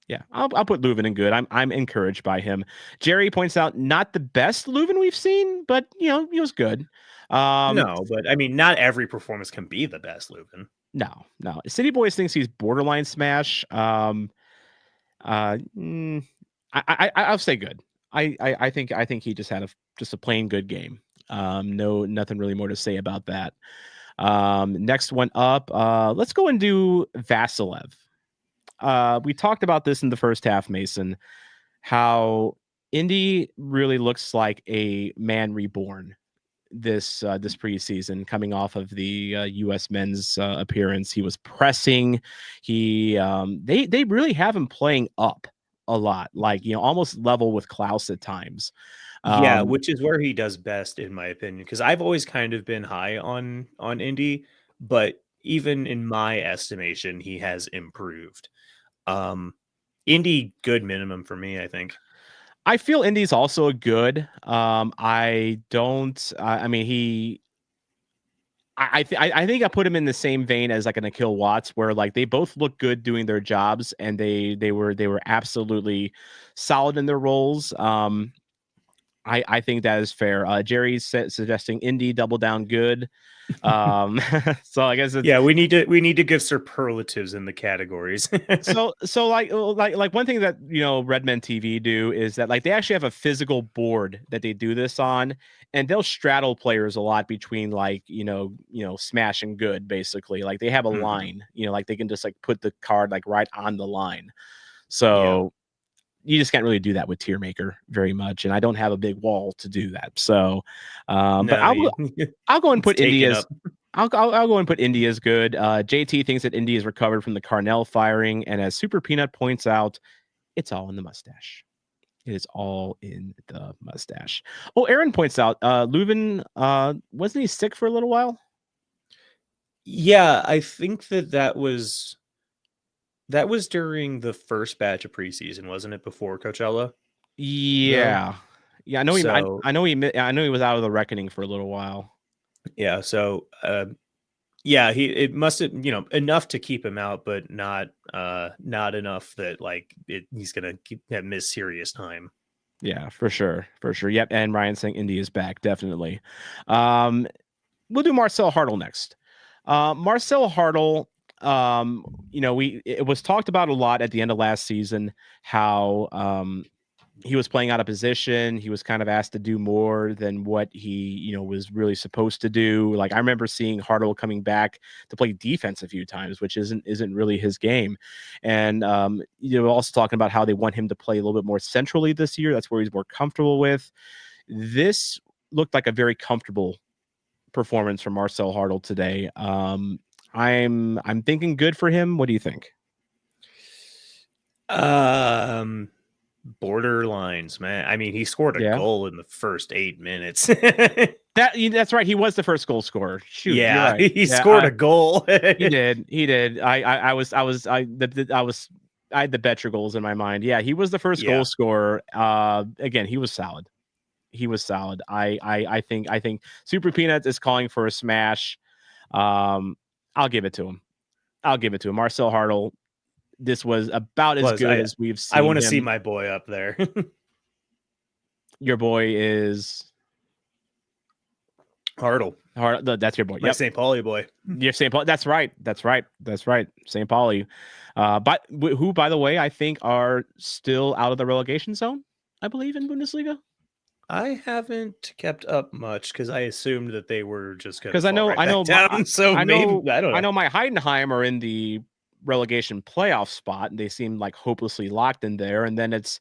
Yeah, I'll put Leuven in good. I'm encouraged by him. Jerry points out not the best Leuven we've seen, but he was good. No, but I mean, not every performance can be the best Leuven. No. City Boys thinks he's borderline Smash. I'll say good. I think he just had just a plain good game. Nothing really more to say about that. Next one up, let's go and do Vasilev. We talked about this in the first half, Mason, how Indy really looks like a man reborn this preseason, coming off of the U.S. men's appearance. He was pressing. They really have him playing up a lot, almost level with Klaus at times. Yeah, which is where he does best, in my opinion, because I've always kind of been high on Indy, but even in my estimation, he has improved. Indy, good minimum for me, I think. I feel Indy's also a good. I think I put him in the same vein as like an Akil Watts, where they both look good doing their jobs, and they were absolutely solid in their roles. I think that is fair. Jerry's suggesting Indy double down good. So I guess we need to give superlatives in the categories. so like one thing that Redmen TV do is that they actually have a physical board that they do this on, and they'll straddle players a lot between smash and good. Basically, they have a line, they can just put the card right on the line. So you just can't really do that with Tier Maker very much, and I don't have a big wall to do that. So, but I'll go and put India's. I'll go and put Indy as good. JT thinks that Indy is recovered from the Carnell firing, and as Super Peanut points out, it's all in the mustache. It is all in the mustache. Oh, Aaron points out, Leuven, wasn't he sick for a little while? Yeah, I think that was during the first batch of preseason, wasn't it? Before Coachella. Yeah. I know I know he was out of the reckoning for a little while. Yeah. So, it must have, enough to keep him out, but not enough that he's gonna miss serious time. Yeah, for sure. Yep. And Ryan saying Indy is back, definitely. We'll do Marcel Hartle next. Marcel Hartle. It was talked about a lot at the end of last season how he was playing out of position. He was kind of asked to do more than what he was really supposed to do. I remember seeing Hartle coming back to play defense a few times, which isn't really his game. And also talking about how they want him to play a little bit more centrally this year. That's where he's more comfortable with. This looked like a very comfortable performance from Marcel Hartl today. I'm thinking good for him. What do you think? Borderlines, man. I mean, he scored a Yeah. goal in the first 8 minutes. That's right. He was the first goal scorer. Shoot, yeah, you're right. he scored a goal. He did. I had the better goals in my mind. Yeah, he was the first goal scorer. Again, he was solid. I think Super Peanuts is calling for a smash. I'll give it to him. Marcel Hartl. This was about as good as we've seen. I want to see my boy up there. Your boy is Hartl. That's your boy. My St. Pauli boy. Your St. Paul. That's right. St. Pauli. But who, by the way, I think are still out of the relegation zone, I believe, in Bundesliga. I haven't kept up much because I assumed that they were just going to I know down. So I don't know. I know my Heidenheim are in the relegation playoff spot, and they seem like hopelessly locked in there. And then it's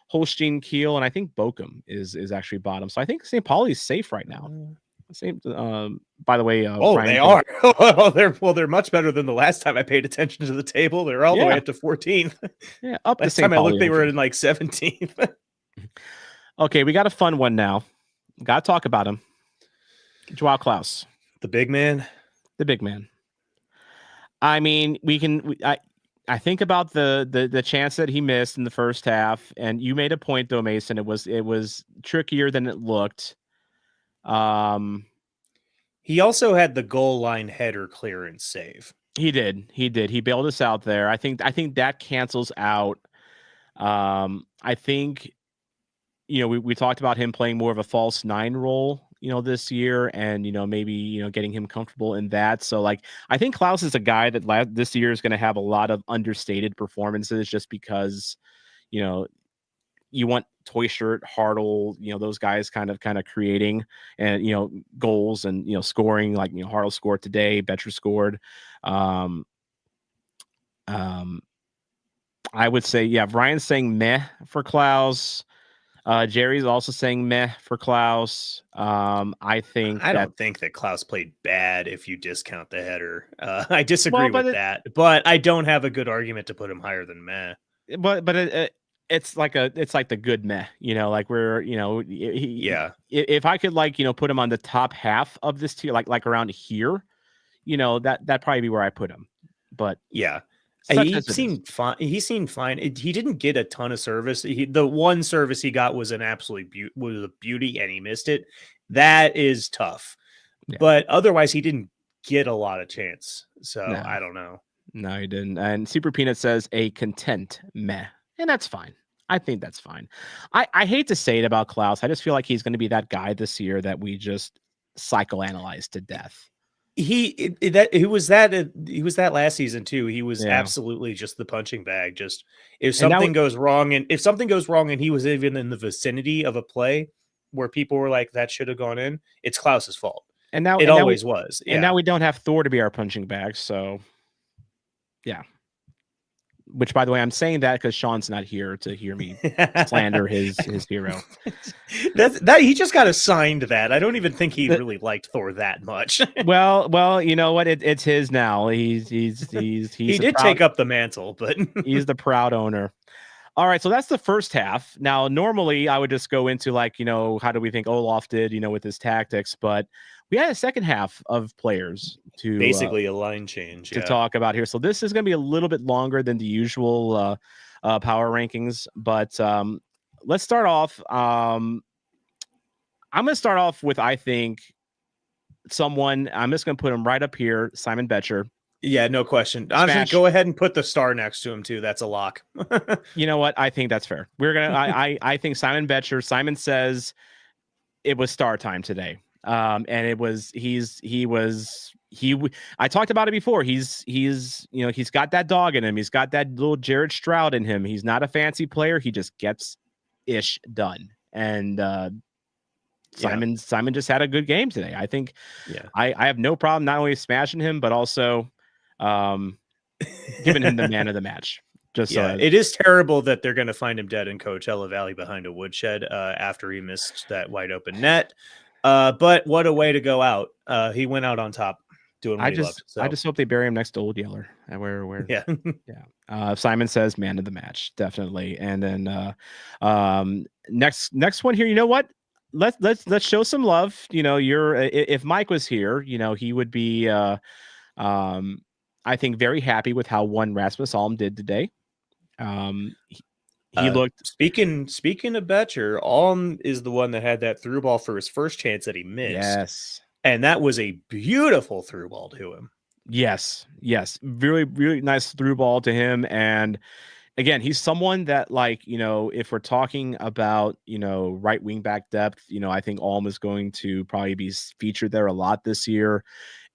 Holstein Kiel, and I think Bochum is actually bottom. So I think St. Pauli's safe right now. Same. By the way, they are. They're much better than the last time I paid attention to the table. They're all the way up to 14th. Yeah, up last to time I looked, they were in like 17th. Okay, we got a fun one now. Got to talk about him. Joao Klaus, the big man. I mean, I think about the chance that he missed in the first half, and you made a point though, Mason. It was trickier than it looked. He also had the goal line header clearance save. He did. He bailed us out there. I think that cancels out. I think, we talked about him playing more of a false 9 role, this year, and, maybe, getting him comfortable in that. So like, I think Klaus is a guy that this year is going to have a lot of understated performances just because, you want Toy Shirt, Hartl, those guys kind of creating and, goals and, scoring, like, Hartl scored today, Betcher scored. I would say, Brian's saying meh for Klaus. Jerry's also saying meh for Klaus. I don't think that Klaus played bad if you discount the header. I disagree with that, but I don't have a good argument to put him higher than meh. But it's like the good meh, like we're, if I could put him on the top half of this tier, like around here, that probably be where I put him. But yeah. He seemed fine. He didn't get a ton of service. The one service he got was an absolute beauty, and he missed it. That is tough. Yeah. But otherwise, he didn't get a lot of chance. So I don't know. No, he didn't. And Super Peanut says a content meh, and that's fine. I think that's fine. I hate to say it about Klaus. I just feel like he's going to be that guy this year that we just psychoanalyze to death. He was that last season too. He was absolutely just the punching bag. Just if something goes wrong and he was even in the vicinity of a play where people were like, that should have gone in, it's Klaus's fault. And now it always was. And now we don't have Thor to be our punching bag. So yeah. Which, by the way, I'm saying that because Sean's not here to hear me slander his hero. That he just got assigned that. I don't even think he really liked Thor that much. well, you know what? It's his now. He did take up the mantle, but he's the proud owner. All right, so that's the first half. Now, normally I would just go into how do we think Olaf did, with his tactics, but we had a second half of players to basically a line change to talk about here. So this is going to be a little bit longer than the usual power rankings, but let's start off. I'm going to start off with, I think, someone. I'm just going to put him right up here, Simon Betcher. Yeah, no question. Honestly, go ahead and put the star next to him too. That's a lock. You know what? I think that's fair. We're gonna. I think Simon Betcher. Simon says it was star time today. And it was. I talked about it before. He's got that dog in him. He's got that little Jared Stroud in him. He's not a fancy player. He just gets ish done. And Simon just had a good game today. I think. Yeah. I have no problem not only smashing him but also giving him the man of the match. It is terrible that they're going to find him dead in Coachella Valley behind a woodshed after he missed that wide open net. But what a way to go out. He went out on top doing what he loved. So I just hope they bury him next to Old Yeller. Where yeah. Simon says man of the match, definitely. And then next one here, you know what? Let's show some love. You know, if Mike was here, you know, he would be I think very happy with how one Rasmus Alm did today. He looked. Speaking of Betcher, Alm is the one that had that through ball for his first chance that he missed. Yes. And that was a beautiful through ball to him. Yes. Really, really nice through ball to him. And again, he's someone that, like, you know, if we're talking about, you know, right wing back depth, you know, I think Alm is going to probably be featured there a lot this year.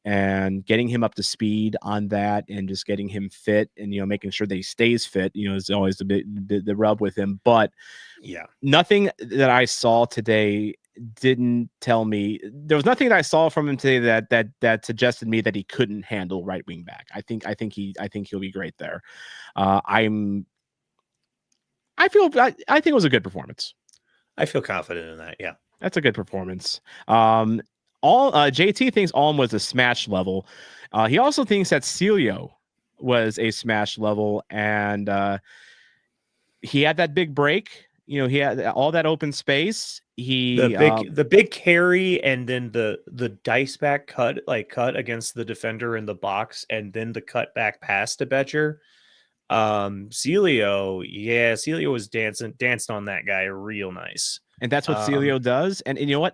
And getting him up to speed on that and just getting him fit and, you know, making sure that he stays fit, you know, is always the rub with him. But yeah, nothing that I saw today didn't tell me, there was nothing that I saw from him today that suggested me that he couldn't handle right wing back. I think he'll be great there. I think it was a good performance. I feel confident in that. Yeah, that's a good performance. JT thinks Alm was a smash level. He also thinks that Celio was a smash level, and he had that big break. You know, he had all that open space. The big carry, and then the dice back cut against the defender in the box, and then the cut back pass to Betcher. Celio was danced on that guy real nice. And that's what Celio does. And you know what?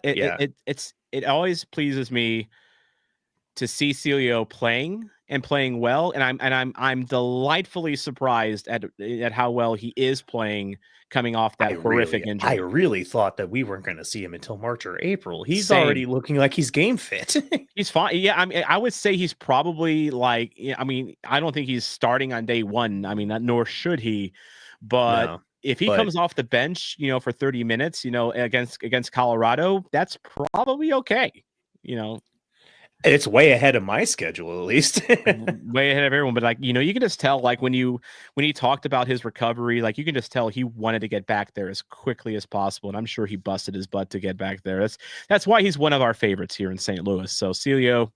It always pleases me to see Celio playing well. And I'm delightfully surprised at how well he is playing coming off that horrific injury. I really thought that we weren't going to see him until March or April. He's already looking like he's game fit. He's fine. Yeah, I mean, I would say he's probably like, I mean, I don't think he's starting on day one. I mean, nor should he. But if he comes off the bench, you know, for 30 minutes, you know, against Colorado, that's probably okay. You know, it's way ahead of my schedule, at least. Way ahead of everyone. But like, you know, you can just tell, like when he talked about his recovery, like you can just tell he wanted to get back there as quickly as possible. And I'm sure he busted his butt to get back there. That's why he's one of our favorites here in St. Louis. So Celio,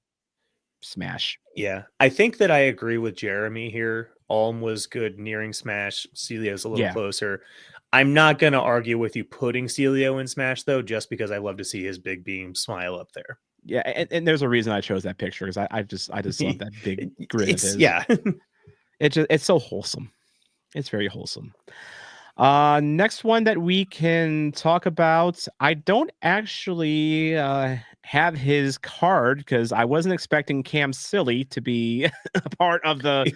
smash. Yeah, I think that I agree with Jeremy here. Alm was good nearing smash. Celio's a little closer. I'm not going to argue with you putting Celio in smash, though, just because I love to see his big beam smile up there. Yeah, and there's a reason I chose that picture, because I just love that big grin of his. Yeah. It's so wholesome. It's very wholesome. Next one that we can talk about. I don't actually have his card because I wasn't expecting Cam Silly to be a part of the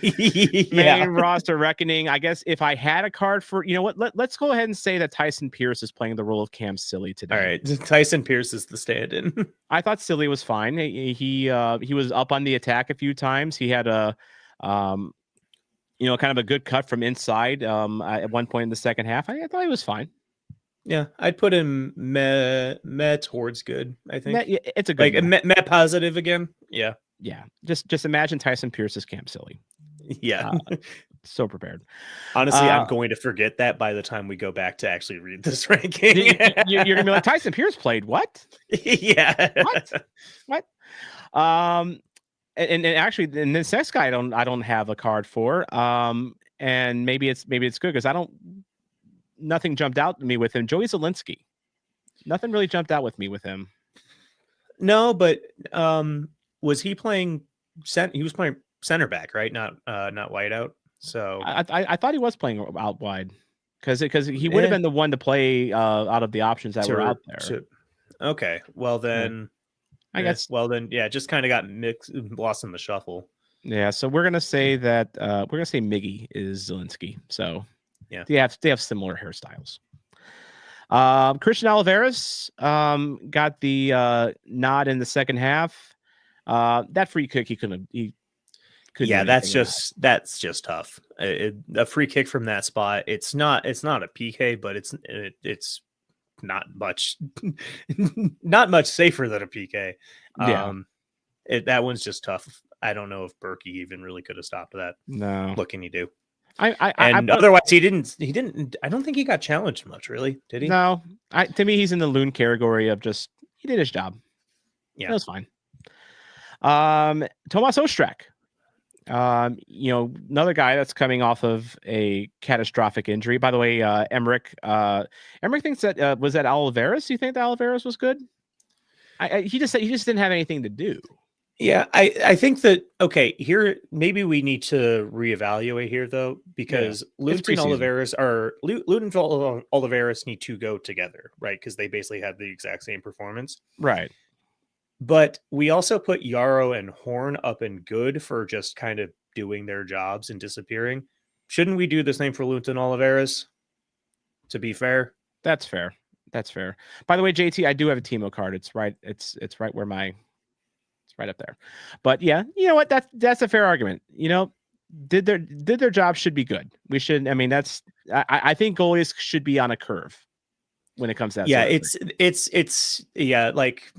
main roster reckoning. I guess if I had a card for, you know what, let's go ahead and say that Tyson Pierce is playing the role of Cam Silly today. All right, Tyson Pierce is the stand-in. I thought Silly was fine. He was up on the attack a few times. He had a you know, kind of a good cut from inside at one point in the second half. I thought he was fine. Yeah, I'd put him meh towards good, I think. It's a good meh positive again. Yeah. Just imagine Tyson Pierce as Cam Silly. Yeah. So prepared. Honestly, I'm going to forget that by the time we go back to actually read this ranking. You're going to be like, Tyson Pierce played what? Yeah. What? And actually, in this next guy, I don't have a card for. And maybe it's good because nothing jumped out to me with him. Joey Zielinski, nothing really jumped out with me with him. No, but was he playing he was playing center back, right? Not wide out. So I thought he was playing out wide because he would have been the one to play out of the options that were out there. Okay, well then. I guess. Well, then, yeah, just kind of got lost in the shuffle. Yeah, so we're gonna say that Miggy is Zielinski. So yeah, they have similar hairstyles. Christian Oliveras got the nod in the second half. That free kick he couldn't. Yeah, that's just tough. A free kick from that spot. It's not a PK, but it's not much safer than a PK. That one's just tough. I don't know if Berkey even really could have stopped that. No. What can you do? Otherwise he didn't I don't think he got challenged much, really, did he? No. To me, he's in the loon category of just, he did his job. Yeah. That was fine. Tomas Ostrak. Another guy that's coming off of a catastrophic injury. By the way, Emmerich thinks that was that Oliveras. You think that Oliveras was good? He just said he just didn't have anything to do. Yeah, I think that here maybe we need to reevaluate here though, because Luton Oliveras need to go together, right? Because they basically had the exact same performance. Right. But we also put Yarrow and Horn up in good for just kind of doing their jobs and disappearing. Shouldn't we do the same for Luton Oliveras? To be fair. That's fair. That's fair. By the way, JT, I do have a Timo card. It's right. It's right where it's right up there. But yeah, you know what? That's a fair argument. Did their job should be good. We should. I mean, I think goalies should be on a curve when it comes to that. Yeah, sort of thing. it's like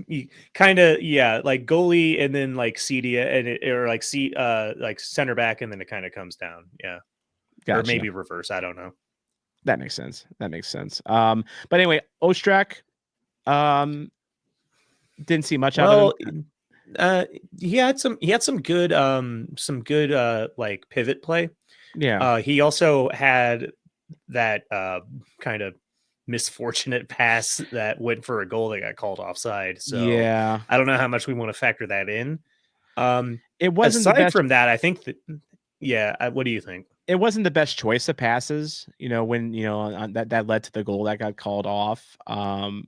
kind of like goalie and then like Cedia or like center back and then it kind of comes down. Yeah. Gotcha. Or maybe reverse. I don't know. That makes sense. But anyway, Ostrak didn't see much out of him. He had some good like pivot play. Yeah. He also had that kind of misfortunate pass that went for a goal that got called offside. So yeah, I don't know how much we want to factor that in. It wasn't aside from that, I think that what do you think? It wasn't the best choice of passes, when that led to the goal that got called off. I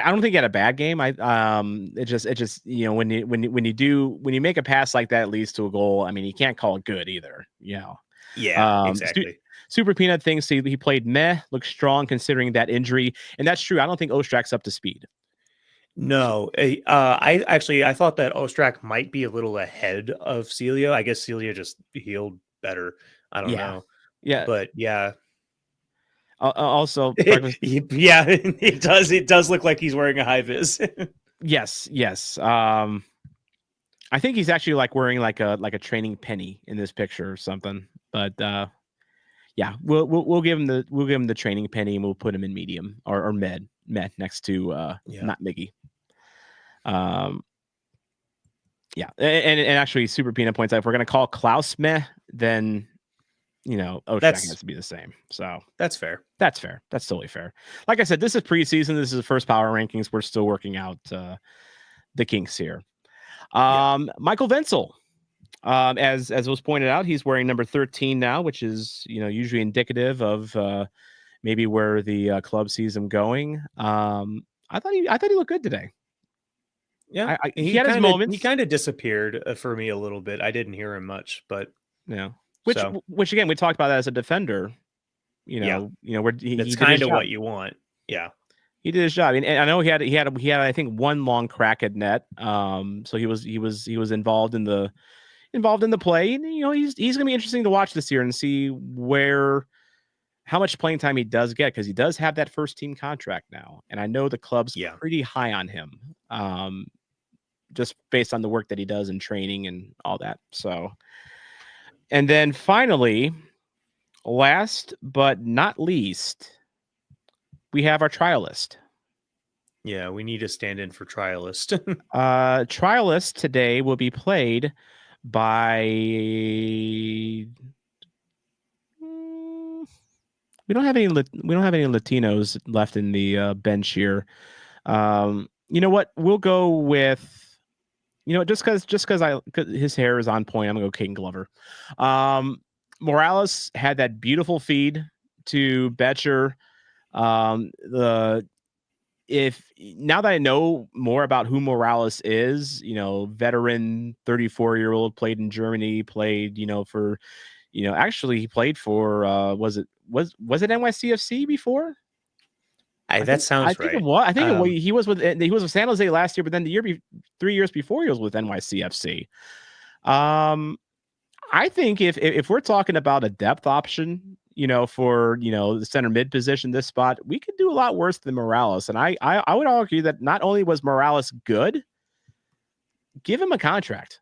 don't think he had a bad game. It just when you make a pass like that, it leads to a goal. I mean, you can't call it good either. Yeah, exactly. Super Peanut thinks he played meh, looked strong considering that injury, and that's true. I don't think Ostrak's up to speed. No, I thought that Ostrak might be a little ahead of Celia. I guess Celia just healed better. I don't know. Yeah, but yeah. Also, it does look like he's wearing a high vis. Yes. I think he's actually like wearing like a training penny in this picture or something. But yeah, we'll give him the training penny and we'll put him in medium or med next to not Miggy. Yeah, and actually, Super Peanut points out if we're gonna call Klaus meh, then Ostrak has to be the same. So that's fair. That's totally fair. Like I said, this is preseason. This is the first power rankings. We're still working out the kinks here. Michael Wenzel, as was pointed out, he's wearing number 13 now, which is usually indicative of maybe where the club sees him going. I thought he looked good today. Yeah, he had his moments. He kind of disappeared for me a little bit. I didn't hear him much, but yeah. Which again, we talked about that as a defender. Where that's kind of what you want. Yeah, he did his job, and I know he had I think one long crack at net. So he was involved in the play. And, he's gonna be interesting to watch this year and see how much playing time he does get, because he does have that first team contract now, and I know the club's pretty high on him, just based on the work that he does in training and all that. So. And then finally, last but not least, we have our trialist. Yeah, we need a stand-in for trialist. Trialist today will be played by. We don't have any Latinos left in the bench here. You know what? We'll go with. Just because his hair is on point, I'm gonna go Caden Glover. Morales had that beautiful feed to Betcher. If now that I know more about who Morales is, veteran 34-year-old, played in Germany, played for, actually he played for was it NYCFC before? That sounds right. I think he was with San Jose last year, but then 3 years before he was with NYCFC. I think if we're talking about a depth option, for the center mid position, this spot, we could do a lot worse than Morales. And I would argue that not only was Morales good, give him a contract.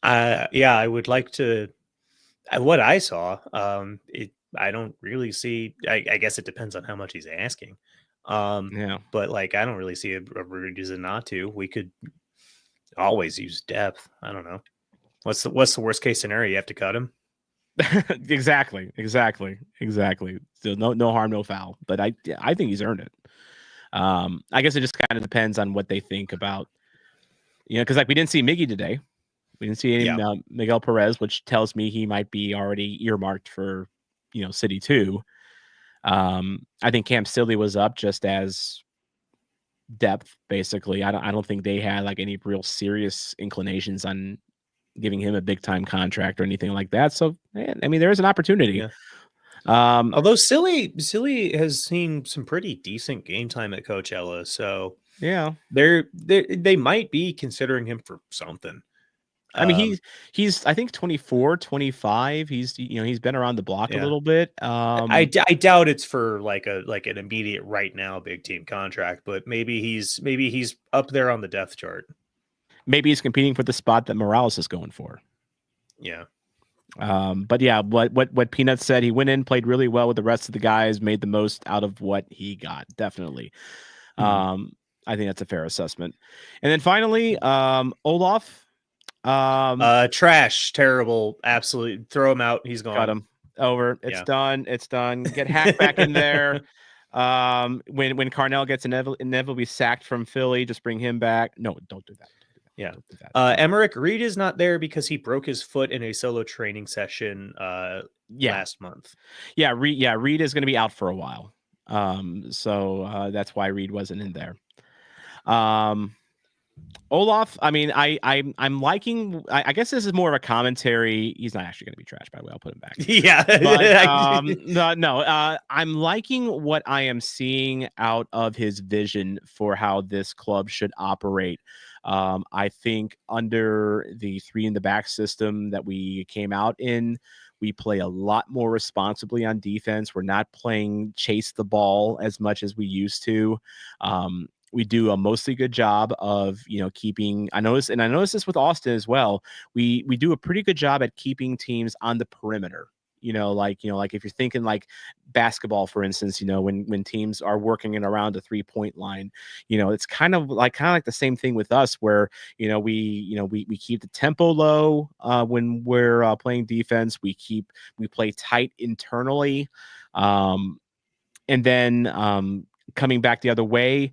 I would like to. What I saw, I don't really see. I guess it depends on how much he's asking. Yeah. But like, I don't really see a reason not to. We could always use depth. I don't know. What's the worst case scenario? You have to cut him. Exactly. So no harm, no foul. But I think he's earned it. I guess it just kind of depends on what they think about, because like we didn't see Miggy today. We didn't see any Miguel Perez, which tells me he might be already earmarked for, City 2. I think Cam Silly was up just as depth, basically. I don't think they had like any real serious inclinations on giving him a big time contract or anything like that. So, I mean, there is an opportunity. Yeah. Although Silly has seen some pretty decent game time at Coachella, so yeah, they might be considering him for something. I mean, he's I think 24, 25. He's been around the block a little bit. I doubt it's for like an immediate right now big team contract, but maybe he's up there on the depth chart. Maybe he's competing for the spot that Morales is going for. Yeah. But yeah, what Peanut said, he went in, played really well with the rest of the guys, made the most out of what he got. Definitely. I think that's a fair assessment. And then finally, Olaf. Trash, terrible, absolutely. Throw him out. He's gone. Got him. Over. It's done. It's done. Get Hack back in there. When Carnell gets inevitably sacked from Philly, just bring him back. No, don't do that. Yeah. Emmerich Reed is not there because he broke his foot in a solo training session last month. Yeah, Reed is going to be out for a while. So that's why Reed wasn't in there. Olaf, I mean, I'm liking. I guess this is more of a commentary. He's not actually going to be trash, by the way. I'll put him back. Yeah. No. I'm liking what I am seeing out of his vision for how this club should operate. I think under the 3 in the back system that we came out in, we play a lot more responsibly on defense. We're not playing chase the ball as much as we used to. We do a mostly good job of, keeping. I noticed this with Austin as well. We do a pretty good job at keeping teams on the perimeter. Like if you're thinking like basketball, for instance, when teams are working in around the 3-point line, it's kind of like the same thing with us where, we keep the tempo low when we're playing defense. We play tight internally. And then coming back the other way,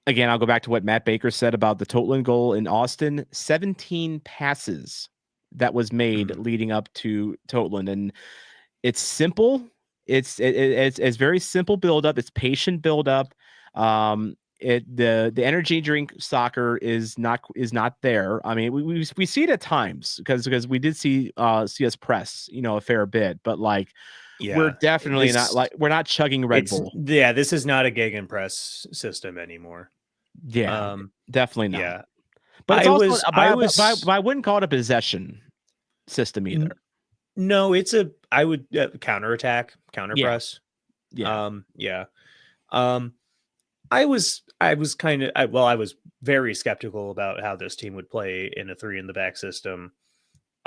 again, I'll go back to what Matt Baker said about the Totland goal in Austin. 17 passes that was made leading up to Totland, and it's simple. It's very simple build up. It's patient build up. The energy drink soccer is not there. I mean, we see it at times because we did see us press, a fair bit, but like. Yeah, we're definitely we're not chugging Red Bull. Yeah, this is not a gegenpress system anymore. Yeah, definitely not. Yeah, but it's I wouldn't call it a possession system either. No, I would counterattack, counterpress. Yeah. I was very skeptical about how this team would play in a 3 in the back system,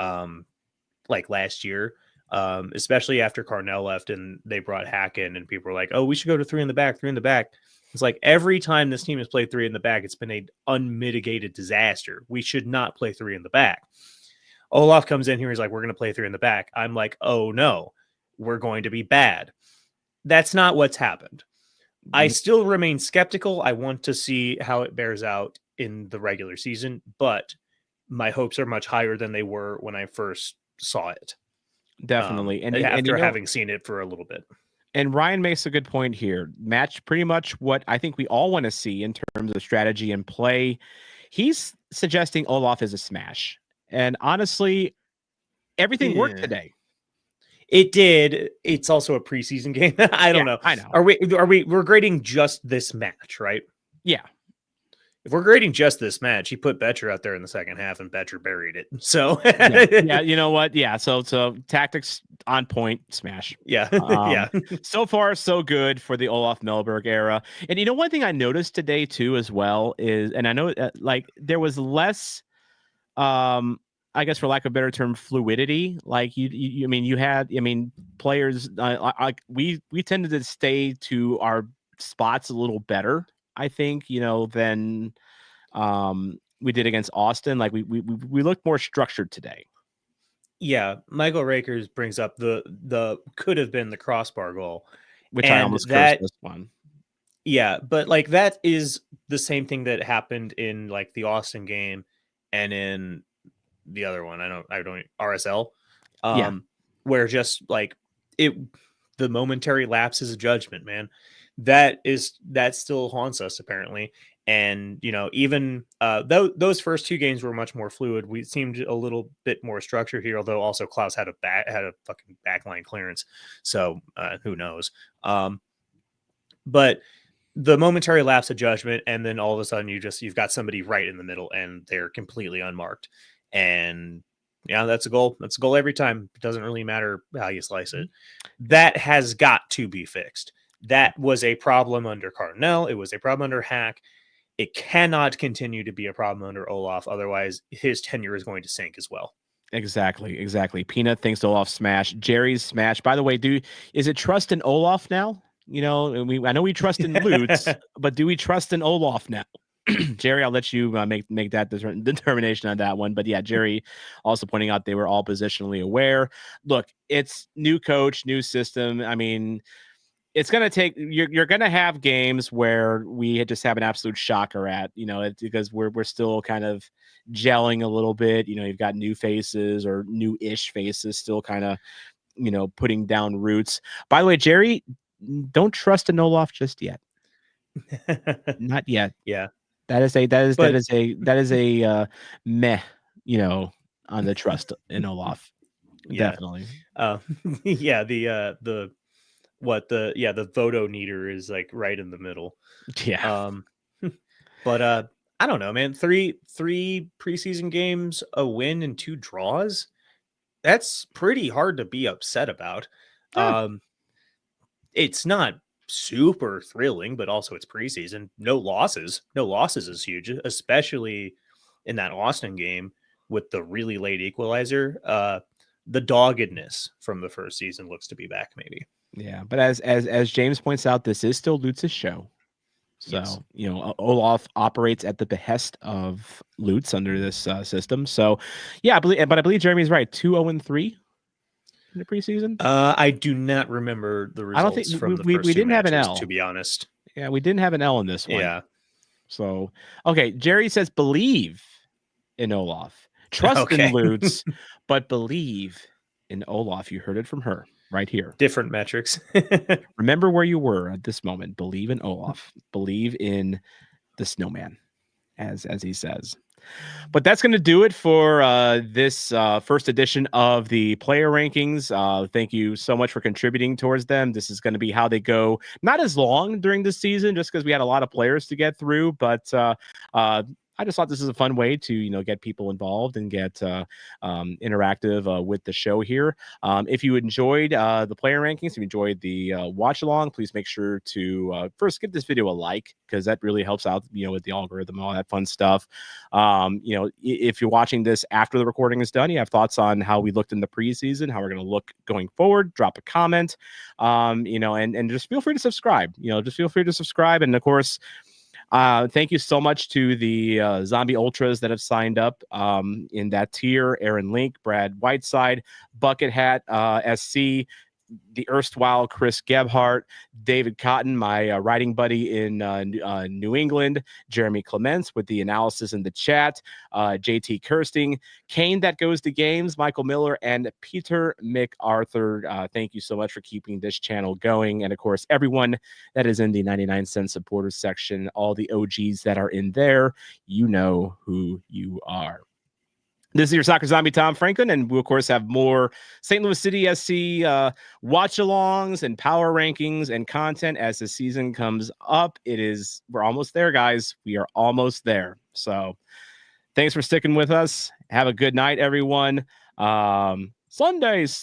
like last year. Especially after Carnell left and they brought Hack in and people were like, oh, we should go to 3 in the back. It's like every time this team has played 3 in the back, it's been an unmitigated disaster. We should not play 3 in the back. Olaf comes in here. He's like, we're going to play 3 in the back. I'm like, oh no, we're going to be bad. That's not what's happened. I still remain skeptical. I want to see how it bears out in the regular season, but my hopes are much higher than they were when I first saw it. Definitely. And after having seen it for a little bit. And Ryan makes a good point here. Match pretty much what I think we all want to see in terms of strategy and play. He's suggesting Olaf is a smash. And honestly, everything worked today. It did. It's also a preseason game. I don't know. I know. We're grading just this match, right? Yeah. If we're grading just this match, he put Betcher out there in the second half and Betcher buried it. So yeah, you know what? Yeah. So tactics on point, smash. Yeah. Yeah. So far, so good for the Olaf Melberg era. And one thing I noticed today too, as well, is, and I know there was less, I guess for lack of a better term, fluidity. Like you had players like we tended to stay to our spots a little better, I think, than we did against Austin. Like we looked more structured today. Yeah, Michael Rakers brings up the could have been the crossbar goal, Which I and almost cursed that this one. yeah, but like that is the same thing that happened in like the Austin game and in the other one. I don't RSL. Yeah. Where just like it the momentary lapses of judgment, man. That still haunts us apparently. And even those first two games were much more fluid. We seemed a little bit more structured here, although also Klaus had a fucking backline clearance. So who knows? But the momentary lapse of judgment, and then all of a sudden you've got somebody right in the middle and they're completely unmarked. And yeah, that's a goal. That's a goal every time. It doesn't really matter how you slice it. That has got to be fixed. That was a problem under Cardinal. It was a problem under Hack. It cannot continue to be a problem under Olaf. Otherwise, his tenure is going to sink as well. Exactly. Peanut thinks Olaf smash. Jerry's smash. By the way, is it trust in Olaf now? I know we trust in Lutz, but do we trust in Olaf now? Jerry, I'll let you make that determination on that one. But yeah, Jerry also pointing out they were all positionally aware. Look, it's new coach, new system. I mean, it's going to take, you're going to have games where we just have an absolute shocker at, because we're still kind of gelling a little bit. You've got new faces or new-ish faces still kind of, putting down roots. By the way, Jerry, don't trust in Olaf just yet. Not yet. Yeah. That is a meh, on the trust in Olaf. Yeah. Definitely. Yeah. The Vodo Neater is like right in the middle. Yeah. But I don't know, man. Three preseason games, a win and 2 draws. That's pretty hard to be upset about. Yeah. It's not super thrilling, but also it's preseason. No losses is huge, especially in that Austin game with the really late equalizer. The doggedness from the first season looks to be back, maybe. Yeah, but as James points out, this is still Lutz's show. So, Yes. Olaf operates at the behest of Lutz under this system. So, yeah, I believe Jeremy's right. 2-0-3 in the preseason. I do not remember the results. I don't think from the we first didn't have an matches, L, to be honest. Yeah, we didn't have an L in this one. Yeah. So, okay, Jerry says believe in Olaf, trust in Lutz, but believe in Olaf. You heard it from her right here. Different metrics. Remember where you were at this moment. Believe in Olaf. Believe in the snowman, as he says. But that's going to do it for this first edition of the player rankings. Thank you so much for contributing towards them. This is going to be how they go. Not as long during the season, just because we had a lot of players to get through. But I just thought this is a fun way to, get people involved and get interactive with the show here. If you enjoyed the player rankings, if you enjoyed the watch along, please make sure to first give this video a like, because that really helps out, with the algorithm, all that fun stuff. If you're watching this after the recording is done, you have thoughts on how we looked in the preseason, how we're going to look going forward, drop a comment, and just feel free to subscribe. And of course, thank you so much to the Zombie Ultras that have signed up in that tier: Aaron Link, Brad Whiteside, Bucket Hat SC, the erstwhile Chris Gebhardt, David Cotton, my writing buddy in New England, Jeremy Clements with the analysis in the chat, JT Kirsting, Kane that goes to games, Michael Miller, and Peter MacArthur. Thank you so much for keeping this channel going. And of course, everyone that is in the 99-cent supporters section, all the OGs that are in there, you know who you are. This is your Soccer Zombie, Tom Franklin, and we, of course, have more St. Louis City SC watch-alongs and power rankings and content as the season comes up. We're almost there, guys. We are almost there. So thanks for sticking with us. Have a good night, everyone. Sunday. Yes,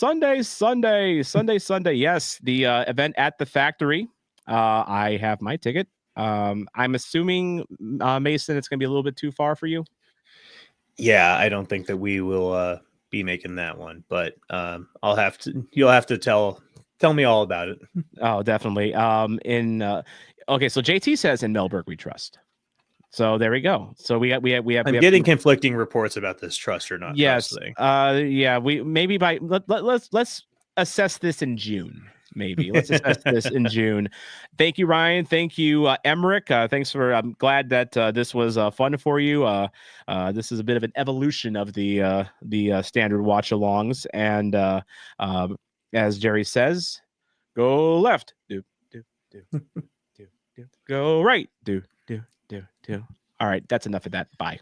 the event at the factory. I have my ticket. I'm assuming, Mason, it's going to be a little bit too far for you. Yeah, I don't think that we will be making that one, but you'll have to tell me all about it. Oh, definitely. Okay, so JT says in Melberg we trust. So there we go. So we have. I'm getting conflicting reports about this trust or not yes. trust thing. Yeah. We maybe let's assess this in June. Maybe let's assess this in June. Thank you, Ryan. Thank you, Emmerich. Thanks for. I'm glad that this was fun for you. This is a bit of an evolution of the standard watch alongs, and as Jerry says, go left, do. Go right, do. All right, that's enough of that. Bye.